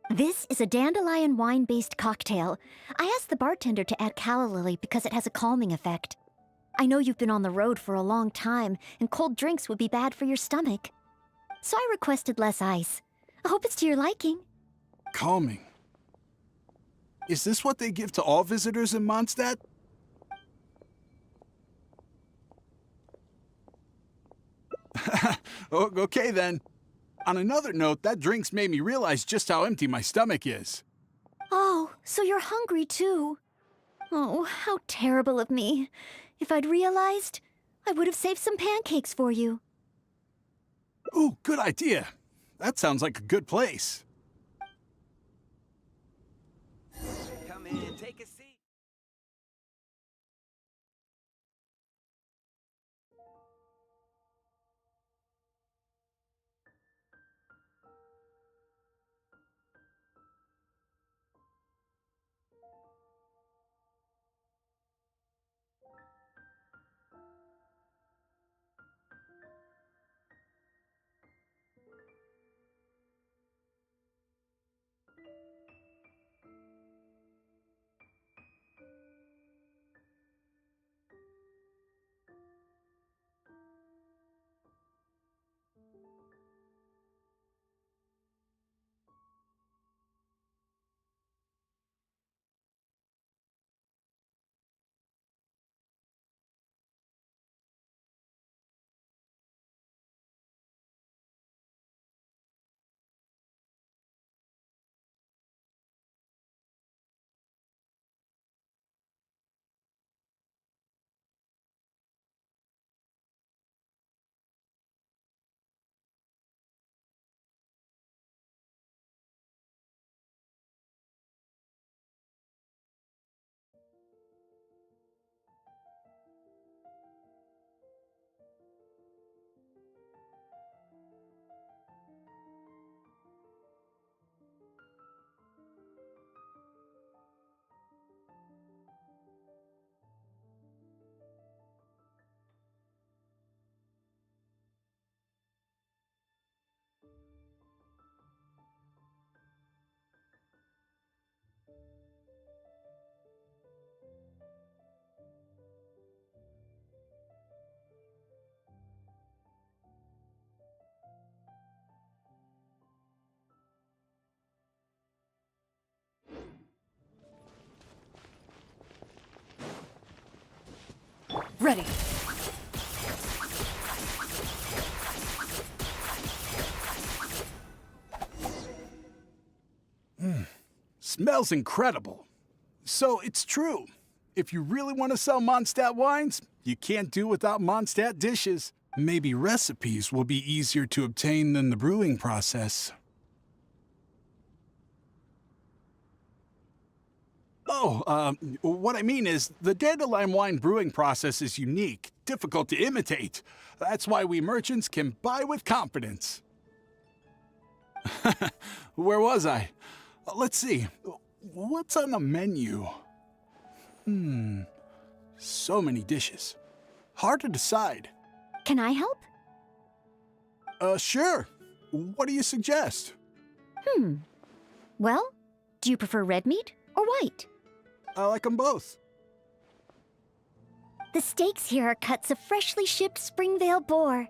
Speaker 18: This is a dandelion wine-based cocktail. I asked the bartender to add calla lily because it has a calming effect. I know you've been on the road for a long time, and cold drinks would be bad for your stomach. So I requested less ice. I hope it's to your liking.
Speaker 6: Calming. Is this what they give to all visitors in Mondstadt? Okay then. On another note, that drink's made me realize just how empty my stomach is.
Speaker 18: Oh, so you're hungry too. Oh, how terrible of me. If I'd realized, I would have saved some pancakes for you.
Speaker 6: Ooh, good idea. That sounds like a good place.
Speaker 5: Come in, take a seat.
Speaker 16: Ready.
Speaker 6: Smells incredible. So it's true. If you really want to sell Mondstadt wines, you can't do without Mondstadt dishes. Maybe recipes will be easier to obtain than the brewing process. Oh, what I mean is, the dandelion wine brewing process is unique, difficult to imitate. That's why we merchants can buy with confidence. Where was I? Let's see. What's on the menu? So many dishes. Hard to decide.
Speaker 18: Can I help?
Speaker 6: Sure. What do you suggest?
Speaker 18: Well, do you prefer red meat or white?
Speaker 6: I like them both.
Speaker 18: The steaks here are cuts of freshly shipped Springvale boar.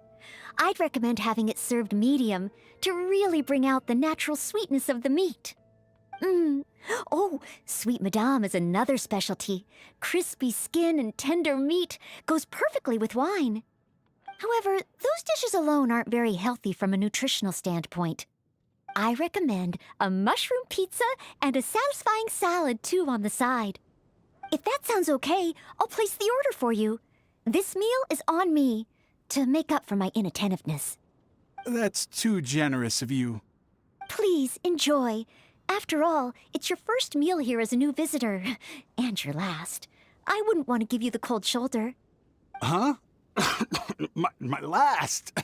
Speaker 18: I'd recommend having it served medium to really bring out the natural sweetness of the meat. Oh, Sweet Madame is another specialty. Crispy skin and tender meat goes perfectly with wine. However, those dishes alone aren't very healthy from a nutritional standpoint. I recommend a mushroom pizza and a satisfying salad too on the side. If that sounds okay, I'll place the order for you. This meal is on me to make up for my inattentiveness.
Speaker 6: That's too generous of you.
Speaker 18: Please enjoy. After all, it's your first meal here as a new visitor, and your last. I wouldn't want to give you the cold shoulder.
Speaker 6: Huh? my last.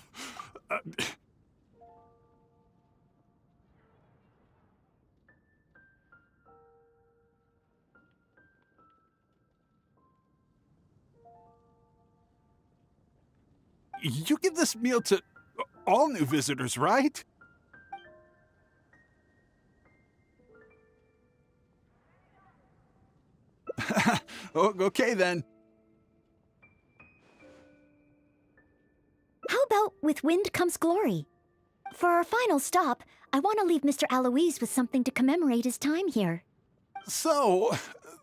Speaker 6: you give this meal to all new visitors, right? Okay then.
Speaker 18: How about with wind comes glory? For our final stop, I want to leave Mr. Aloise with something to commemorate his time here.
Speaker 6: So,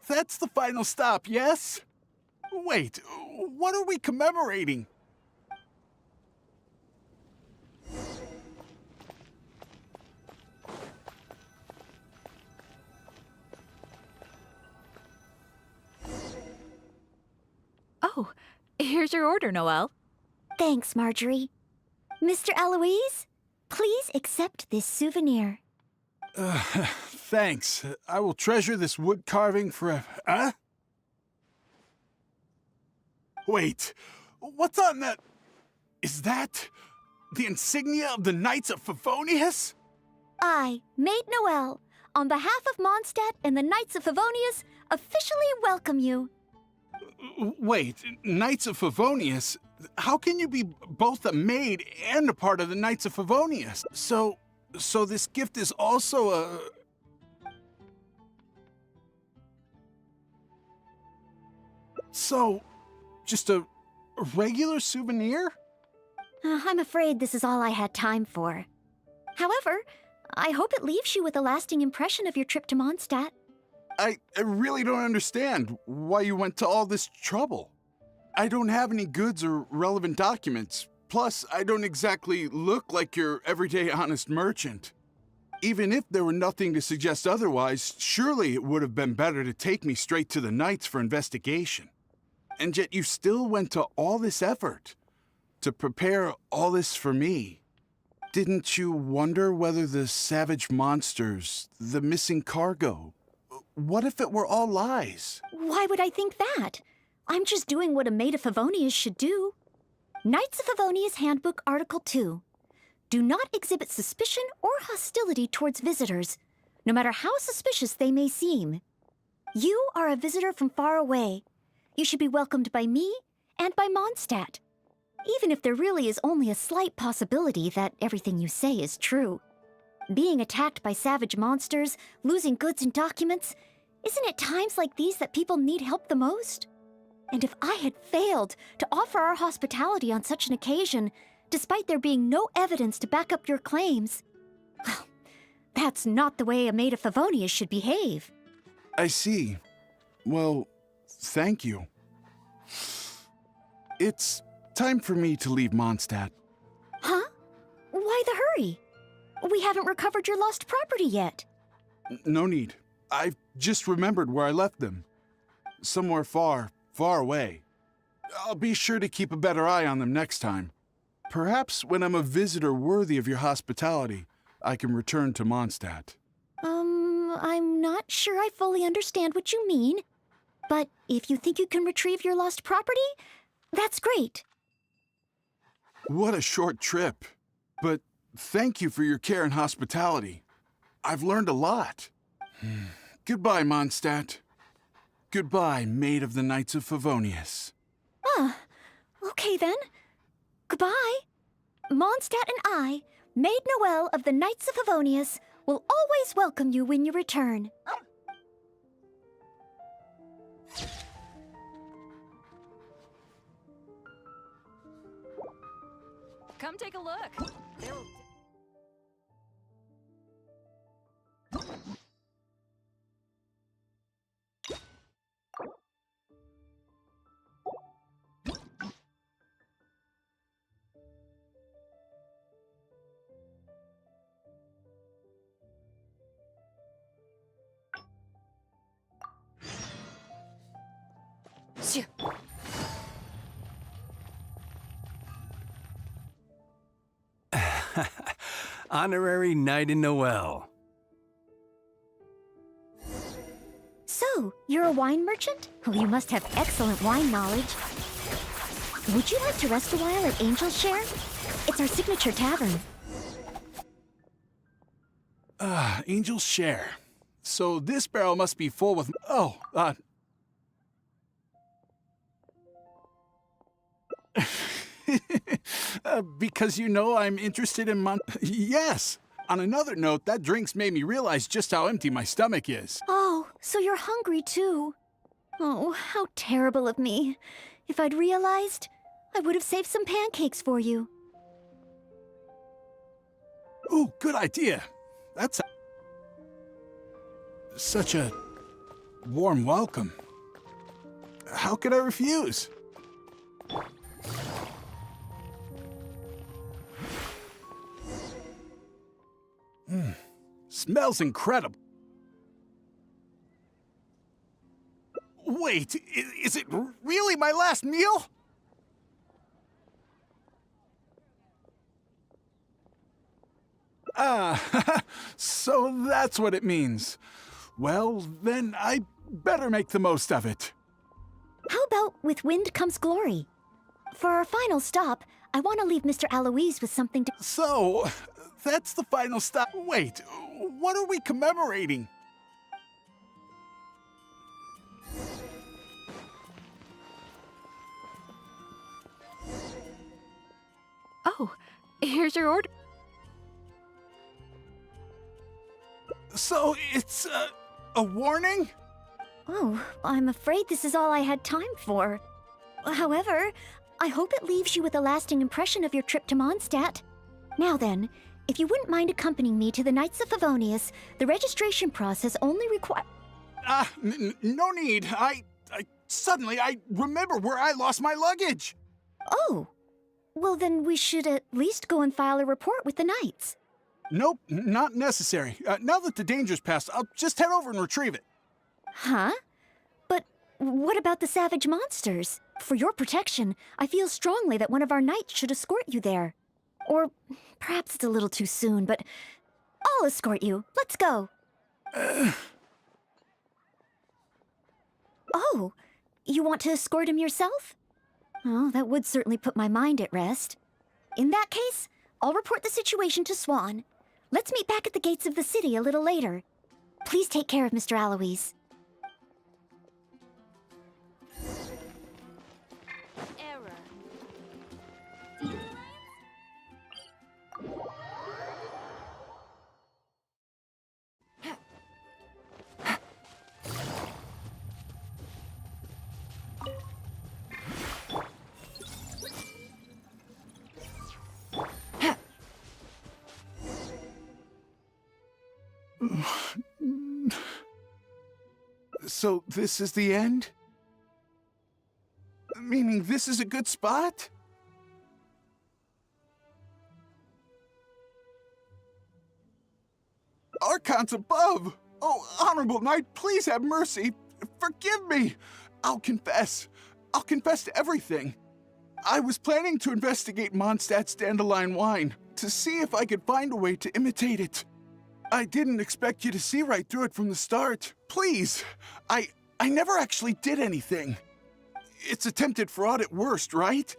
Speaker 6: that's the final stop, yes? Wait, what are we commemorating?
Speaker 9: Oh, here's your order, Noelle.
Speaker 18: Thanks, Marjorie. Mr. Aloise, please accept this souvenir.
Speaker 6: Thanks. I will treasure this wood carving forever. Huh? Wait, what's on that? Is that the insignia of the Knights of Favonius?
Speaker 18: I, Maid Noelle, on behalf of Mondstadt and the Knights of Favonius, officially welcome you.
Speaker 6: Wait, Knights of Favonius? How can you be both a maid and a part of the Knights of Favonius? So this gift is also a... So, just a regular souvenir?
Speaker 18: I'm afraid this is all I had time for. However, I hope it leaves you with a lasting impression of your trip to Mondstadt.
Speaker 6: I really don't understand why you went to all this trouble. I don't have any goods or relevant documents. Plus, I don't exactly look like your everyday honest merchant. Even if there were nothing to suggest otherwise, surely it would have been better to take me straight to the Knights for investigation. And yet you still went to all this effort to prepare all this for me. Didn't you wonder whether the savage monsters, the missing cargo, what if it were all lies?
Speaker 18: Why would I think that? I'm just doing what a Maid of Favonius should do. Knights of Favonius Handbook Article 2. Do not exhibit suspicion or hostility towards visitors, no matter how suspicious they may seem. You are a visitor from far away. You should be welcomed by me and by Mondstadt, even if there really is only a slight possibility that everything you say is true. Being attacked by savage monsters, losing goods and documents, isn't it times like these that people need help the most? And if I had failed to offer our hospitality on such an occasion, despite there being no evidence to back up your claims, well, that's not the way a Maid of Favonius should behave.
Speaker 6: I see. Well, thank you. It's time for me to leave Mondstadt.
Speaker 18: Huh? Why the hurry? We haven't recovered your lost property yet.
Speaker 6: No need. I've just remembered where I left them. Somewhere far, far away. I'll be sure to keep a better eye on them next time. Perhaps when I'm a visitor worthy of your hospitality, I can return to Mondstadt.
Speaker 18: I'm not sure I fully understand what you mean. But if you think you can retrieve your lost property, that's great.
Speaker 6: What a short trip. But thank you for your care and hospitality. I've learned a lot. Goodbye, Mondstadt. Goodbye, Maid of the Knights of Favonius.
Speaker 18: Okay then. Goodbye. Mondstadt and I, Maid Noelle of the Knights of Favonius, will always welcome you when you return.
Speaker 9: Come take a look.
Speaker 20: Honorary Knight in Noelle.
Speaker 18: So, you're a wine merchant? Oh, you must have excellent wine knowledge. Would you like to rest a while at Angel's Share? It's our signature tavern.
Speaker 6: Angel's Share. So this barrel must be full with... Because you know I'm interested in Yes! On another note, that drink's made me realize just how empty my stomach is.
Speaker 18: Oh, so you're hungry too. Oh, how terrible of me. If I'd realized, I would have saved some pancakes for you.
Speaker 6: Ooh, good idea. That's such a warm welcome. How could I refuse? Smells incredible. Wait, is it really my last meal? Ah, so that's what it means. Well, then I better make the most of it.
Speaker 18: How about with wind comes glory? For our final stop, I want to leave Mr. Aloise with something to...
Speaker 6: So, that's the final stop. Wait, what are we commemorating?
Speaker 13: Oh, here's your order.
Speaker 6: So, it's a warning?
Speaker 18: Oh, I'm afraid this is all I had time for. However, I hope it leaves you with a lasting impression of your trip to Mondstadt. Now then, if you wouldn't mind accompanying me to the Knights of Favonius, the registration process only requires...
Speaker 6: No need. Suddenly I remember where I lost my luggage.
Speaker 18: Oh, well then we should at least go and file a report with the Knights.
Speaker 6: Nope, not necessary. Now that the danger's passed, I'll just head over and retrieve it.
Speaker 18: Huh? But what about the savage monsters? For your protection, I feel strongly that one of our knights should escort you there. Or perhaps it's a little too soon, but I'll escort you. Let's go. Oh, you want to escort him yourself? Oh, that would certainly put my mind at rest. In that case, I'll report the situation to Swan. Let's meet back at the gates of the city a little later. Please take care of Mr. Aloise.
Speaker 6: So this is the end? Meaning this is a good spot? Archons above! Oh, Honorable Knight, please have mercy! Forgive me! I'll confess to everything. I was planning to investigate Mondstadt's dandelion wine, to see if I could find a way to imitate it. I didn't expect you to see right through it from the start. Please, I never actually did anything. It's attempted fraud at worst, right?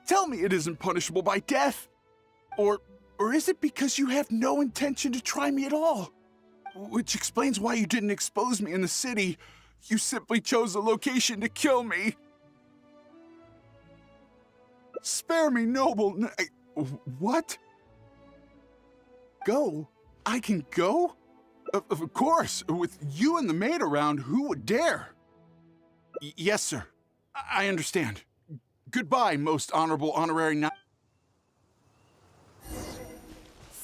Speaker 6: Tell me it isn't punishable by death. Or is it because you have no intention to try me at all? Which explains why you didn't expose me in the city. You simply chose a location to kill me. Spare me, noble What? Go? I can go? Of course, with you and the maid around, who would dare? Yes, sir. I understand. Goodbye, most honorable honorary knight.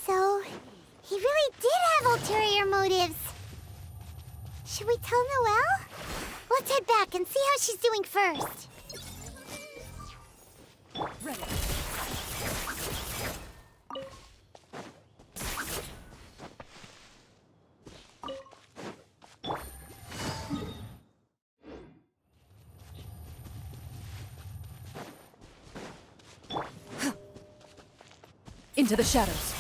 Speaker 19: So, he really did have ulterior motives. Should we tell Noelle? Let's head back and see how she's doing first.
Speaker 16: Ready. Into the shadows.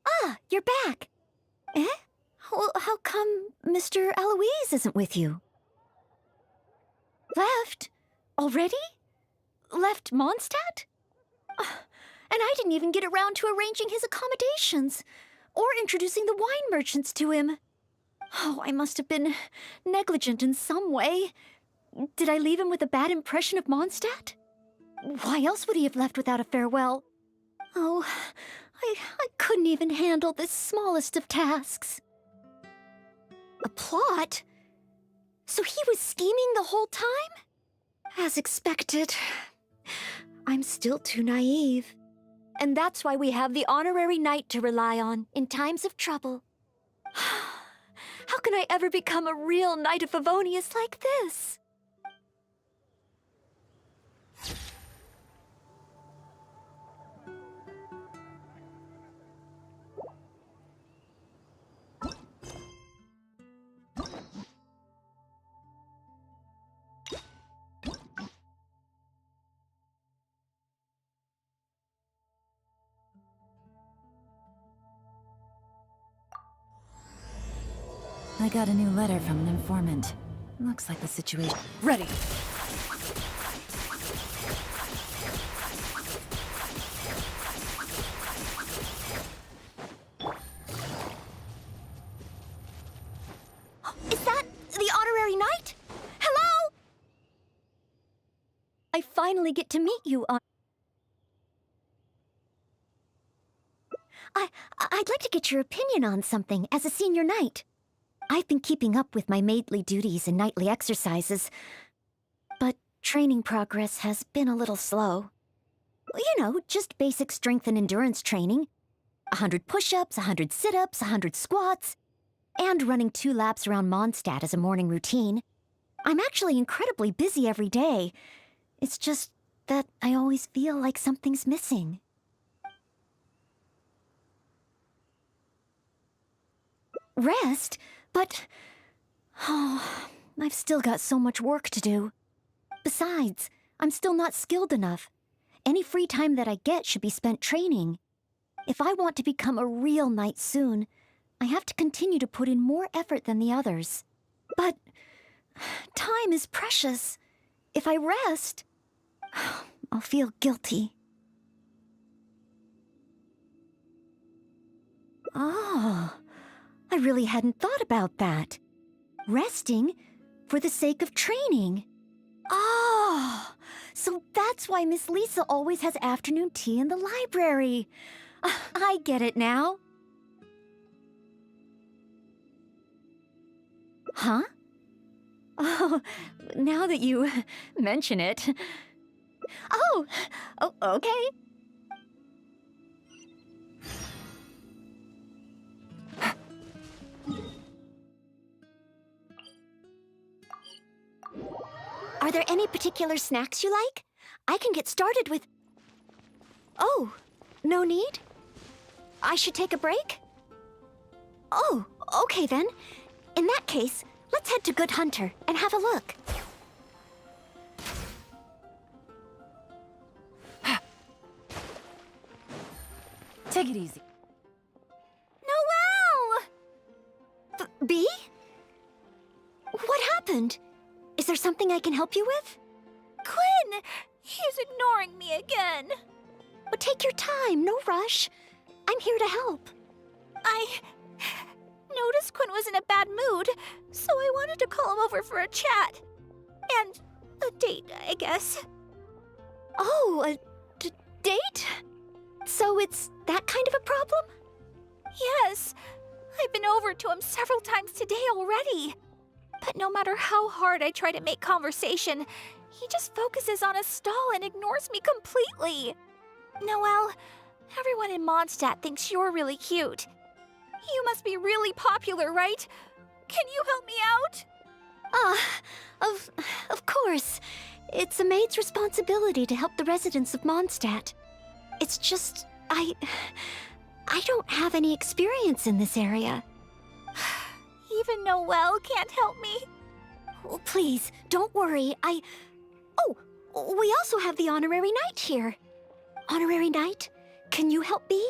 Speaker 18: Ah, you're back. Eh? Well, how come Mr. Aloise isn't with you? Left? Already? Left Mondstadt? And I didn't even get around to arranging his accommodations or introducing the wine merchants to him. Oh, I must have been negligent in some way. Did I leave him with a bad impression of Mondstadt? Why else would he have left without a farewell? Oh, I couldn't even handle this smallest of tasks. A plot? So he was scheming the whole time? As expected. I'm still too naive. And that's why we have the honorary knight to rely on in times of trouble. How can I ever become a real Knight of Favonius like this?
Speaker 9: I got a new letter from an informant. Looks like the situation.
Speaker 17: Ready.
Speaker 18: Is that the honorary knight? Hello? I finally get to meet you on... I'd like to get your opinion on something as a senior knight. I've been keeping up with my maidly duties and nightly exercises, but training progress has been a little slow. You know, just basic strength and endurance training. 100 push-ups, 100 sit-ups, 100 squats, and running 2 laps around Mondstadt as a morning routine. I'm actually incredibly busy every day. It's just that I always feel like something's missing. Rest? But... oh, I've still got so much work to do. Besides, I'm still not skilled enough. Any free time that I get should be spent training. If I want to become a real knight soon, I have to continue to put in more effort than the others. But... time is precious. If I rest, I'll feel guilty. Oh... I really hadn't thought about that. Resting for the sake of training. Oh, so that's why Miss Lisa always has afternoon tea in the library. I get it now. Huh? Oh, now that you mention it. Oh, okay. Are there any particular snacks you like? I can get started with... Oh, no need? I should take a break? Oh, okay then. In that case, let's head to Good Hunter and have a look.
Speaker 9: Take it easy.
Speaker 18: Noelle! B? What happened? Is there something I can help you with?
Speaker 7: Quinn! He's ignoring me again.
Speaker 18: But take your time, no rush. I'm here to help.
Speaker 7: I noticed Quinn was in a bad mood, so I wanted to call him over for a chat. And a date, I guess.
Speaker 18: Oh, a date? So it's that kind of a problem?
Speaker 7: Yes. I've been over to him several times today already. But no matter how hard I try to make conversation, he just focuses on a stall and ignores me completely. Noelle, everyone in Mondstadt thinks you're really cute. You must be really popular, right? Can you help me out?
Speaker 18: Of course. It's a maid's responsibility to help the residents of Mondstadt. It's just, I don't have any experience in this area.
Speaker 7: Even Noelle can't help me.
Speaker 18: Oh, please, don't worry. Oh, we also have the honorary knight here. Honorary knight, can you help me?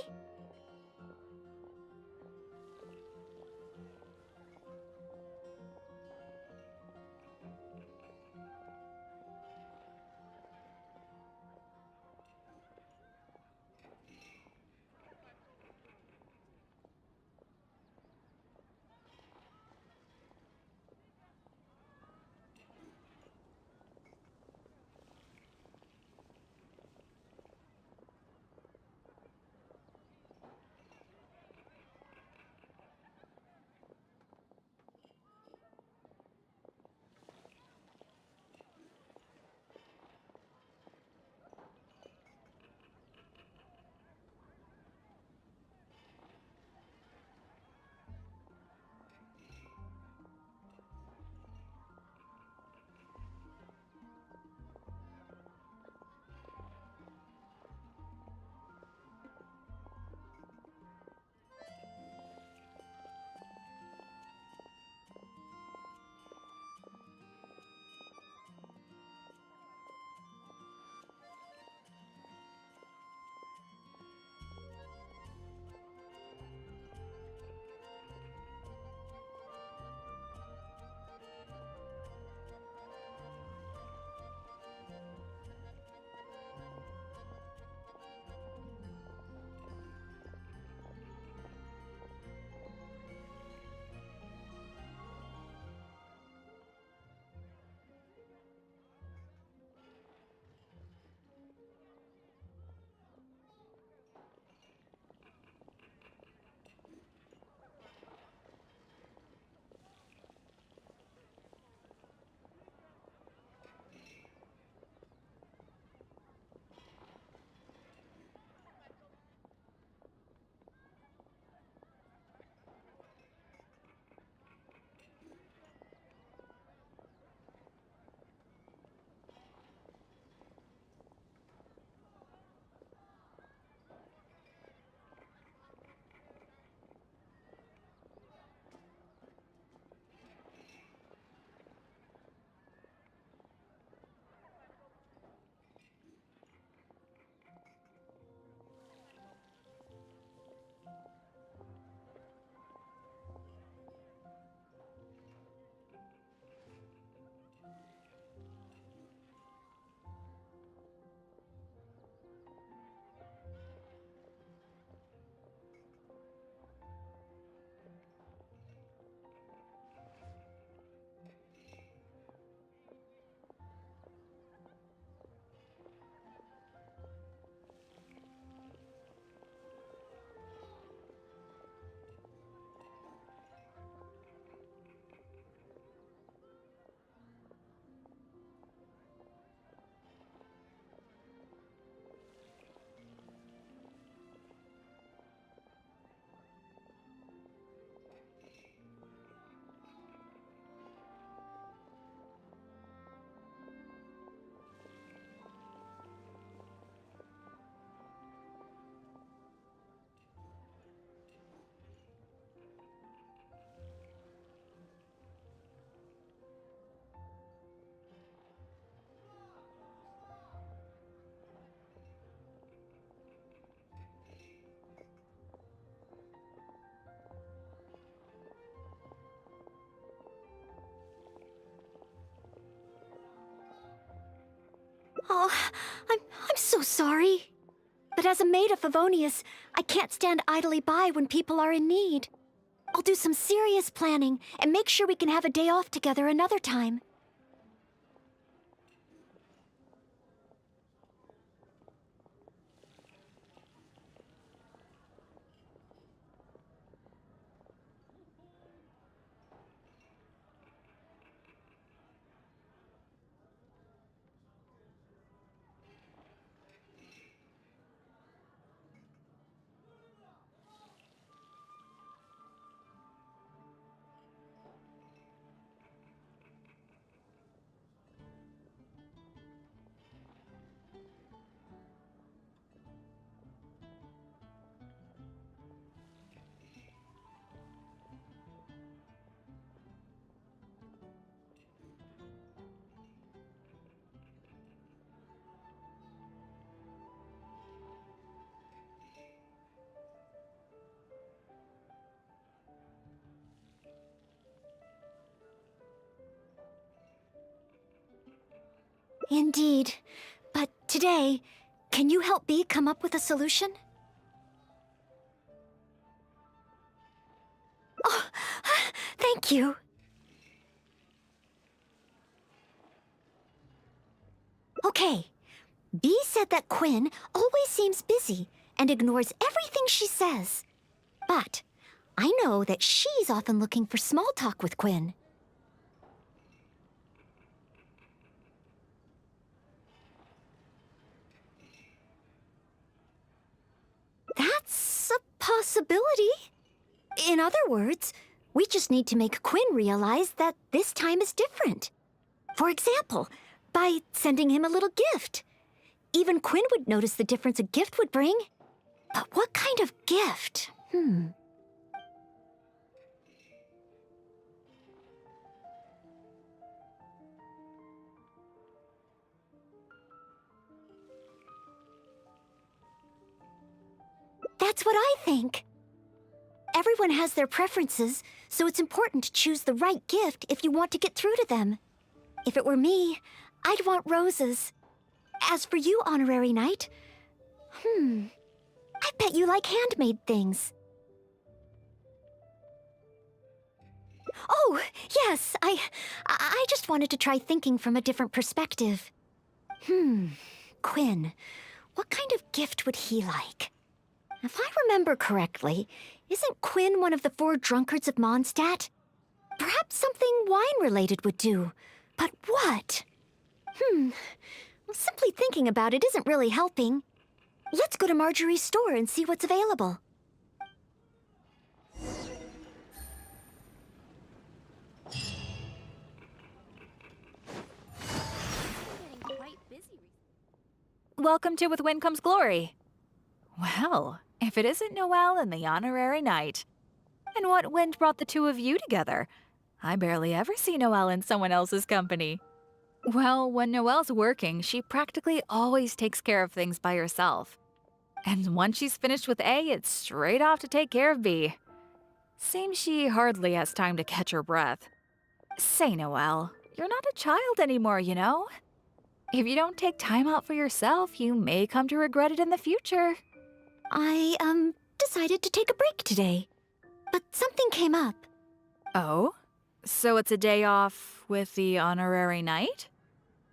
Speaker 18: Oh, I'm so sorry. But as a maid of Favonius, I can't stand idly by when people are in need. I'll do some serious planning and make sure we can have a day off together another time. Indeed. But today, can you help Bee come up with a solution? Oh, thank you. Okay. Bee said that Quinn always seems busy and ignores everything she says. But I know that she's often looking for small talk with Quinn. That's a possibility. In other words, we just need to make Quinn realize that this time is different. For example, by sending him a little gift. Even Quinn would notice the difference a gift would bring. But what kind of gift? That's what I think. Everyone has their preferences, so it's important to choose the right gift if you want to get through to them. If it were me, I'd want roses. As for you, Honorary Knight, I bet you like handmade things. Oh, yes, I just wanted to try thinking from a different perspective. Quinn, what kind of gift would he like? If I remember correctly, isn't Quinn one of the 4 drunkards of Mondstadt? Perhaps something wine-related would do. But what? Well, simply thinking about it isn't really helping. Let's go to Marjorie's store and see what's available.
Speaker 9: Welcome to With Wind Comes Glory. Well, if it isn't Noelle and the Honorary Knight. And what wind brought the two of you together? I barely ever see Noelle in someone else's company. Well, when Noelle's working, she practically always takes care of things by herself. And once she's finished with A, it's straight off to take care of B. Seems she hardly has time to catch her breath. Say, Noelle, you're not a child anymore, you know? If you don't take time out for yourself, you may come to regret it in the future.
Speaker 18: I, decided to take a break today. But something came up.
Speaker 9: Oh? So it's a day off with the Honorary Knight?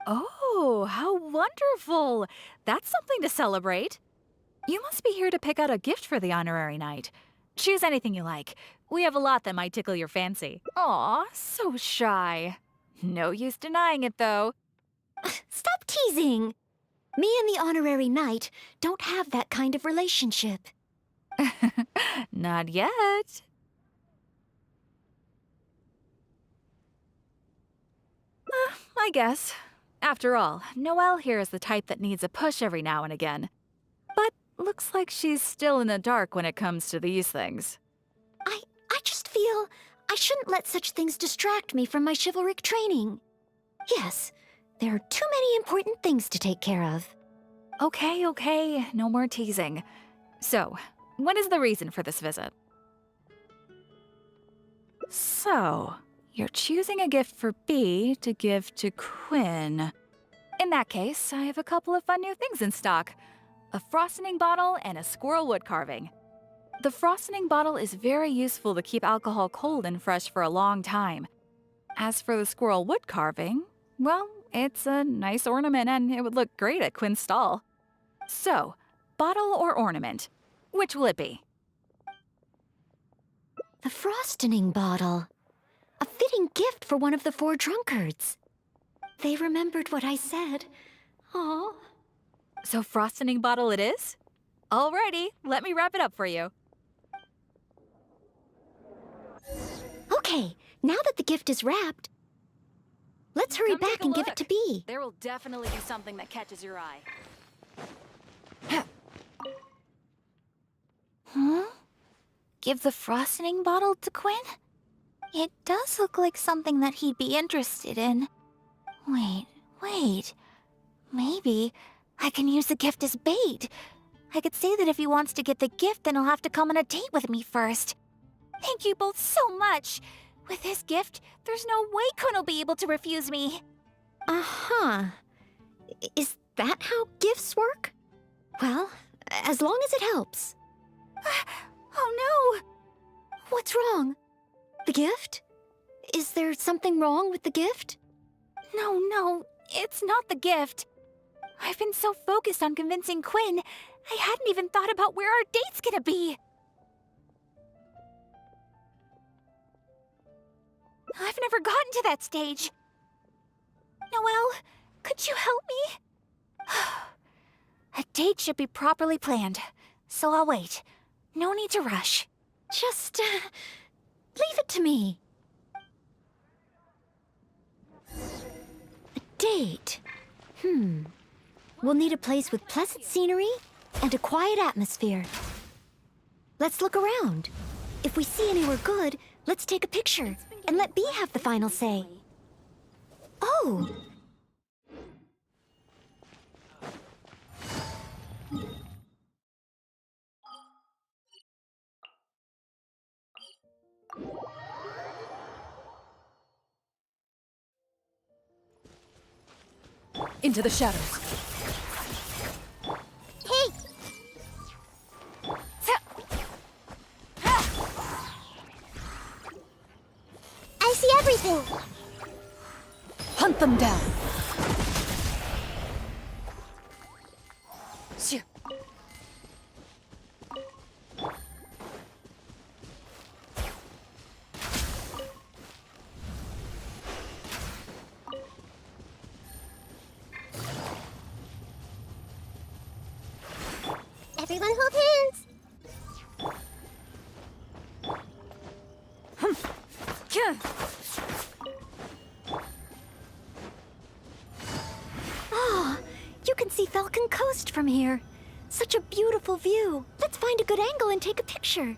Speaker 9: Oh, how wonderful! That's something to celebrate. You must be here to pick out a gift for the Honorary Knight. Choose anything you like. We have a lot that might tickle your fancy. Aw, so shy. No use denying it, though.
Speaker 18: Stop teasing! Me and the Honorary Knight don't have that kind of relationship.
Speaker 9: Not yet. I guess. After all, Noelle here is the type that needs a push every now and again. But looks like she's still in the dark when it comes to these things.
Speaker 18: I just feel I shouldn't let such things distract me from my chivalric training. Yes, there are too many important things to take care of.
Speaker 9: Okay, no more teasing. So, what is the reason for this visit? So, you're choosing a gift for B to give to Quinn. In that case, I have a couple of fun new things in stock. A frosting bottle and a squirrel wood carving. The frosting bottle is very useful to keep alcohol cold and fresh for a long time. As for the squirrel wood carving, well, it's a nice ornament and it would look great at Quinn's stall. So, bottle or ornament, which will it be?
Speaker 18: The frosting bottle. A fitting gift for one of the 4 drunkards. They remembered what I said. Aw.
Speaker 9: So frosting bottle it is? Alrighty, let me wrap it up for you.
Speaker 18: Okay, now that the gift is wrapped, let's hurry
Speaker 9: Come
Speaker 18: back
Speaker 9: take a
Speaker 18: and give it
Speaker 9: look.
Speaker 18: to Bee.
Speaker 9: There will definitely be something that catches your eye.
Speaker 1: Huh? Give the frosting bottle to Quinn? It does look like something that he'd be interested in. Wait. Maybe I can use the gift as bait. I could say that if he wants to get the gift, then he'll have to come on a date with me first. Thank you both so much. With this gift, there's no way Quinn will be able to refuse me.
Speaker 18: Uh-huh. Is that how gifts work? Well, as long as it helps.
Speaker 1: Oh no!
Speaker 18: What's wrong? The gift? Is there something wrong with the gift?
Speaker 1: No, it's not the gift. I've been so focused on convincing Quinn, I hadn't even thought about where our date's gonna be. I've never gotten to that stage. Noelle, could you help me? A date should be properly planned, so I'll wait. No need to rush.
Speaker 18: Just, leave it to me. A date? We'll need a place with pleasant scenery and a quiet atmosphere. Let's look around. If we see anywhere good, let's take a picture and let Bee have the final say. Oh!
Speaker 16: Into the shadows.
Speaker 19: Hey! I see everything!
Speaker 16: Hunt them down.
Speaker 19: Shoo. Everyone hold hands!
Speaker 18: Oh, you can see Falcon Coast from here. Such a beautiful view. Let's find a good angle and take a picture.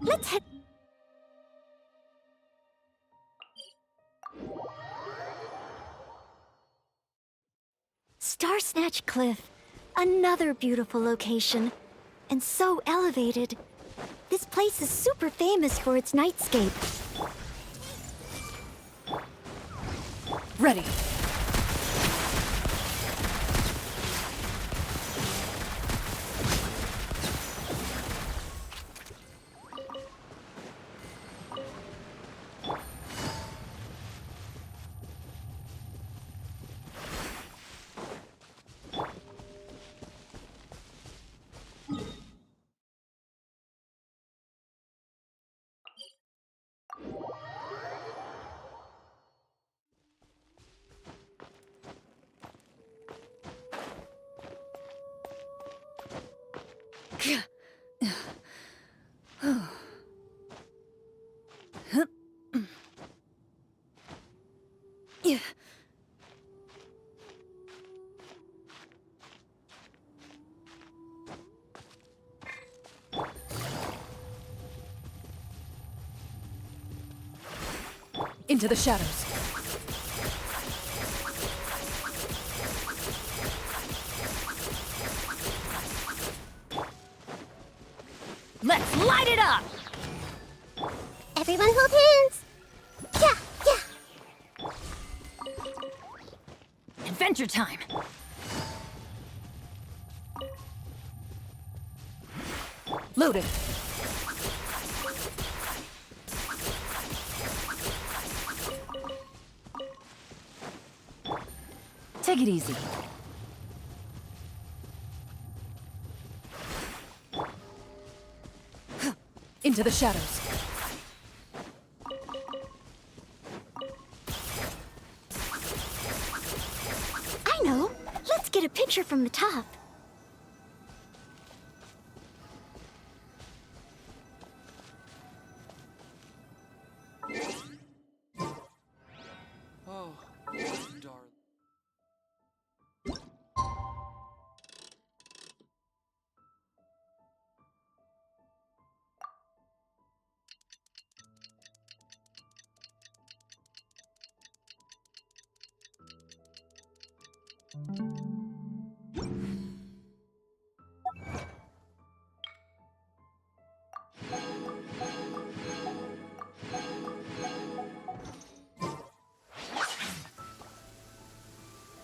Speaker 18: Let's head... Star Snatch Cliff. Another beautiful location. And so elevated. This place is super famous for its nightscape.
Speaker 16: Ready. Into the shadows.
Speaker 1: Light it up!
Speaker 19: Everyone hold hands. Yeah, yeah.
Speaker 1: Adventure time!
Speaker 16: Loaded. Take it easy. Into the shadows.
Speaker 18: I know. Let's get a picture from the top.
Speaker 14: Oh, darling.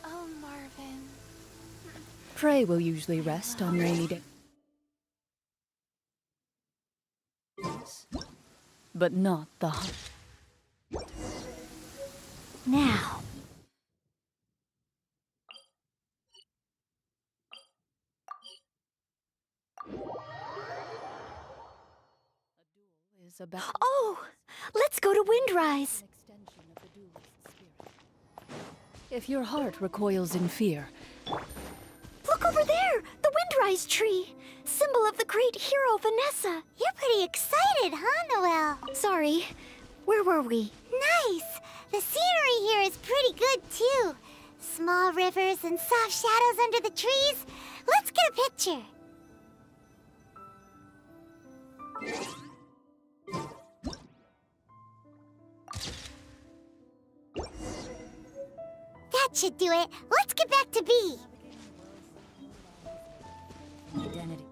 Speaker 7: Oh, Marvin.
Speaker 16: Prey will usually rest on rainy days. But not the hunt.
Speaker 18: Now.
Speaker 16: Is about
Speaker 18: Oh, let's go to Windrise.
Speaker 16: if your heart recoils in fear.
Speaker 18: Look over there, the Windrise tree, symbol of the great hero Vanessa.
Speaker 19: You're pretty excited, huh, Noelle?
Speaker 18: Sorry, where were we?
Speaker 19: Nice. The scenery here is pretty good, too. Small rivers and soft shadows under the trees. Let's get a picture. That should do it. Let's get back to B.
Speaker 16: Identity.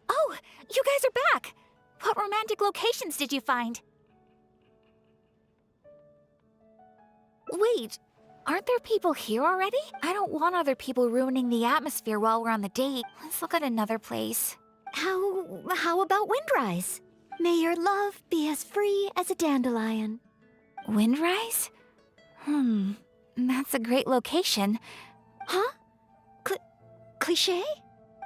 Speaker 1: Oh, you guys are back! What romantic locations did you find? Wait, aren't there people here already? I don't want other people ruining the atmosphere while we're on the date. Let's look at another place.
Speaker 18: How about Windrise? May your love be as free as a dandelion.
Speaker 1: Windrise? That's a great location.
Speaker 18: Huh? Cliché?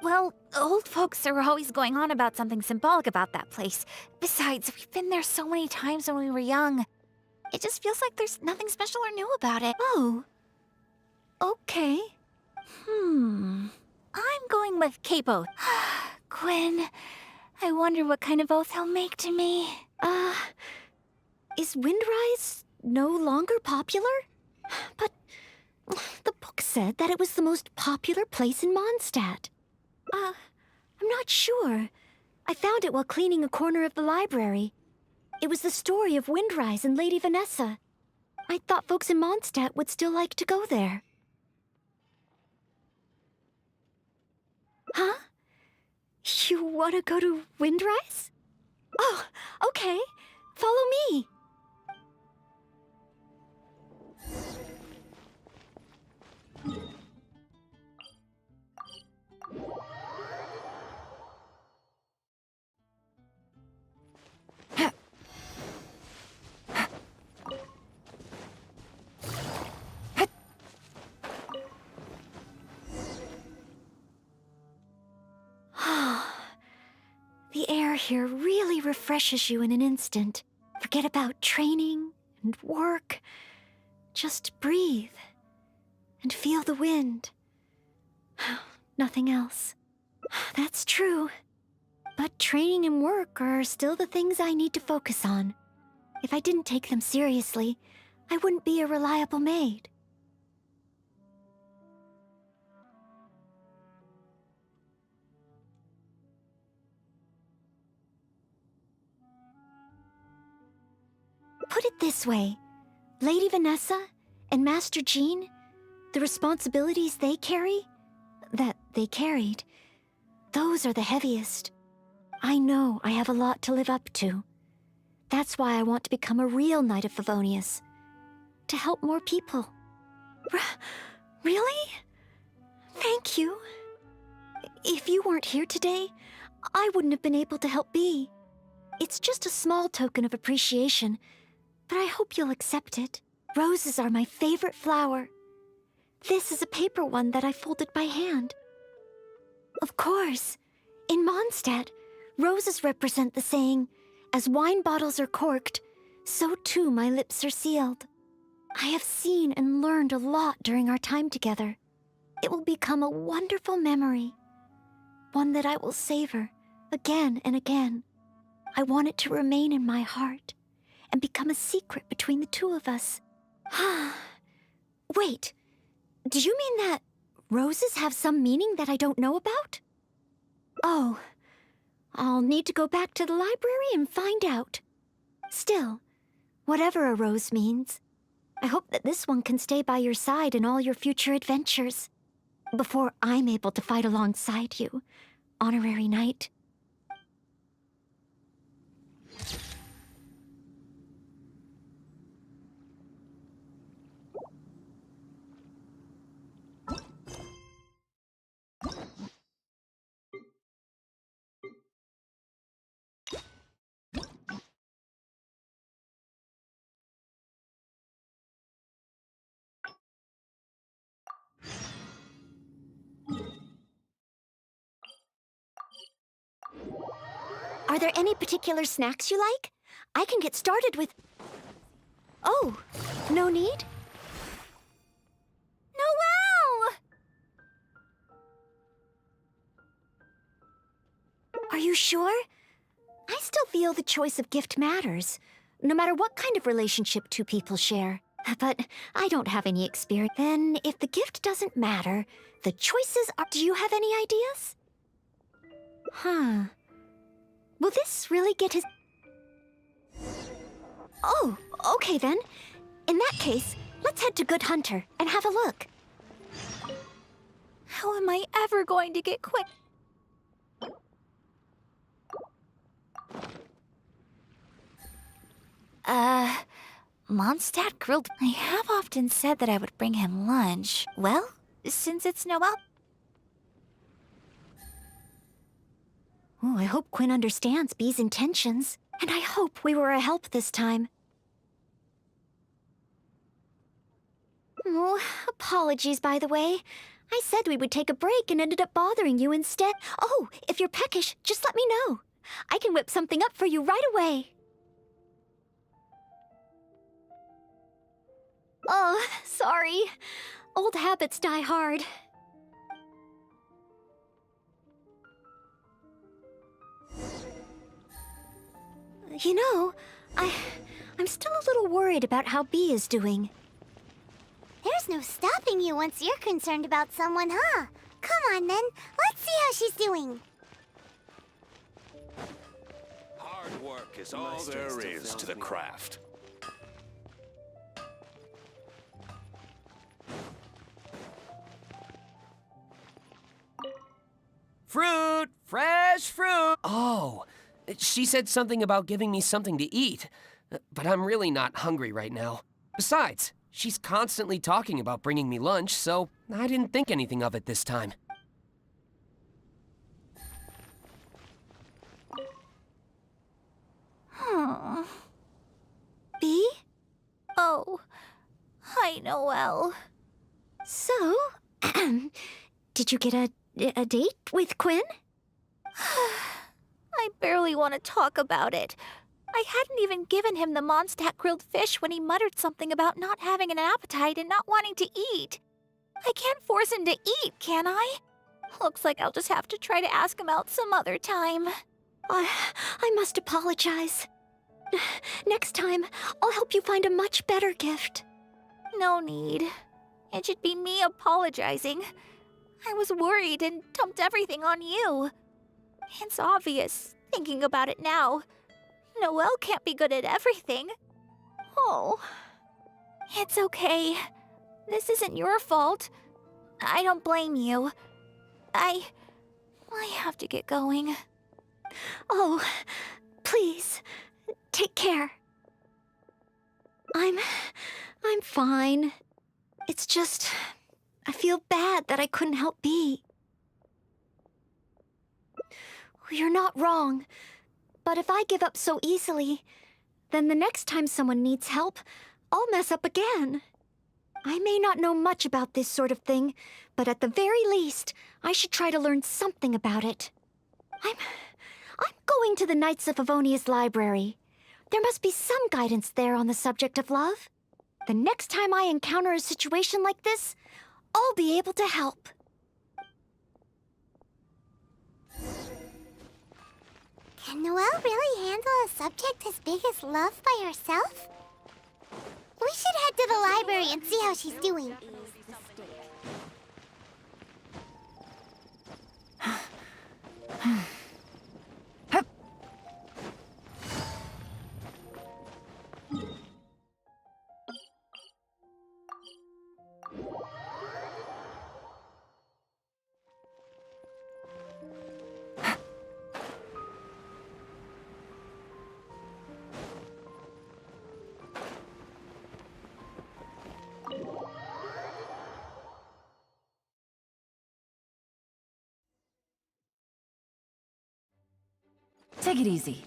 Speaker 1: Well, old folks are always going on about something symbolic about that place. Besides, we've been there so many times when we were young. It just feels like there's nothing special or new about it.
Speaker 18: Oh. Okay.
Speaker 1: I'm going with Capo. Quinn, I wonder what kind of oath he'll make to me.
Speaker 18: Is Windrise no longer popular? But the book said that it was the most popular place in Mondstadt. I'm not sure. I found it while cleaning a corner of the library. It was the story of Windrise and Lady Vanessa. I thought folks in Mondstadt would still like to go there. Huh? You want to go to Windrise? Oh, okay. Follow me. The air here really refreshes you in an instant. Forget about training and work. Just breathe and feel the wind. Nothing else. That's true. But training and work are still the things I need to focus on. If I didn't take them seriously, I wouldn't be a reliable maid. Put it this way. Lady Vanessa and Master Jean, the responsibilities they carry, that they carried, those are the heaviest. I know I have a lot to live up to. That's why I want to become a real Knight of Favonius. To help more people. Really? Thank you. If you weren't here today, I wouldn't have been able to help Bee. It's just a small token of appreciation, but I hope you'll accept it. Roses are my favorite flower. This is a paper one that I folded by hand. Of course, in Mondstadt, roses represent the saying, "As wine bottles are corked, so too my lips are sealed." I have seen and learned a lot during our time together. It will become a wonderful memory, one that I will savor again and again. I want it to remain in my heart and become a secret between the two of us. Wait, do you mean that roses have some meaning that I don't know about? Oh, I'll need to go back to the library and find out. Still, whatever a rose means, I hope that this one can stay by your side in all your future adventures. Before I'm able to fight alongside you, Honorary Knight. Are there any particular snacks you like? I can get started with... Oh, no need? Noelle! Are you sure? I still feel the choice of gift matters, no matter what kind of relationship two people share. But I don't have any experience. Then, if the gift doesn't matter, the choices are... Do you have any ideas? Huh. Will this really get his... Oh, okay then. In that case, let's head to Good Hunter and have a look.
Speaker 9: How am I ever going to get quick? Mondstadt grilled... I have often said that I would bring him lunch. Well, since it's Noelle...
Speaker 18: Oh, I hope Quinn understands Bee's intentions. And I hope we were a help this time. Oh, apologies, by the way. I said we would take a break and ended up bothering you instead. Oh, if you're peckish, just let me know. I can whip something up for you right away. Oh, sorry. Old habits die hard. You know, I'm still a little worried about how Bee is doing.
Speaker 19: There's no stopping you once you're concerned about someone, huh? Come on, then. Let's see how she's doing.
Speaker 21: Hard work is all there is to the craft.
Speaker 5: Fruit! Fresh fruit! Oh, she said something about giving me something to eat, but I'm really not hungry right now. Besides, she's constantly talking about bringing me lunch, so I didn't think anything of it this time.
Speaker 18: Bee? Oh, hi, Noelle. So, did you get a date with Quinn?
Speaker 9: I barely want to talk about it. I hadn't even given him the Mondstadt grilled fish when he muttered something about not having an appetite and not wanting to eat. I can't force him to eat, can I? Looks like I'll just have to try to ask him out some other time.
Speaker 18: I must apologize. Next time, I'll help you find a much better gift.
Speaker 9: No need. It should be me apologizing. I was worried and dumped everything on you. It's obvious, thinking about it now. Noelle can't be good at everything.
Speaker 7: Oh, it's okay. This isn't your fault. I don't blame you. I have to get going.
Speaker 18: Oh, please, take care. I'm fine. It's just, I feel bad that I couldn't help Bee. You're not wrong, but if I give up so easily, then the next time someone needs help, I'll mess up again. I may not know much about this sort of thing, but at the very least, I should try to learn something about it. I'm going to the Knights of Favonius library. There must be some guidance there on the subject of love. The next time I encounter a situation like this, I'll be able to help.
Speaker 19: Can Noelle really handle a subject as big as love by herself? We should head to the library and see how she's doing.
Speaker 9: Take it easy.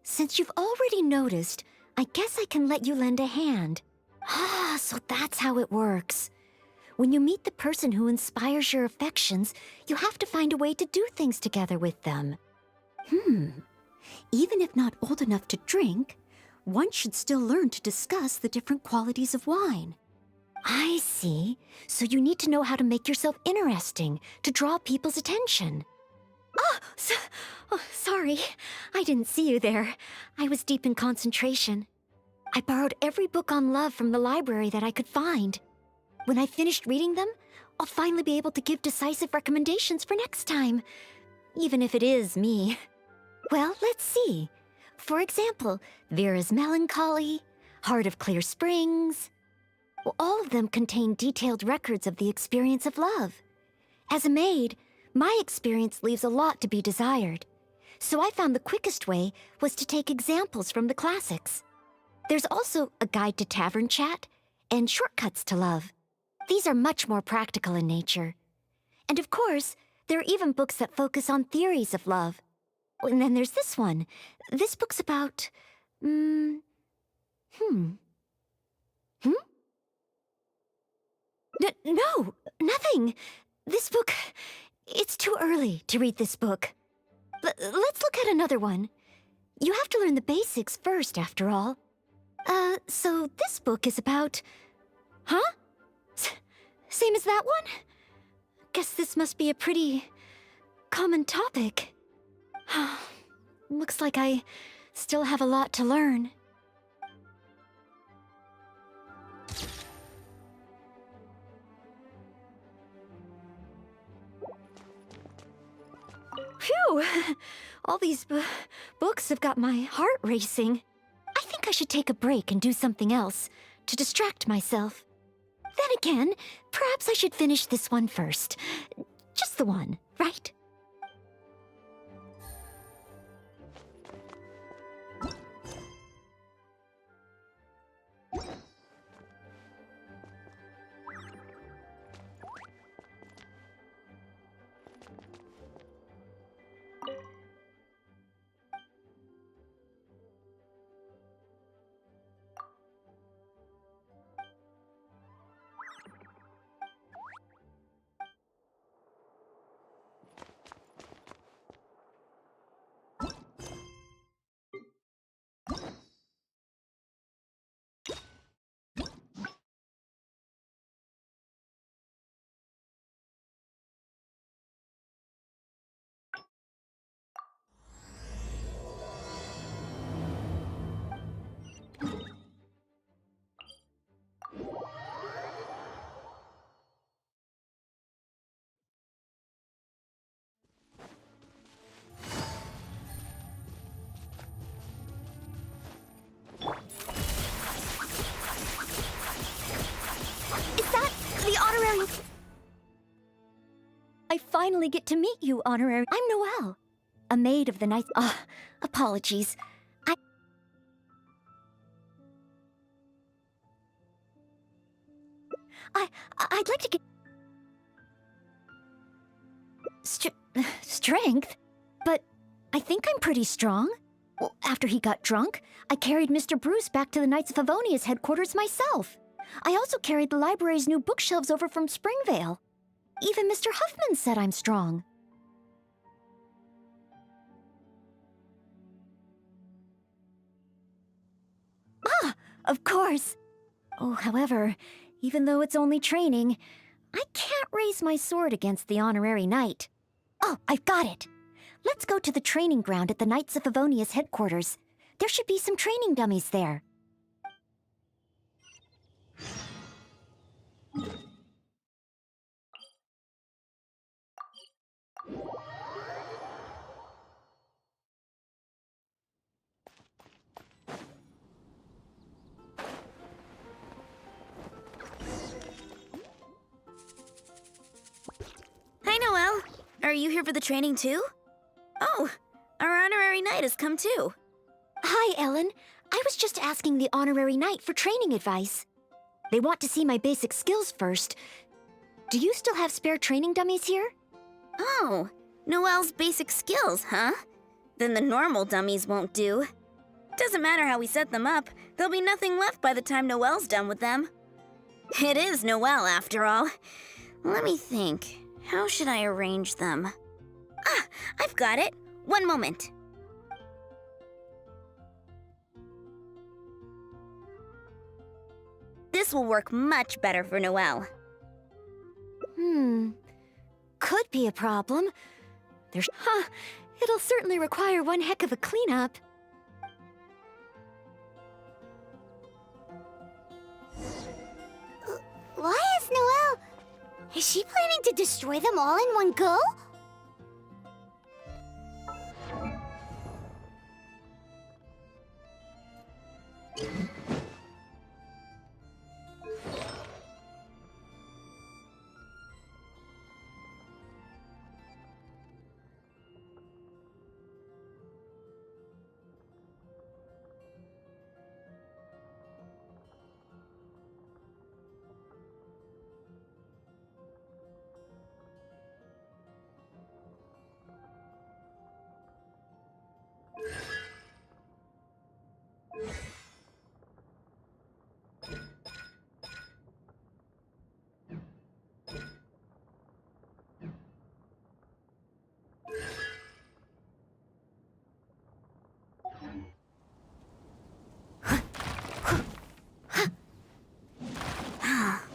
Speaker 18: Since you've already noticed, I guess I can let you lend a hand. Ah, so that's how it works. When you meet the person who inspires your affections, you have to find a way to do things together with them. Even if not old enough to drink, one should still learn to discuss the different qualities of wine. I see. So you need to know how to make yourself interesting, to draw people's attention. Sorry. I didn't see you there. I was deep in concentration. I borrowed every book on love from the library that I could find. When I finished reading them, I'll finally be able to give decisive recommendations for next time. Even if it is me. Well, let's see. For example, Vera's Melancholy, Heart of Clear Springs. Well, all of them contain detailed records of the experience of love. As a maid, my experience leaves a lot to be desired. So I found the quickest way was to take examples from the classics. There's also a guide to tavern chat and shortcuts to love. These are much more practical in nature. And of course, there are even books that focus on theories of love. And then there's this one. This book's about... No, nothing. This book... It's too early to read this book. Let's look at another one. You have to learn the basics first, after all. So this book is about... Huh? Same as that one? Guess this must be a pretty... common topic. Looks like I still have a lot to learn. Phew! All these books have got my heart racing. I think I should take a break and do something else to distract myself. Then again, perhaps I should finish this one first. Just the one, right? I finally get to meet you, Honorary. I'm Noelle, a maid of the Knights. Apologies. I'd like to get strength, but I think I'm pretty strong. Well, after he got drunk, I carried Mr. Bruce back to the Knights of Favonia's headquarters myself. I also carried the library's new bookshelves over from Springvale. Even Mr. Huffman said I'm strong. Of course. Oh, however, even though it's only training, I can't raise my sword against the Honorary Knight. Oh, I've got it. Let's go to the training ground at the Knights of Favonia's headquarters. There should be some training dummies there.
Speaker 4: Hi, Noelle. Are you here for the training too? Oh, our Honorary Knight has come too.
Speaker 18: Hi, Ellen. I was just asking the Honorary Knight for training advice. They want to see my basic skills first. Do you still have spare training dummies here?
Speaker 4: Oh, Noelle's basic skills, huh? Then the normal dummies won't do. Doesn't matter how we set them up, there'll be nothing left by the time Noelle's done with them. It is Noelle, after all. Let me think. How should I arrange them? I've got it. One moment. This will work much better for Noelle.
Speaker 18: Could be a problem. It'll certainly require one heck of a cleanup.
Speaker 19: Why is Noelle... Is she planning to destroy them all in one go?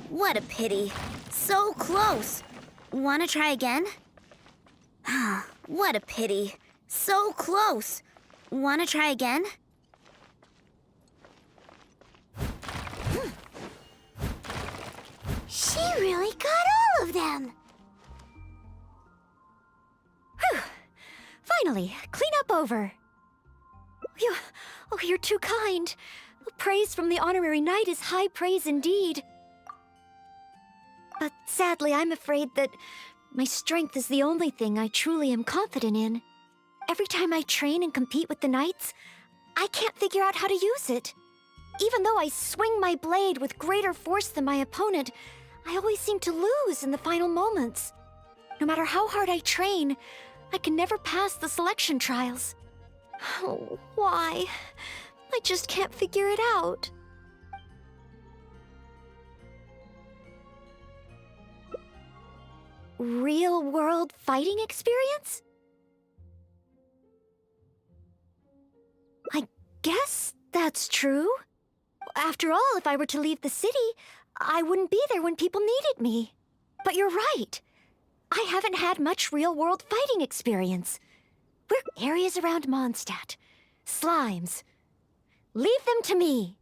Speaker 4: What a pity. So close. Wanna try again? What a pity. So close. Wanna try again?
Speaker 19: She really got all of them.
Speaker 18: Whew. Finally, cleanup over. You're too kind. Praise from the Honorary Knight is high praise indeed. But sadly, I'm afraid that my strength is the only thing I truly am confident in. Every time I train and compete with the Knights, I can't figure out how to use it. Even though I swing my blade with greater force than my opponent, I always seem to lose in the final moments. No matter how hard I train, I can never pass the selection trials. Oh, why? I just can't figure it out. Real-world fighting experience? I guess that's true. After all, if I were to leave the city, I wouldn't be there when people needed me. But you're right. I haven't had much real-world fighting experience. We're areas around Mondstadt. Slimes. Leave them to me.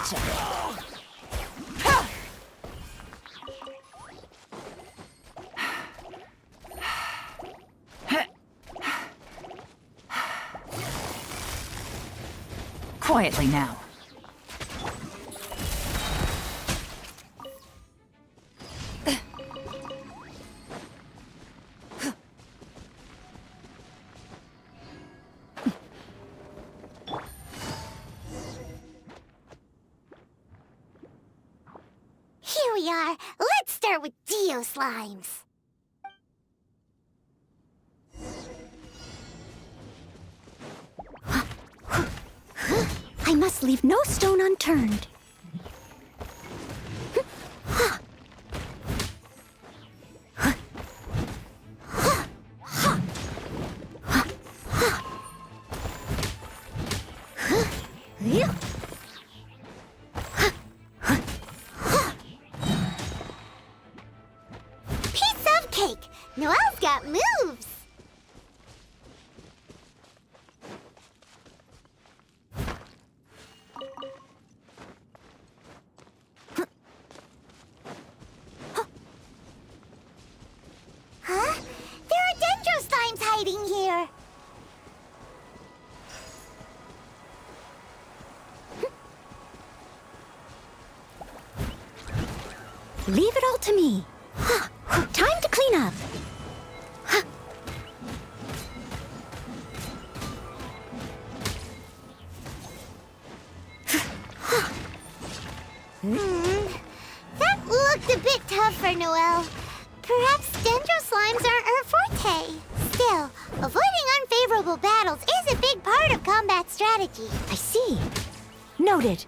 Speaker 16: Gotcha. Quietly now.
Speaker 19: Here we are. Let's start with Dio Slimes.
Speaker 18: I must leave no stone unturned.
Speaker 19: Piece of cake. Noelle's got moves. Huh? There are Dendro Slimes hiding here.
Speaker 18: Leave it all to me. Time to clean up.
Speaker 19: That looked a bit tough for Noelle. Perhaps Dendro Slimes aren't her forte. Still, avoiding unfavorable battles is a big part of combat strategy.
Speaker 18: I see. Noted.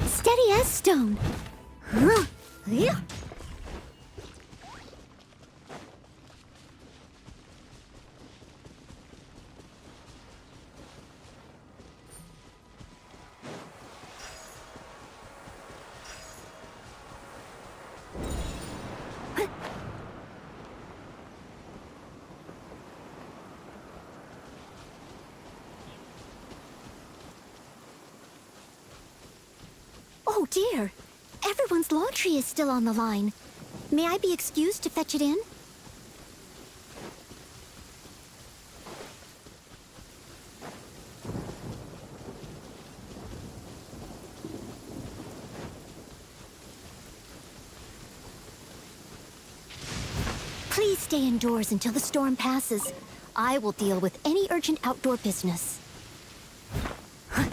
Speaker 18: Steady as stone. Oh dear, everyone's laundry is still on the line. May I be excused to fetch it in? Please stay indoors until the storm passes. I will deal with any urgent outdoor business. Huh?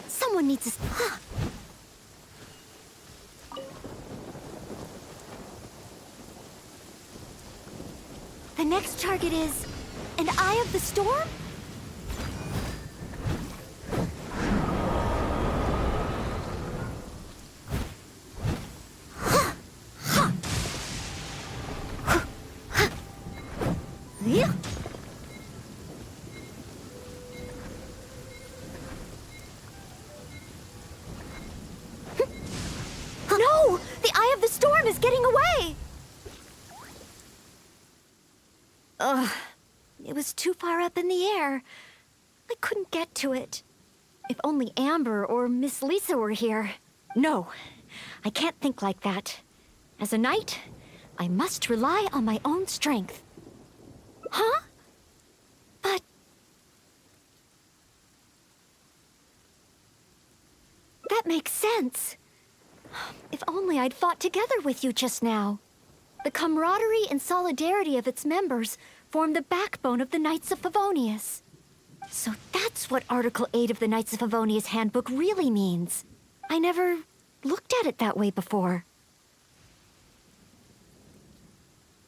Speaker 18: Someone needs a... The next target is... an Eye of the Storm? No! The Eye of the Storm is getting away! Ugh. It was too far up in the air. I couldn't get to it. If only Amber or Miss Lisa were here. No, I can't think like that. As a knight, I must rely on my own strength. Huh? But... that makes sense. If only I'd fought together with you just now. The camaraderie and solidarity of its members form the backbone of the Knights of Favonius. So that's what Article 8 of the Knights of Favonius Handbook really means. I never looked at it that way before.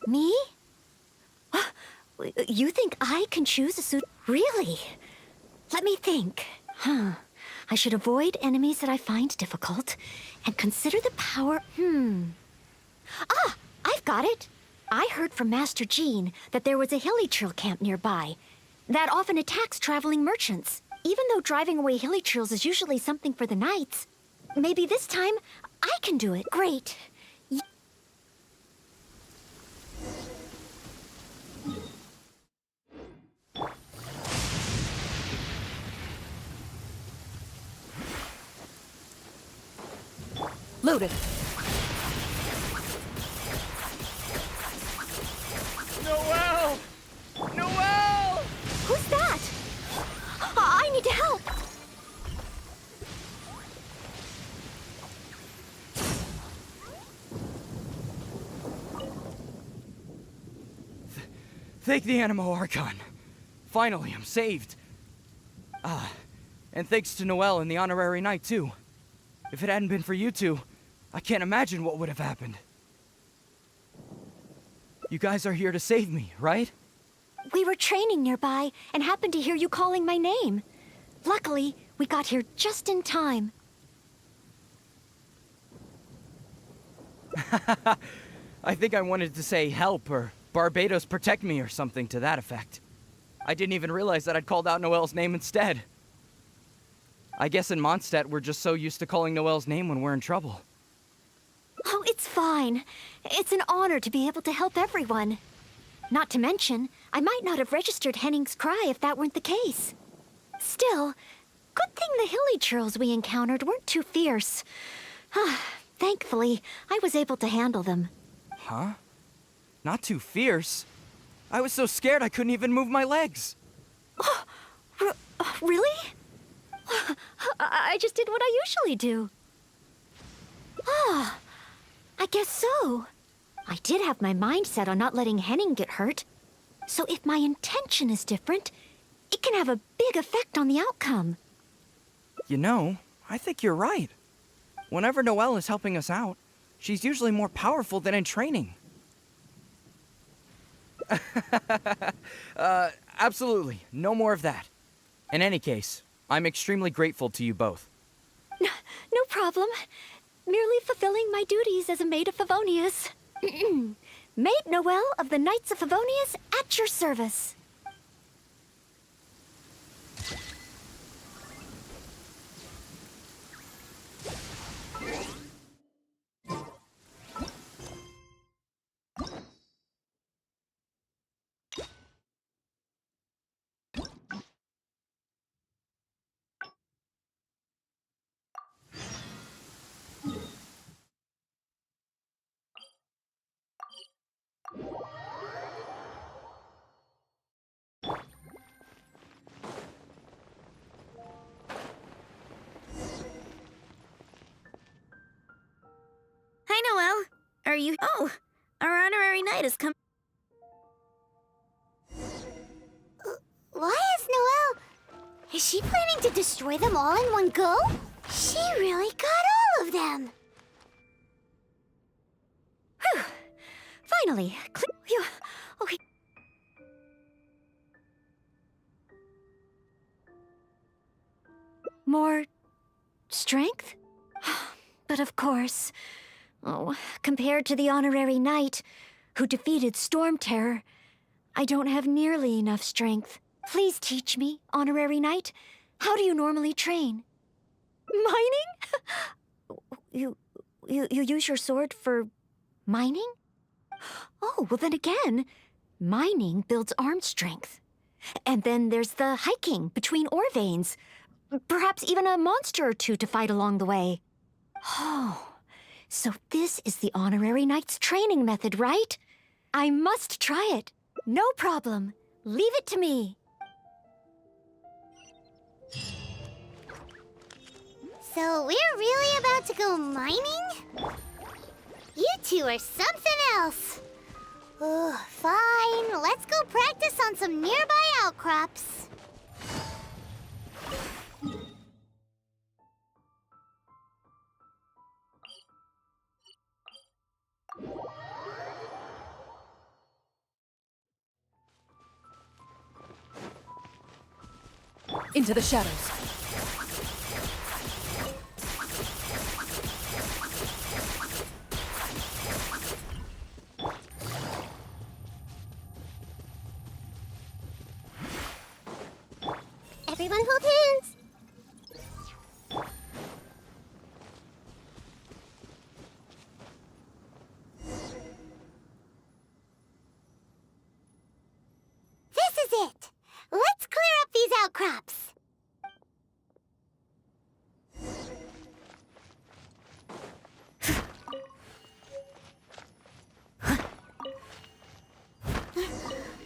Speaker 18: Me? You think I can choose a suit? Really? Let me think. I should avoid enemies that I find difficult and consider the power. I've got it. I heard from Master Jean that there was a hilichurl camp nearby that often attacks traveling merchants. Even though driving away hilichurls is usually something for the knights, maybe this time I can do it. Great.
Speaker 9: Loaded.
Speaker 3: Noelle! Noelle!
Speaker 18: Who's that? I need to help.
Speaker 10: Thank the Animo Archon. Finally, I'm saved. And thanks to Noelle and the Honorary Knight, too. If it hadn't been for you two, I can't imagine what would have happened. You guys are here to save me, right?
Speaker 18: We were training nearby and happened to hear you calling my name. Luckily, we got here just in time.
Speaker 10: I think I wanted to say help or Barbados protect me or something to that effect. I didn't even realize that I'd called out Noelle's name instead. I guess in Mondstadt we're just so used to calling Noelle's name when we're in trouble.
Speaker 18: Oh, it's fine. It's an honor to be able to help everyone. Not to mention, I might not have registered Henning's cry if that weren't the case. Still, good thing the hilichurls we encountered weren't too fierce. Thankfully, I was able to handle them.
Speaker 10: Huh? Not too fierce? I was so scared I couldn't even move my legs.
Speaker 18: Really? I just did what I usually do. I guess so. I did have my mind set on not letting Henning get hurt. So if my intention is different, it can have a big effect on the outcome.
Speaker 10: You know, I think you're right. Whenever Noelle is helping us out, she's usually more powerful than in training. Absolutely. No more of that. In any case, I'm extremely grateful to you both.
Speaker 18: No problem. Merely fulfilling my duties as a maid of Favonius. Maid Noelle of the Knights of Favonius at your service.
Speaker 4: Hi, Noelle. Are you... Oh, our honorary knight has come...
Speaker 19: Why is Noelle... Is she planning to destroy them all in one go? She really got all of them.
Speaker 18: Whew. Finally. Okay. More strength? But of course. Oh, compared to the Honorary Knight, who defeated Storm Terror, I don't have nearly enough strength. Please teach me, Honorary Knight. How do you normally train? Mining? You use your sword for mining? Oh, well then again, mining builds arm strength. And then there's the hiking between ore veins. Perhaps even a monster or two to fight along the way. Oh, so this is the Honorary Knight's training method, right? I must try it. No problem. Leave it to me.
Speaker 19: So we're really about to go mining? You two are something else. Fine. Let's go practice on some nearby outcrops.
Speaker 16: Into the shadows.
Speaker 19: Everyone hold hands. This is it. Let's clear up these outcrops.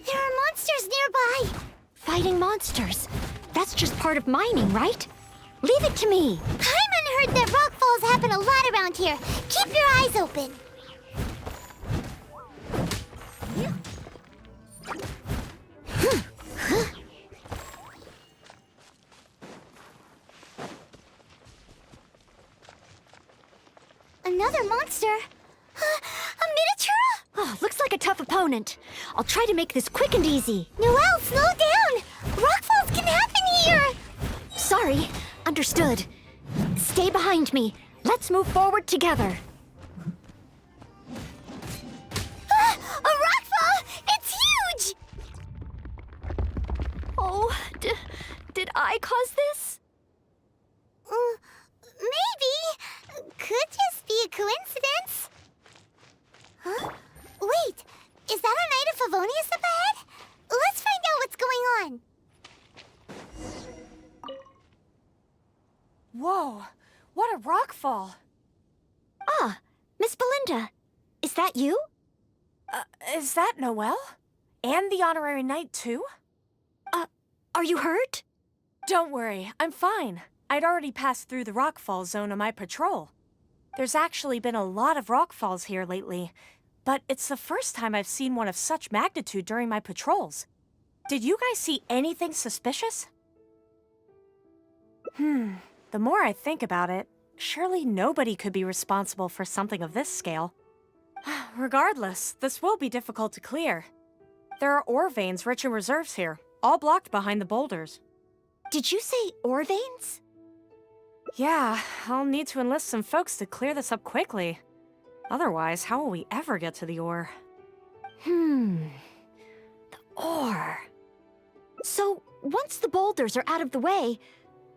Speaker 19: There are monsters nearby.
Speaker 18: Fighting monsters. That's just part of mining, right? Leave it to me.
Speaker 19: Paimon heard that rock falls happen a lot around here. Keep your eyes open. Another monster? A Minotaur?
Speaker 18: Oh, looks like a tough opponent. I'll try to make this quick and easy.
Speaker 19: Noelle, slow down! Rockfalls can happen here!
Speaker 18: Sorry. Understood. Stay behind me. Let's move forward together.
Speaker 19: A rockfall! It's huge!
Speaker 18: Oh, did I cause this?
Speaker 19: Maybe. Could just be a coincidence. Huh? Wait, is that a Knight of Favonius up ahead? Let's find out what's going on.
Speaker 1: Whoa, what a rockfall.
Speaker 18: Ah, Miss Belinda. Is that you?
Speaker 1: Is that Noelle? And the honorary knight, too?
Speaker 18: Are you hurt?
Speaker 1: Don't worry, I'm fine. I'd already passed through the rockfall zone on my patrol. There's actually been a lot of rockfalls here lately, but it's the first time I've seen one of such magnitude during my patrols. Did you guys see anything suspicious? The more I think about it, surely nobody could be responsible for something of this scale. Regardless, this will be difficult to clear. There are ore veins rich in reserves here, all blocked behind the boulders.
Speaker 18: Did you say ore veins?
Speaker 1: Yeah, I'll need to enlist some folks to clear this up quickly. Otherwise, how will we ever get to the ore?
Speaker 18: The ore. So, once the boulders are out of the way,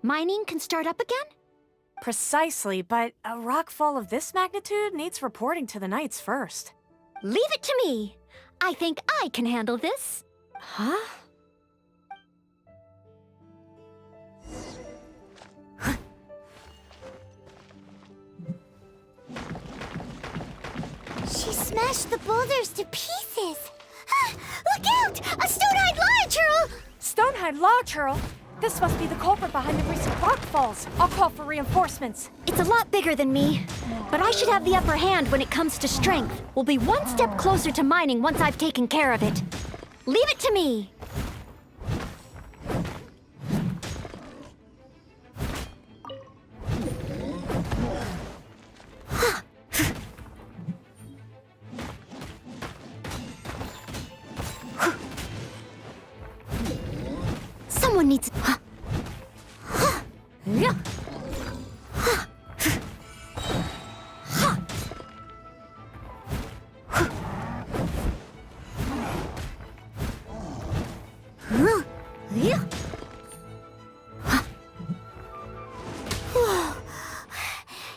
Speaker 18: mining can start up again?
Speaker 1: Precisely, but a rockfall of this magnitude needs reporting to the Knights first.
Speaker 18: Leave it to me. I think I can handle this.
Speaker 1: Huh?
Speaker 19: She smashed the boulders to pieces. Look out! A Stonehide Law Churl!
Speaker 1: Stonehide Law Churl? This must be the culprit behind the recent rockfalls. I'll call for reinforcements.
Speaker 18: It's a lot bigger than me, but I should have the upper hand when it comes to strength. We'll be one step closer to mining once I've taken care of it. Leave it to me. Someone needs...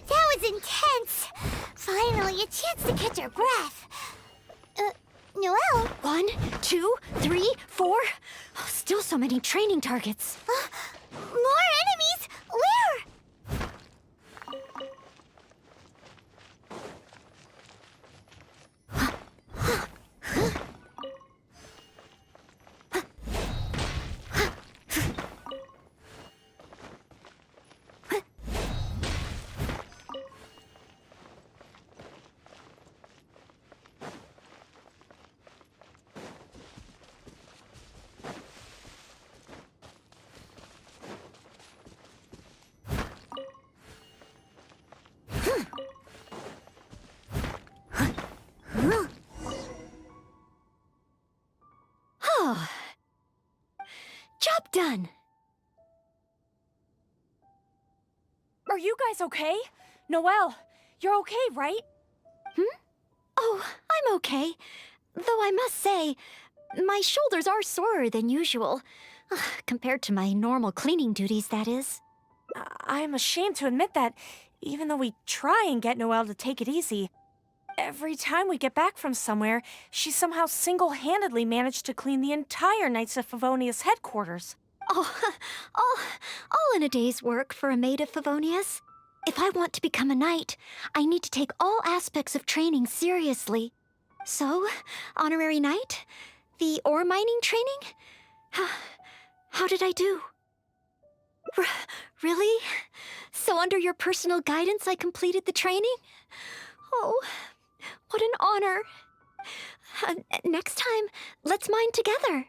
Speaker 19: That was intense. Finally, a chance to catch our breath. Noelle?
Speaker 18: 1, 2, 3, 4. Still so many training targets.
Speaker 19: More enemies? Where?
Speaker 8: Are you guys okay? Noelle, you're okay, right?
Speaker 18: Oh, I'm okay. Though I must say, my shoulders are sorer than usual. Compared to my normal cleaning duties, that is.
Speaker 8: I'm ashamed to admit that, even though we try and get Noelle to take it easy. Every time we get back from somewhere, she somehow single-handedly managed to clean the entire Knights of Favonius headquarters.
Speaker 18: Oh, all in a day's work for a maid of Favonius. If I want to become a knight, I need to take all aspects of training seriously. So, honorary knight? The ore mining training? How did I do? Really? So under your personal guidance I completed the training? Oh, what an honor. Next time, let's mine together.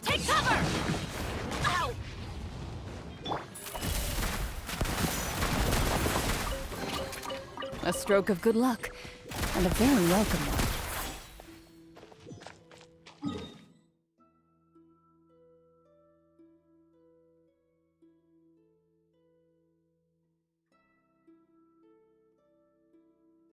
Speaker 8: Take cover! Ow!
Speaker 16: A stroke of good luck, and a very welcome one.